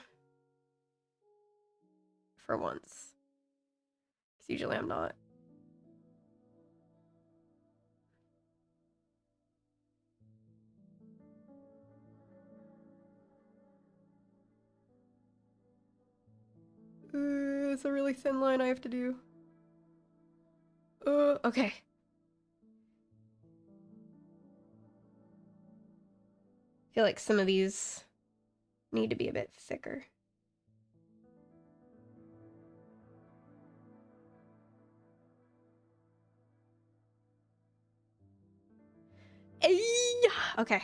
For once. Because usually I'm not. It's a really thin line I have to do. Okay. I feel like some of these need to be a bit thicker. Okay.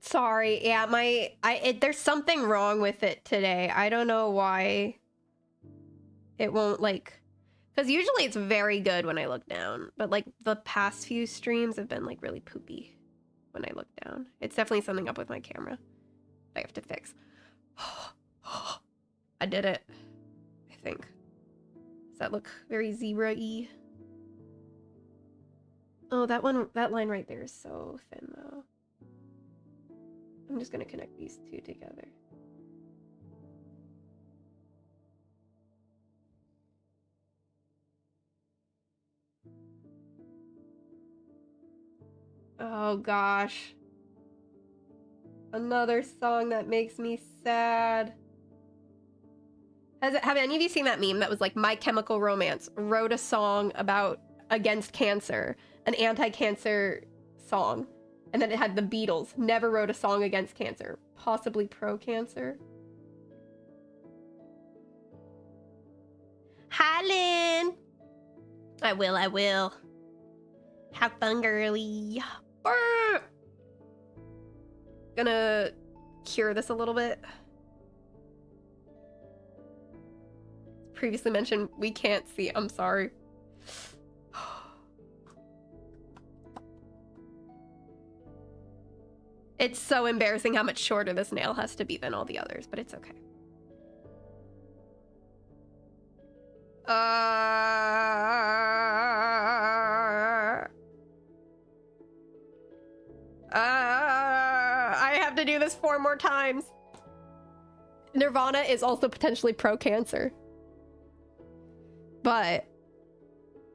Sorry, yeah, there's something wrong with it today. I don't know why it won't, like, Because usually it's very good when I look down, but like the past few streams have been like really poopy when I look down. It's definitely something up with my camera that I have to fix. I did it, I think. Does that look very zebra-y? Oh, that line right there is so thin though. I'm just gonna connect these two together. Oh gosh. Another song that makes me sad. Have any of you seen that meme that was like My Chemical Romance wrote a song about against cancer, an anti-cancer song, and then it had the Beatles never wrote a song against cancer, possibly pro-cancer? Hi, Lynn. I will. Have fun, girly. Brr! Gonna cure this a little bit. Previously mentioned, we can't see. I'm sorry. It's so embarrassing how much shorter this nail has to be than all the others, but it's okay. I have to do this 4 more times. Nirvana is also potentially pro-cancer. But,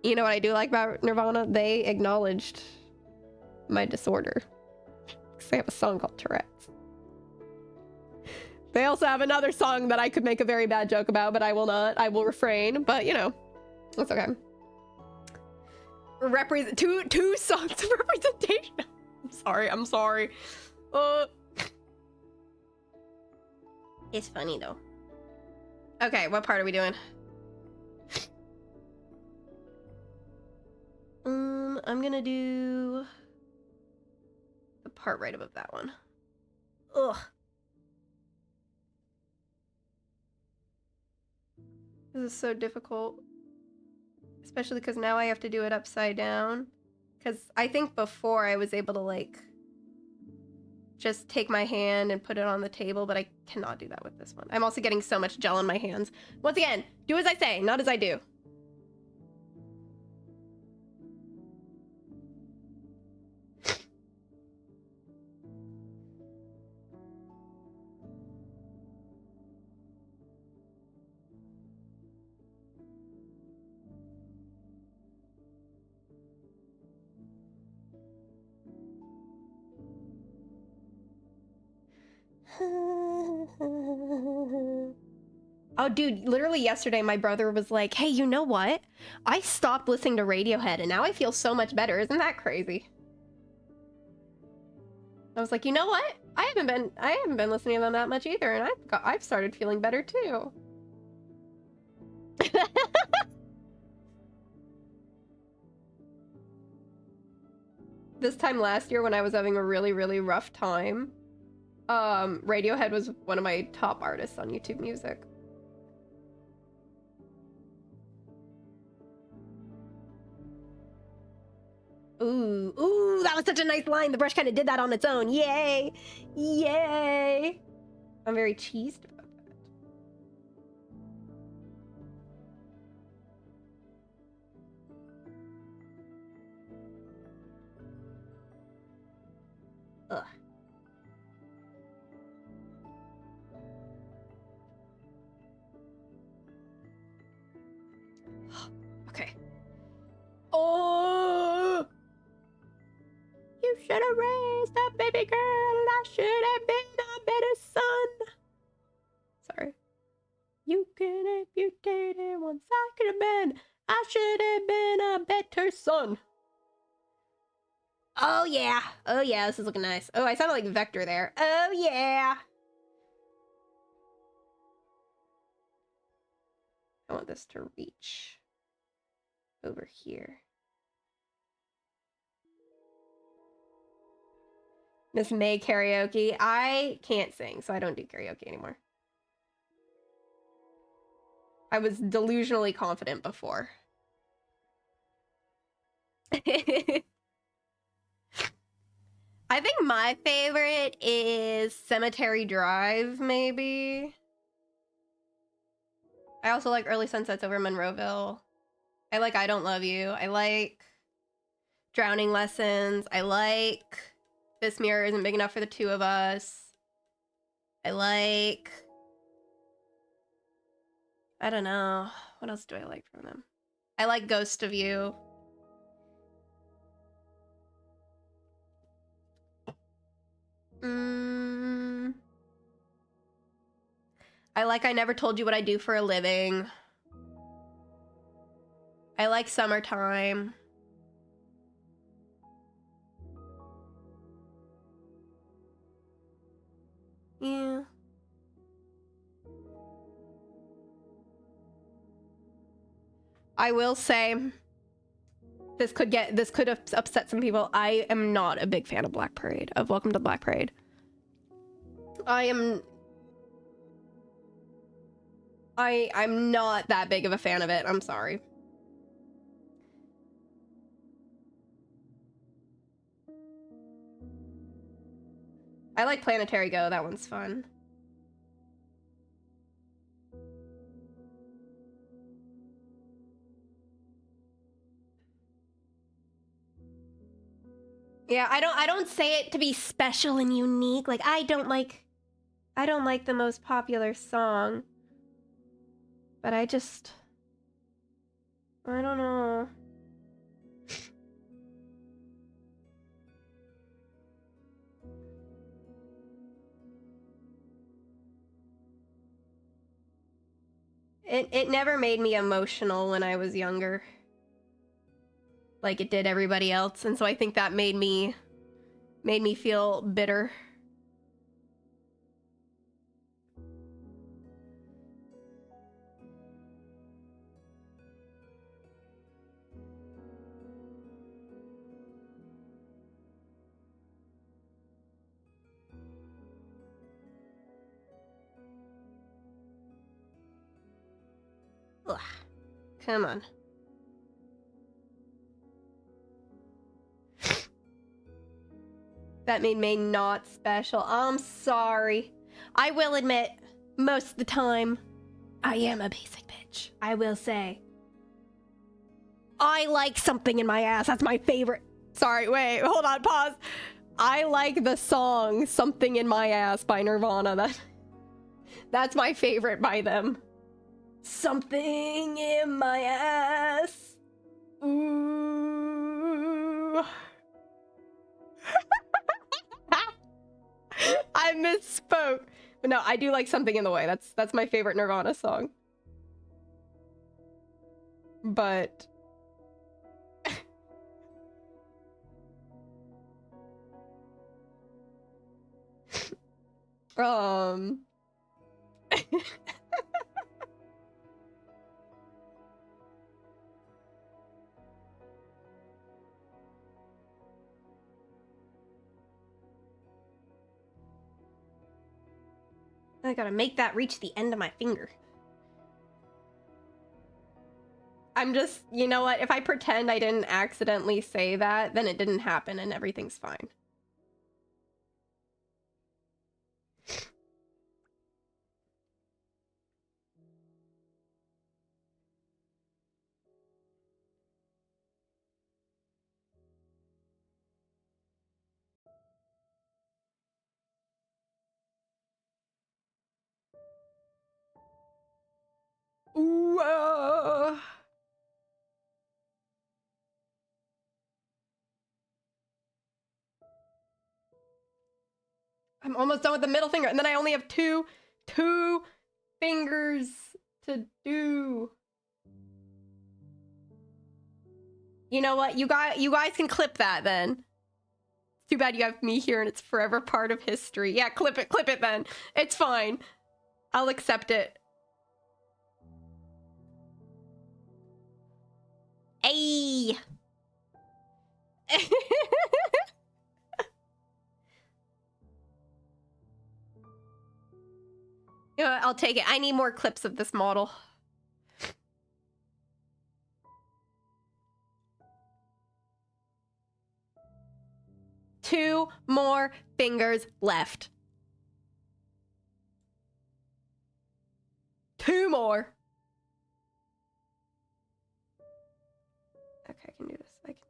you know what I do like about Nirvana? They acknowledged my disorder. Because they have a song called Tourette's. They also have another song that I could make a very bad joke about, but I will not. I will refrain, but you know, it's okay. Two songs of representation. I'm sorry. It's funny though. Okay, what part are we doing? I'm gonna do the part right above that one. Ugh. This is so difficult. Especially because now I have to do it upside down. Because I think before I was able to, like, just take my hand and put it on the table, but I cannot do that with this one. I'm also getting so much gel on my hands. Once again, do as I say, not as I do. Oh, dude, literally yesterday, my brother was like, hey, you know what? I stopped listening to Radiohead and now I feel so much better. Isn't that crazy? I was like, you know what? I haven't been listening to them that much either, and I've started feeling better too. This time last year when I was having a really, really rough time, Radiohead was one of my top artists on YouTube Music. Ooh, that was such a nice line. The brush kind of did that on its own. Yay! Yay! I'm very cheesed about that. Ugh. Okay. Oh! You should have raised a baby girl. I should have been a better son. Sorry. You could have mutated once I could have been. I should have been a better son. Oh yeah. Oh yeah, this is looking nice. Oh, I sounded like Vector there. Oh yeah. I want this to reach over here. Miss May karaoke. I can't sing, so I don't do karaoke anymore. I was delusionally confident before. I think my favorite is Cemetery Drive, maybe. I also like Early Sunsets over Monroeville. I like I Don't Love You. I like Drowning Lessons. I like This Mirror Isn't Big Enough for the Two of Us. I like... I don't know. What else do I like from them? I like Ghost of You. I like I Never Told You What I Do for a Living. I like Summertime. Yeah. I will say, this could have upset some people. I am not a big fan of Black Parade, of Welcome to Black Parade. I'm not that big of a fan of it. I'm sorry. I like Planetary Go. That one's fun. Yeah, I don't say it to be special and unique. Like I don't like the most popular song. But I don't know. It never made me emotional when I was younger. Like it did everybody else, and so I think that made me feel bitter. Ugh. Come on. That made me not special. I'm sorry. I will admit, most of the time, I am a basic bitch. I will say. I like Something in My Ass. That's my favorite. Sorry, wait, hold on, pause. I like the song Something in My Ass by Nirvana. That's my favorite by them. Something in my ass. Ooh. I misspoke. But no, I do like Something in the Way. That's my favorite Nirvana song. But I gotta make that reach the end of my finger. I'm just, you know what? If I pretend I didn't accidentally say that, then it didn't happen and everything's fine. Ooh, I'm almost done with the middle finger, and then I only have two fingers to do. You know what? You guys can clip that then. It's too bad you have me here and it's forever part of history. Yeah, clip it then. It's fine. I'll accept it. Ayy. You know what? I'll take it. I need more clips of this model. 2 more fingers left. 2 more. Okay, I can do this. I can do this.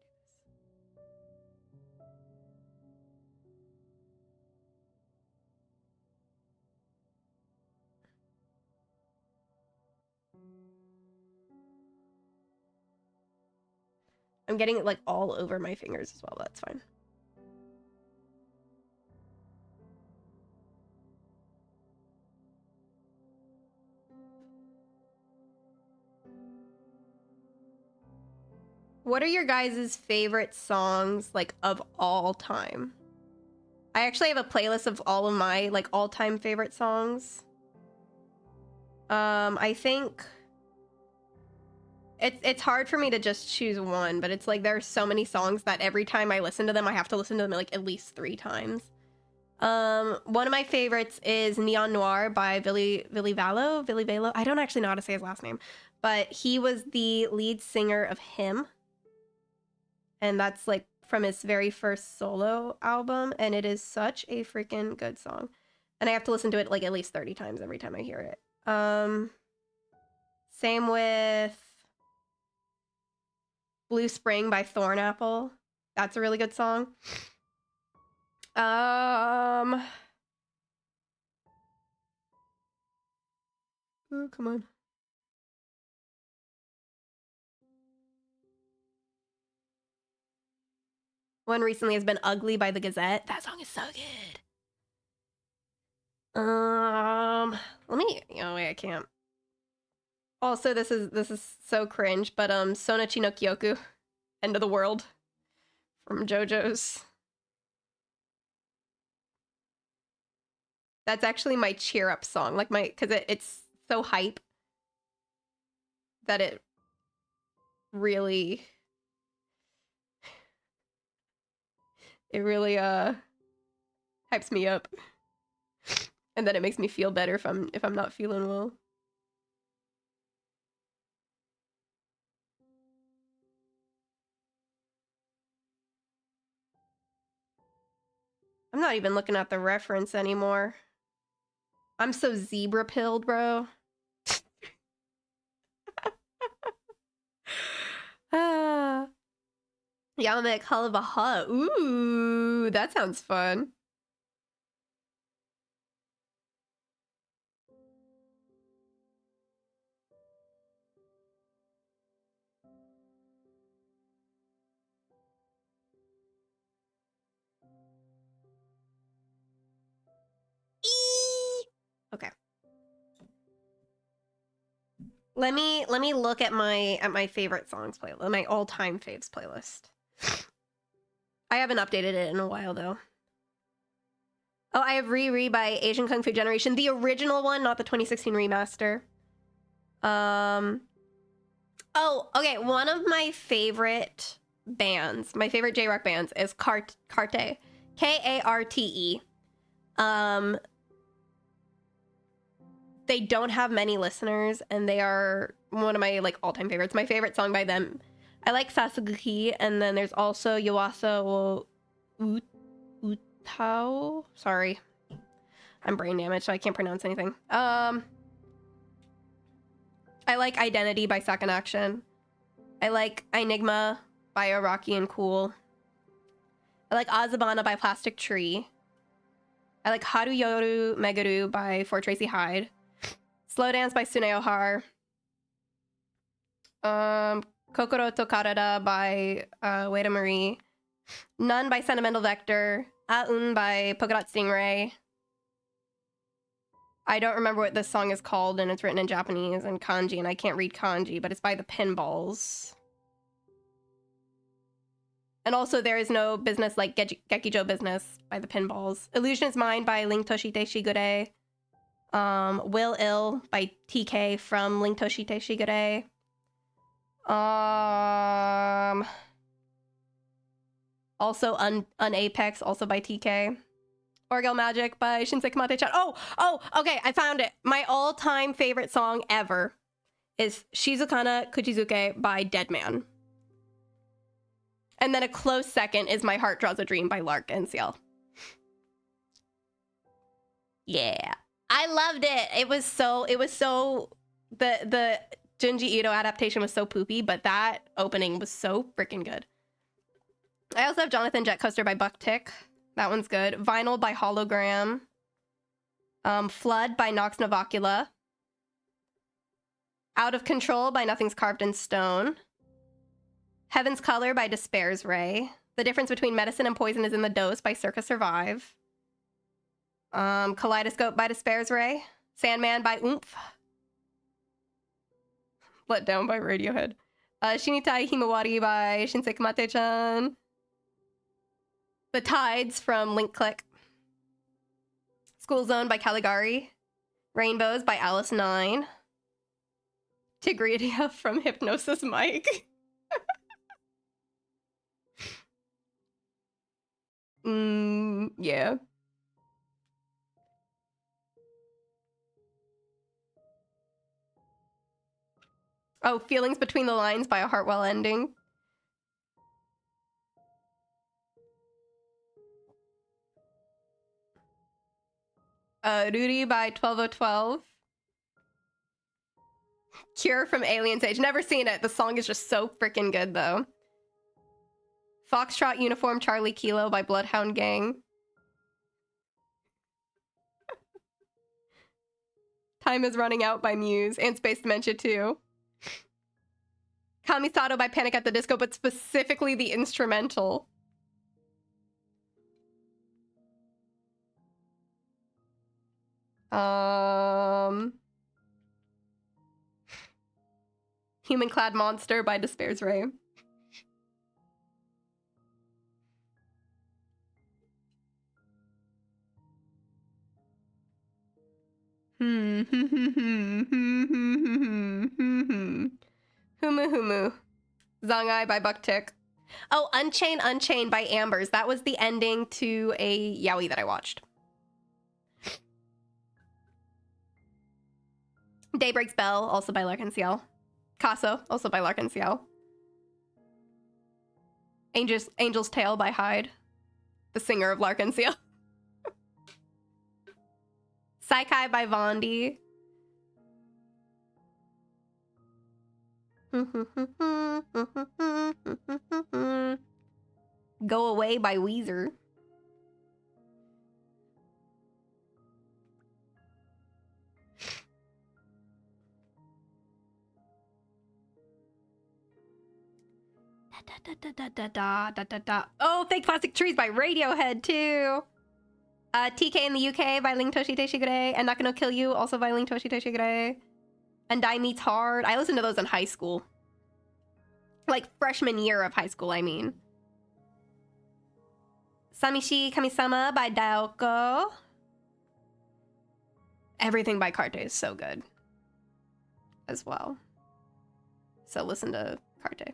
I'm getting it like all over my fingers as well, but that's fine. What are your guys' favorite songs, like, of all time? I actually have a playlist of all of my, like, all-time favorite songs. I think... It's hard for me to just choose one, but it's like there are so many songs that every time I listen to them, I have to listen to them, like, at least 3 times. One of my favorites is Neon Noir by Billy Valo. I don't actually know how to say his last name, but he was the lead singer of Him. And that's like from his very first solo album, and it is such a freaking good song. And I have to listen to it like at least 30 times every time I hear it. Same with Blue Spring by Thornapple. That's a really good song. Ooh, come on. One recently has been Ugly by The Gazette. That song is so good. Let me, oh wait, I can't. Also, this is so cringe, but Sonachi no Kyoku, End of the World from JoJo's. That's actually my cheer up song, like because it's so hype that it really hypes me up. And then it makes me feel better if I'm not feeling well. I'm not even looking at the reference anymore. I'm so zebra pilled, bro. Yamek Halabaha. Ooh, that sounds fun. Okay. Let me look at my favorite songs playlist, my all-time faves playlist. I haven't updated it in a while though. Oh, I have Riri by Asian Kung Fu Generation, the original one, not the 2016 remaster. Oh, okay. One of my favorite bands, my favorite J-rock bands, is Karte, K-A-R-T-E. They don't have many listeners, and they are one of my like all-time favorites. My favorite song by them, I like Sasuguki, and then there's also Yuasa wo Utao. Sorry, I'm brain damaged, so I can't pronounce anything. I like Identity by Second Action. I like Enigma by Araki and Cool. I like Azabana by Plastic Tree. I like Haru Yoru Meguru by For Tracy Hyde. Slow Dance by Suneo Har. Kokoro to Karada by Ueda Marie. None by Sentimental Vector. Aun by Polka Dot Stingray. I don't remember what this song is called, and it's written in Japanese and kanji, and I can't read kanji, but it's by the Pinballs. And also, There Is No Business Like Gekijo Business by the Pinballs. Illusion Is Mine by Link Toshite Shigure. Will Ill by TK from Link Toshite Shigure. Also Unapex, also by TK. Orgel Magic by Shinsei Kamate-chan. Oh, okay, I found it. My all-time favorite song ever is Shizukana Kuchizuke by Deadman. And then a close second is My Heart Draws a Dream by Lark NCL. Yeah. I loved it. It was so the Junji Ito adaptation was so poopy, but that opening was so freaking good. I also have Jonathan Jetcoaster by Buck Tick. That one's good. Vinyl by Hologram. Flood by Nox Novacula. Out of Control by Nothing's Carved in Stone. Heaven's Color by Despair's Ray. The Difference Between Medicine and Poison is in the Dose by Circa Survive. Kaleidoscope by Despair's Ray. Sandman by Oomph. Let Down by Radiohead. Shinitai Himawari by Shinsei Kamate-chan. The Tides from Link Click. School Zone by Caligari. Rainbows by Alice 9. Tigridia from Hypnosis Mike. Yeah. Oh, Feelings Between the Lines by A Heartwell Ending. Ruri by 12012. Cure from Alien's Age. Never seen it. The song is just so freaking good, though. Foxtrot Uniform Charlie Kilo by Bloodhound Gang. Time is Running Out by Muse. And Space Dementia 2. Kamisato by Panic at the Disco, but specifically the instrumental. Human Clad Monster by Despair's Ray. Humu. Zangai by Buck Tick. Oh, Unchained by Ambers. That was the ending to a yaoi that I watched. Daybreak's Bell, also by Lark NCL. Casso, also by Lark NCL. Angel's Tale by Hyde, the singer of Lark NCL. Saikai by Vondi. Go Away by Weezer. Oh, Fake Plastic Trees by Radiohead too. TK in the UK by Ling Toshi Teshigure, and Not Gonna Kill You, also by Ling Toshi Teshigure. And Die Meets Hard. I listened to those in high school. Like freshman year of high school, I mean. Samishi Kamisama by Daoko. Everything by Carte is so good as well. So listen to Carte.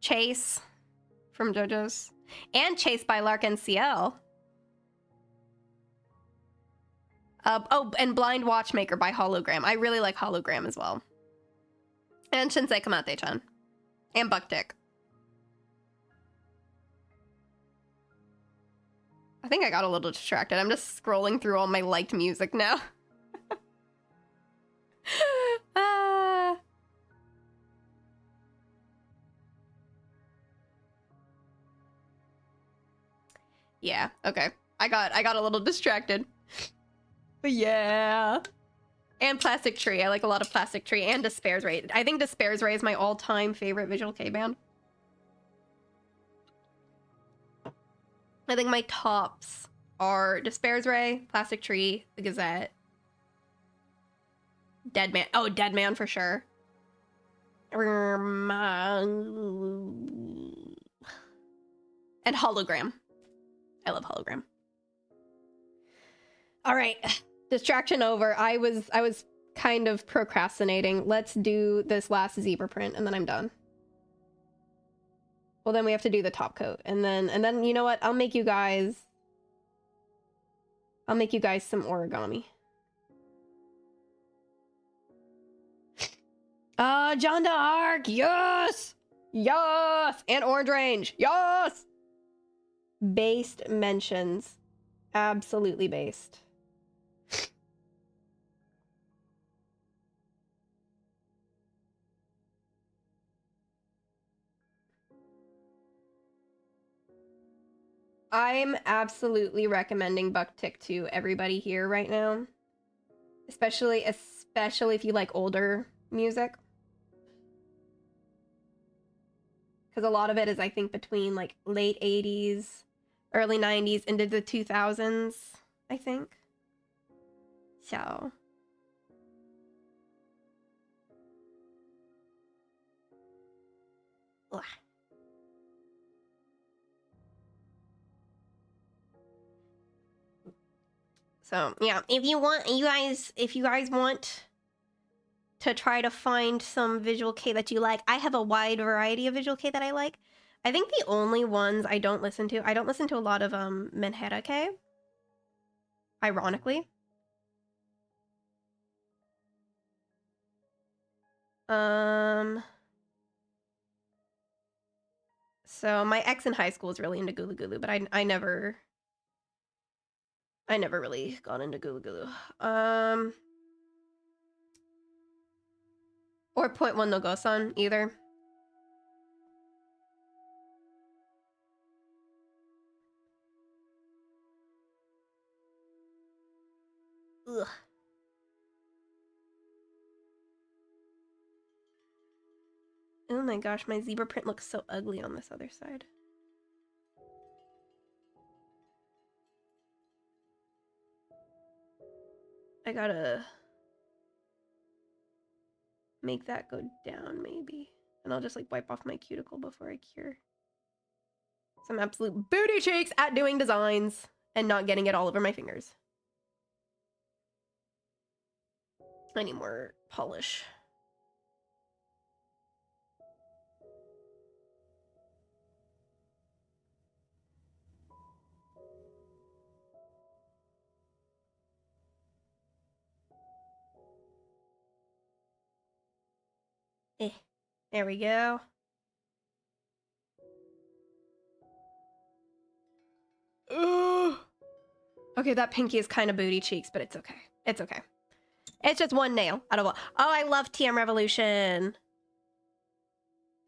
Chase from JoJo's. And Chase by Lark NCL. Oh, and Blind Watchmaker by Hologram. I really like Hologram as well. And Shinsei Kamate-chan. And Buck Tick. I think I got a little distracted. I'm just scrolling through all my liked music now. Yeah, okay. I got a little distracted. But yeah. And Plastic Tree. I like a lot of Plastic Tree and Despair's Ray. I think Despair's Ray is my all-time favorite Visual Kei band. I think my tops are Despair's Ray, Plastic Tree, The Gazette, Dead Man. Oh, Dead Man for sure. And Hologram. I love Hologram. All right, distraction over. I was kind of procrastinating. Let's do this last zebra print and then I'm done. Well, then we have to do the top coat and then you know what? I'll make you guys some origami. John d'Arc, yes! Yes! And Orange Range, yes! Based mentions. Absolutely based. I'm absolutely recommending Buck Tick to everybody here right now. Especially if you like older music. Because a lot of it is, I think, between like late 80s, early 90s, into the 2000s, I think. So. Ugh. So, yeah, if you guys want to try to find some visual kei that you like, I have a wide variety of visual kei that I like. I think the only ones I don't listen to a lot of Menhera kei. Ironically. So my ex in high school was really into Gulu Gulu, but I never really got into Gulu Gulu. Or Point One no Gosan either. Ugh. Oh my gosh, my zebra print looks so ugly on this other side. I gotta make that go down maybe. And I'll just like wipe off my cuticle before I cure. Some absolute booty cheeks at doing designs and not getting it all over my fingers. I need more polish. There we go. Ugh. Okay, that pinky is kind of booty cheeks, but it's okay. It's okay. It's just one nail out of all. Oh, I love TM Revolution.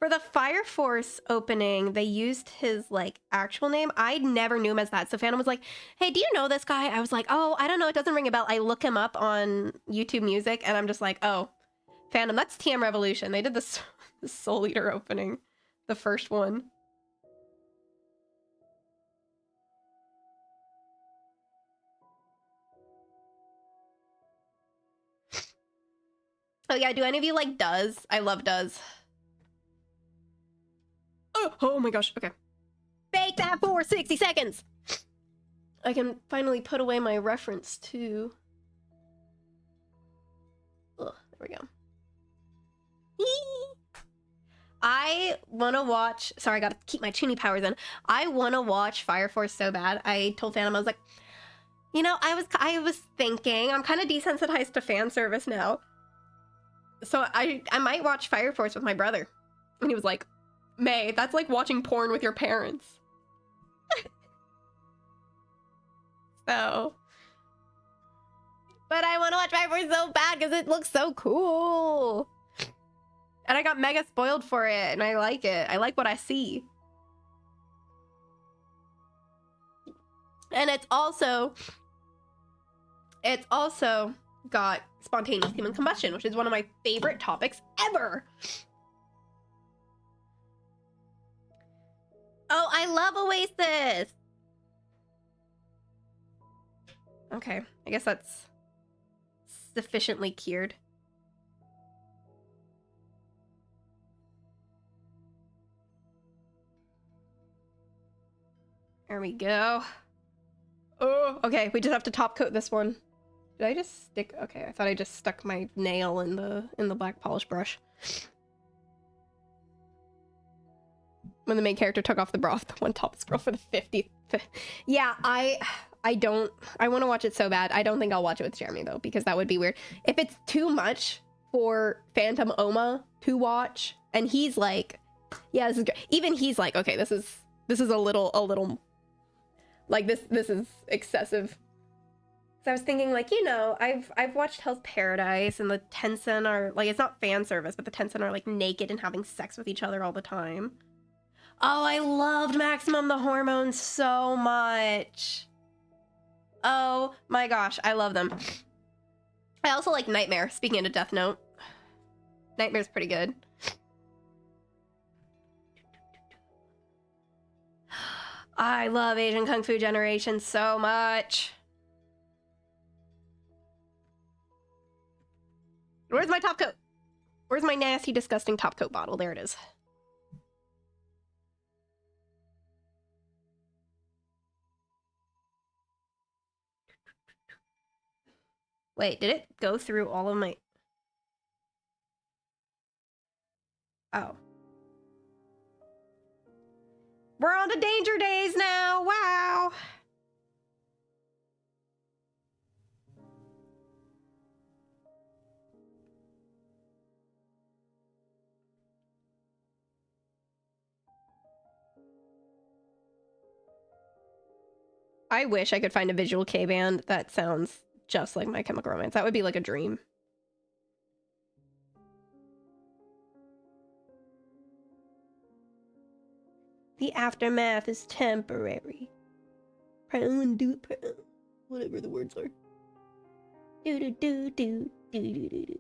For the Fire Force opening, they used his like actual name. I never knew him as that. So Phantom was like, hey, do you know this guy? I was like, oh, I don't know. It doesn't ring a bell. I look him up on YouTube Music and I'm just like, oh, Phantom, that's TM Revolution. They did the Soul Eater opening, the first one. Oh yeah, do any of you like Does? I love Does. Oh my gosh, okay. Bake that for 60 seconds! I can finally put away my reference to... Ugh, there we go. I want to watch... Sorry, I gotta keep my tuning powers in. I want to watch Fire Force so bad. I told Phantom, I was like, you know, I was thinking, I'm kind of desensitized to fan service now. So I might watch Fire Force with my brother. And he was like, May, that's like watching porn with your parents. So. But I want to watch Fire Force so bad because it looks so cool. And I got mega spoiled for it, and I like it. I like what I see. And it's also got spontaneous human combustion, which is one of my favorite topics ever. Oh, I love Oasis. Okay, I guess that's sufficiently cured. There we go. Oh, okay, we just have to top coat this one. Did I just stick? Okay, I thought I just stuck my nail in the black polish brush. When the main character took off the broth, the one topless girl for the 50th. Yeah, I want to watch it so bad. I don't think I'll watch it with Jeremy though, because that would be weird. If it's too much, for Phantom Oma to watch, and he's like, yeah, this is great. Even he's like, okay, this is a little like this is excessive. So I was thinking, like, you know, I've watched Hell's Paradise, and the Tencent are like, it's not fan service, but the Tencent are like naked and having sex with each other all the time. Oh, I loved Maximum the Hormones so much. Oh my gosh, I love them. I also like Nightmare, speaking of Death Note. Nightmare's pretty good. I love Asian Kung Fu Generation so much. Where's my top coat? Where's my nasty, disgusting top coat bottle? There it is. Wait, did it go through all of my... Oh. We're on to Danger Days now! Wow! I wish I could find a visual K band that sounds just like My Chemical Romance. That would be like a dream. The aftermath is temporary. Whatever the words are. Do do do do do do do do.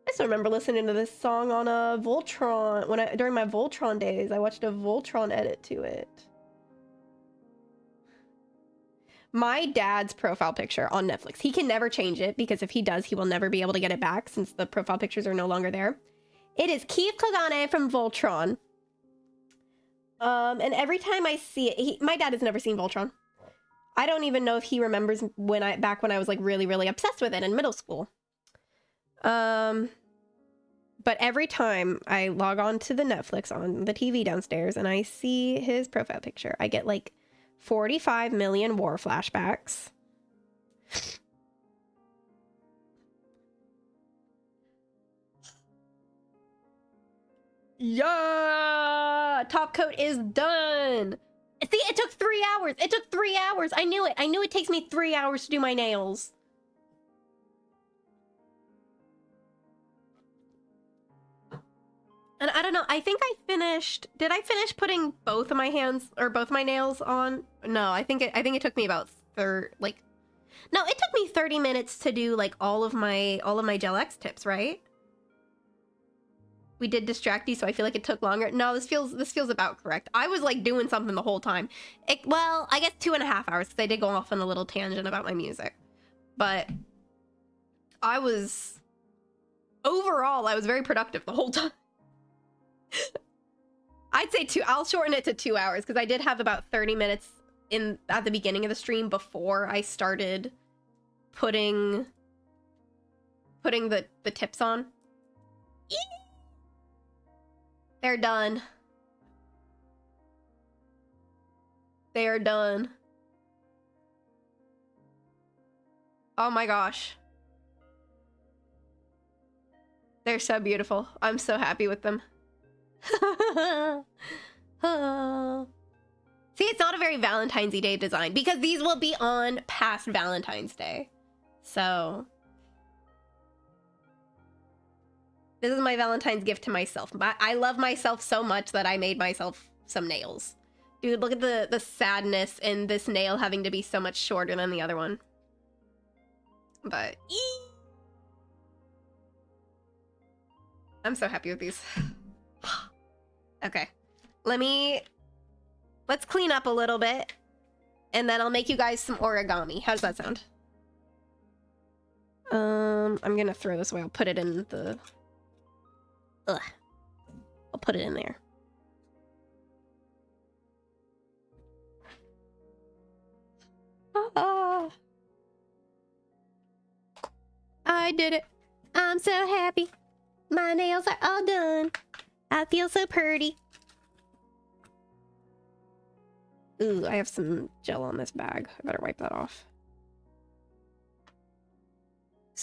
I still remember listening to this song on a Voltron during my Voltron days. I watched a Voltron edit to it. My dad's profile picture on Netflix. He can never change it because if he does, he will never be able to get it back since the profile pictures are no longer there. It is Keith Kagane from Voltron. And every time I see it, my dad has never seen Voltron. I don't even know if he remembers back when I was like really, really obsessed with it in middle school. But every time I log on to the Netflix on the TV downstairs and I see his profile picture, I get like 45 million war flashbacks. Yeah! Top coat is done! See, it took 3 hours! It took 3 hours! I knew it! I knew it takes me 3 hours to do my nails. And I don't know, I think I finished... Did I finish putting both of my hands, or both my nails on? No, I think it took me about No, it took me 30 minutes to do, like, all of my Gel X tips, right? We did Distracty, so I feel like it took longer. No, this feels about correct. I was, like, doing something the whole time. Well, I guess 2.5 hours, because I did go off on a little tangent about my music. But overall, I was very productive the whole time. I'd say I'll shorten it to 2 hours because I did have about 30 minutes at the beginning of the stream before I started putting the tips on. They're done. They are done. Oh my gosh. They're so beautiful. I'm so happy with them. See, it's not a very Valentine's Day design because these will be on past Valentine's Day. So this is my Valentine's gift to myself. I love myself so much that I made myself some nails. Dude, look at the sadness in this nail having to be so much shorter than the other one. But I'm so happy with these. Okay, let's clean up a little bit, and then I'll make you guys some origami. How does that sound? I'm gonna throw this away. I'll put it in the... Ugh. I'll put it in there. Ah. I did it. I'm so happy. My nails are all done. I feel so pretty. Ooh, I have some gel on this bag. I better wipe that off.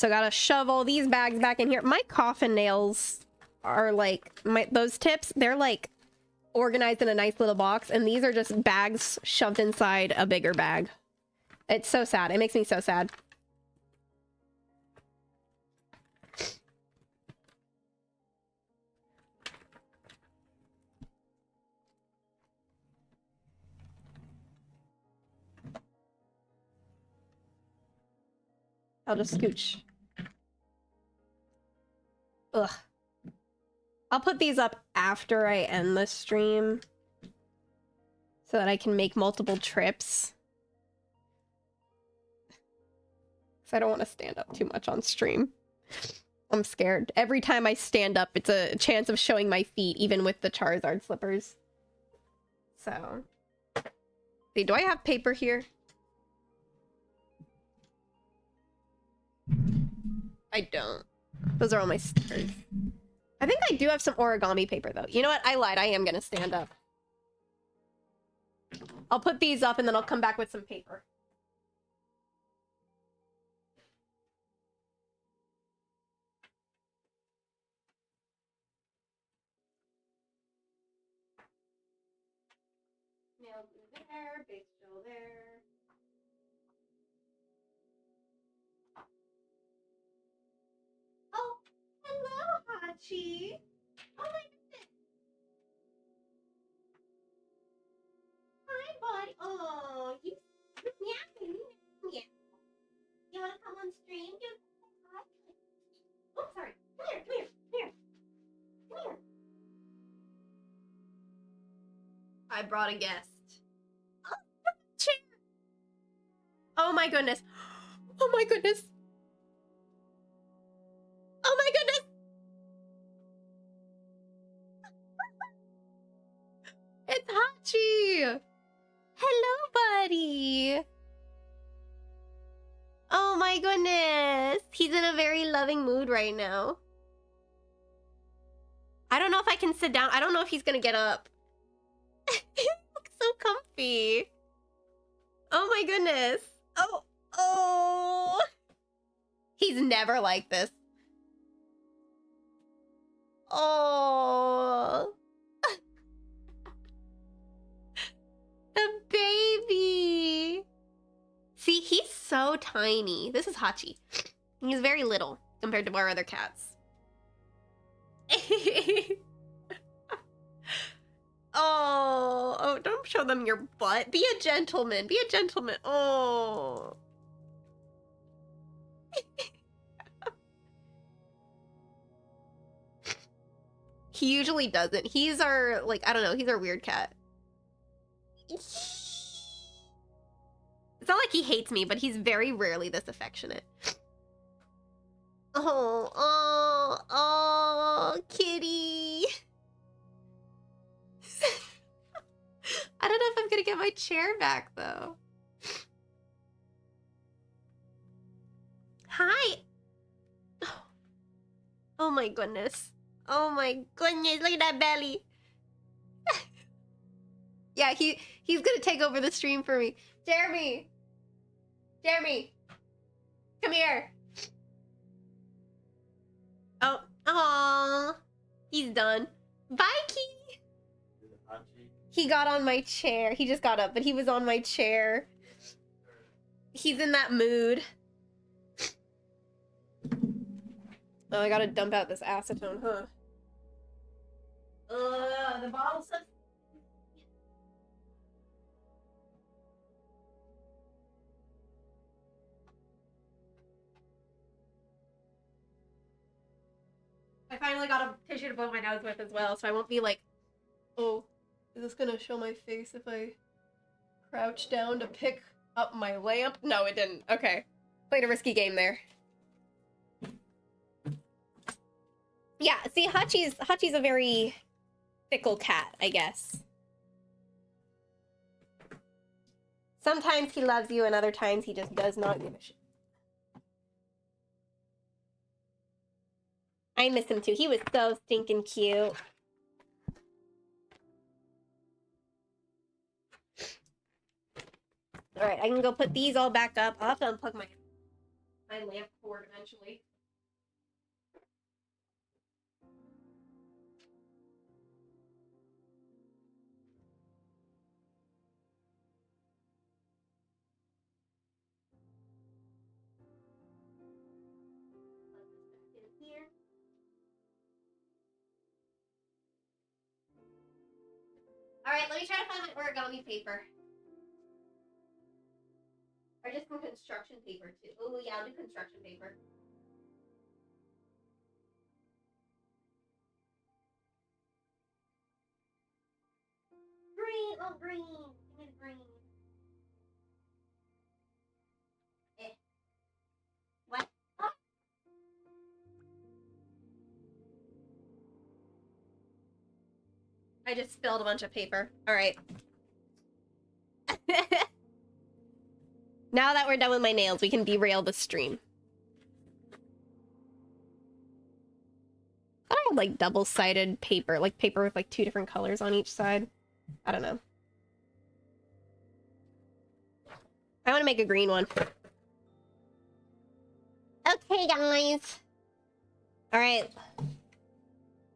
So gotta shove all these bags back in here. My coffin nails are like, those tips, they're like organized in a nice little box, and these are just bags shoved inside a bigger bag. It's so sad. It makes me so sad. I'll just scooch. Ugh. I'll put these up after I end the stream so that I can make multiple trips. Because I don't want to stand up too much on stream. I'm scared. Every time I stand up, it's a chance of showing my feet, even with the Charizard slippers. So. See, do I have paper here? I don't. Those are all my stickers. I think I do have some origami paper, though. You know what? I lied. I am gonna stand up. I'll put these up, and then I'll come back with some paper. Nail glue there, base gel there. Oh, hello, Hachi. Oh my goodness. Hi, buddy. Oh, you meow. You want to come on stream? Oh, sorry. Come here. I brought a guest. Oh, chair. Oh my goodness. Oh my goodness. Oh my goodness. It's Hachi. Hello, buddy. Oh my goodness. He's in a very loving mood right now. I don't know if I can sit down. I don't know if he's gonna get up. He looks so comfy. Oh my goodness. Oh. He's never like this. Oh. The baby. See, he's so tiny. This is Hachi. He's very little compared to our other cats. Oh, don't show them your butt. Be a gentleman. Be a gentleman. Oh. He usually doesn't. He's our, like, I don't know, he's our weird cat. It's not like he hates me, but he's very rarely this affectionate. Oh, kitty. I don't know if I'm gonna get my chair back, though. Hi. Oh my goodness. Oh my goodness, look at that belly. Yeah, he's gonna take over the stream for me. Jeremy, come here. Oh, he's done. Bye, Key. He got on my chair. He just got up, but he was on my chair. He's in that mood. Oh, I gotta dump out this acetone, huh? The bottle stuff. I finally got a tissue to blow my nose with as well, so I won't be like, oh, is this gonna show my face if I crouch down to pick up my lamp? No, it didn't. Okay. Played a risky game there. Yeah, see, Hachi's a very fickle cat, I guess. Sometimes he loves you and other times he just does not give a shit. I miss him too. He was so stinking cute. Alright, I can go put these all back up. I'll have to unplug my... my lamp cord eventually. Here. All right, let me try to find my origami paper. Or just some construction paper too. Oh yeah, I'll do construction paper. Green, oh green, give me the green. What? Oh. I just spilled a bunch of paper. All right. Now that we're done with my nails, we can derail the stream. I have like double-sided paper, like paper with like 2 different colors on each side. I don't know. I want to make a green one. Okay, guys. All right.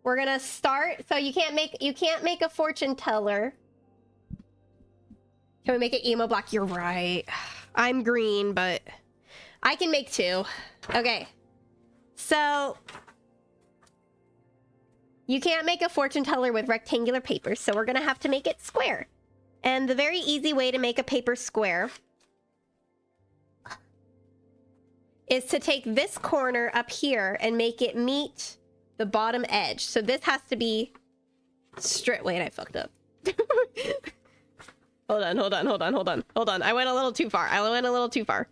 We're gonna start. So you can't make a fortune teller. Can we make it emo black? You're right. I'm green, but I can make 2. Okay. So you can't make a fortune teller with rectangular paper, so we're gonna have to make it square. And the very easy way to make a paper square is to take this corner up here and make it meet the bottom edge. So this has to be straight. Wait, I fucked up. Hold on. I went a little too far.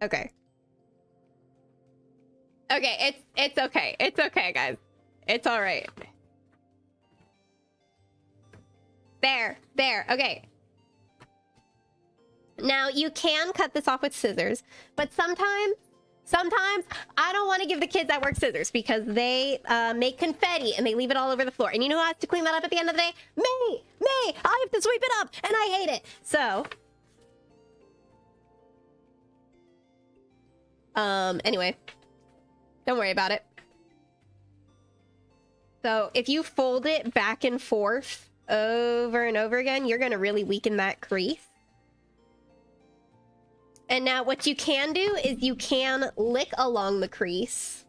Okay. Okay, it's okay. It's okay, guys. It's all right. There. Okay. Now, you can cut this off with scissors, but sometimes I don't want to give the kids at work scissors because they make confetti and they leave it all over the floor. And you know who has to clean that up at the end of the day? Me! I have to sweep it up, and I hate it. So, anyway, don't worry about it. So, if you fold it back and forth over and over again, you're going to really weaken that crease. And now what you can do is you can lick along the crease.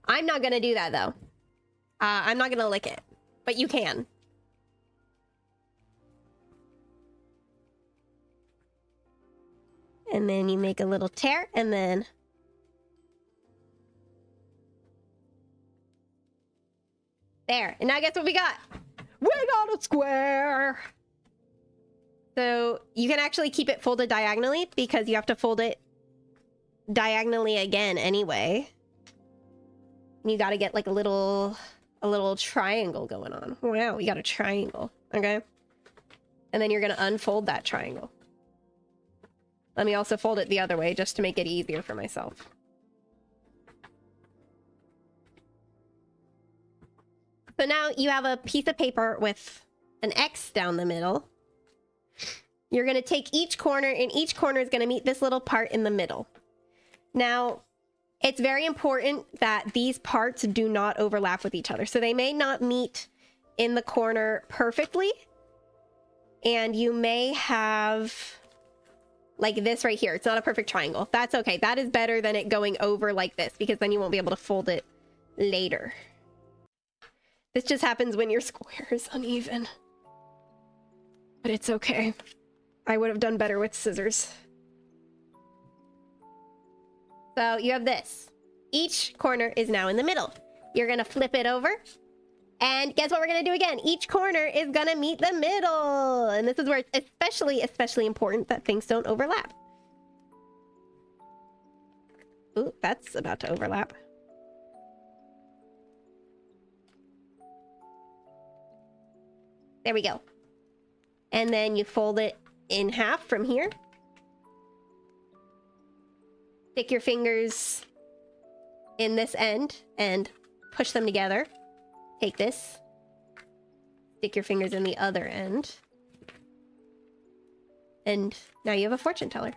I'm not going to do that, though. I'm not going to lick it, but you can. And then you make a little tear, and then... There. And now guess what we got? We got a square! So you can actually keep it folded diagonally because you have to fold it diagonally again anyway. And you got to get like a little triangle going on. Wow, we got a triangle. Okay. And then you're going to unfold that triangle. Let me also fold it the other way just to make it easier for myself. So now you have a piece of paper with an X down the middle. You're going to take each corner, and each corner is going to meet this little part in the middle. Now, it's very important that these parts do not overlap with each other. So they may not meet in the corner perfectly. And you may have like this right here. It's not a perfect triangle. That's okay. That is better than it going over like this, because then you won't be able to fold it later. This just happens when your square is uneven. But it's okay. I would have done better with scissors. So you have this. Each corner is now in the middle. You're going to flip it over. And guess what we're going to do again? Each corner is going to meet the middle. And this is where it's especially important that things don't overlap. Ooh, that's about to overlap. There we go. And then you fold it in half from here. Stick your fingers in this end and push them together. Take this. Stick your fingers in the other end. And now you have a fortune teller.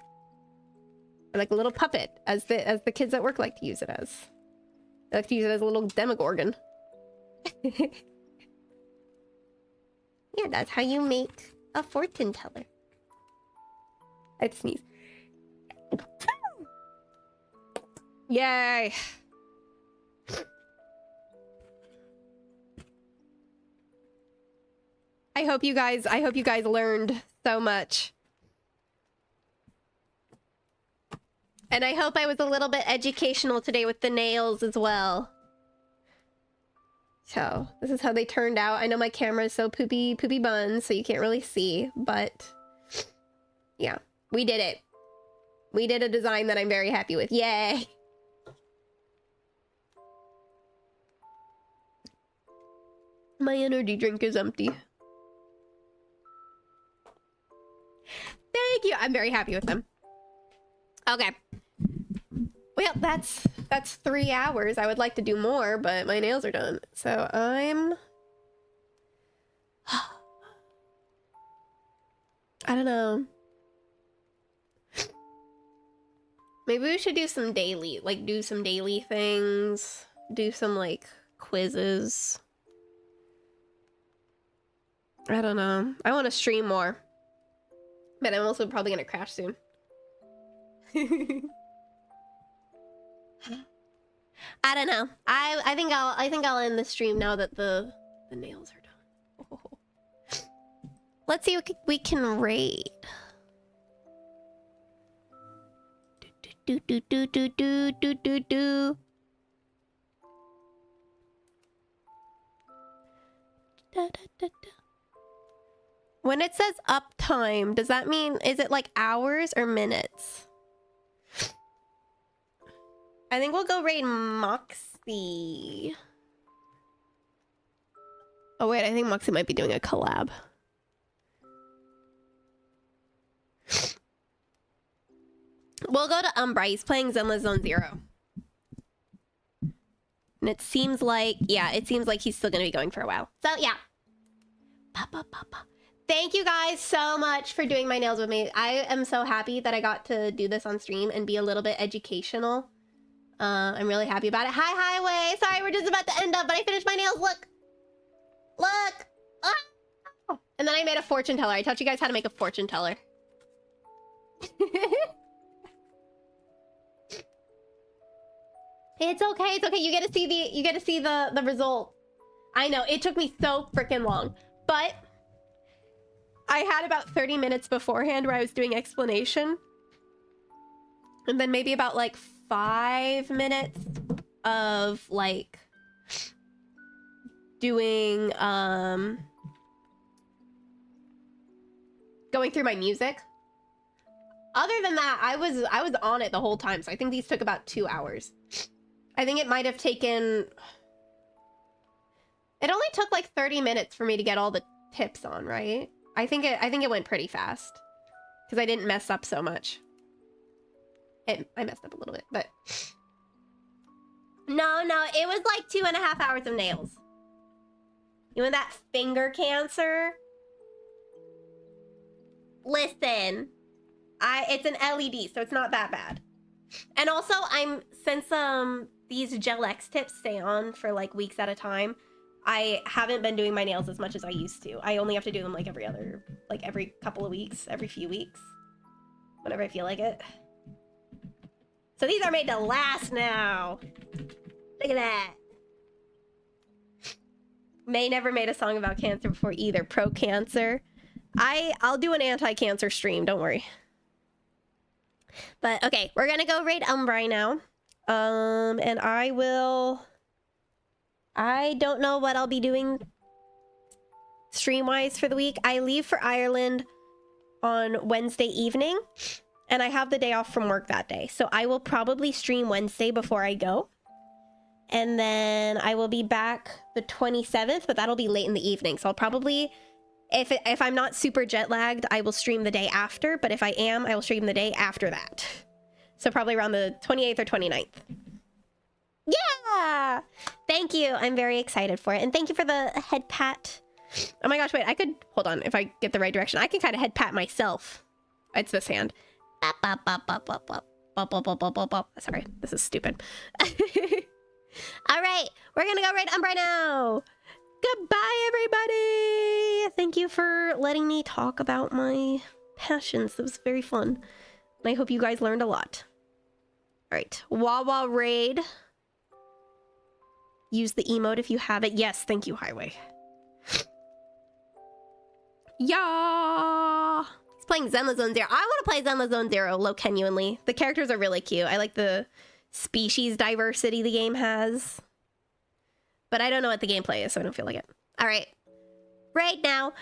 Or like a little puppet, as the kids at work like to use it as. They like to use it as a little demogorgon. Yeah, that's how you make a fortune teller. I'd sneeze. Yay! I hope you guys learned so much. And I hope I was a little bit educational today with the nails as well. So, this is how they turned out. I know my camera is so poopy buns, so you can't really see, but yeah, we did it. We did a design that I'm very happy with. Yay! My energy drink is empty. Thank you. I'm very happy with them. Okay. Well, that's 3 hours. I would like to do more, but my nails are done. So I'm... I don't know. Maybe we should do some daily, like do some daily things. Do some like quizzes. I don't know. I want to stream more. But I'm also probably gonna crash soon. I don't know. I think I'll end the stream now that the nails are done. Oh. Let's see what we can rate. Do do do do do do do do. Da, da, da, da. When it says uptime, does that mean, is it like hours or minutes? I think we'll go raid Moxie. Oh wait, I think Moxie might be doing a collab. We'll go to Umbra. He's playing Zenless Zone Zero. And it seems like, yeah, it seems like he's still going to be going for a while. So yeah. Thank you guys so much for doing my nails with me. I am so happy that I got to do this on stream and be a little bit educational. I'm really happy about it. Hi, Highway. Sorry, we're just about to end up, but I finished my nails. Look. Look. Ah! And then I made a fortune teller. I taught you guys how to make a fortune teller. It's okay. It's okay. You get to see the result. I know it took me so freaking long, but I had about 30 minutes beforehand where I was doing explanation, and then maybe about like 5 minutes of like doing going through my music. Other than that, I was on it the whole time, so I think these took about 2 hours. I think it might have taken... It only took like 30 minutes for me to get all the tips on, right? I think it went pretty fast because I didn't mess up so much. I messed up a little bit, but no, it was like 2.5 hours of nails. You want that finger cancer? Listen, it's an LED, so it's not that bad. And also, since these Gel X tips stay on for like weeks at a time, I haven't been doing my nails as much as I used to. I only have to do them like every couple of weeks, every few weeks, whenever I feel like it. So these are made to last now. Look at that. May never made a song about cancer before either. Pro cancer. I'll do an anti-cancer stream, don't worry. But okay, we're gonna go raid Umbra now. And I don't know what I'll be doing stream-wise for the week. I leave for Ireland on Wednesday evening, and I have the day off from work that day. So I will probably stream Wednesday before I go. And then I will be back the 27th, but that'll be late in the evening. So I'll probably, if I'm not super jet-lagged, I will stream the day after. But if I am, I will stream the day after that. So probably around the 28th or 29th. Yeah! Thank you. I'm very excited for it. And thank you for the head pat. Oh my gosh, wait. I could... Hold on. If I get the right direction, I can kind of head pat myself. It's this hand. Bop, bop, bop, bop, bop, bop. Bop, bop, bop, bop, bop, bop. Sorry. This is stupid. All right. We're going to go right Umbra now. Goodbye, everybody. Thank you for letting me talk about my passions. That was very fun. And I hope you guys learned a lot. All right. Wawa raid. Use the emote if you have it. Yes, thank you, Highway. Yeah. He's playing Zenless Zone Zero. I want to play Zenless Zone Zero, low genuinely. The characters are really cute. I like the species diversity the game has. But I don't know what the gameplay is, so I don't feel like it. All right. Right now.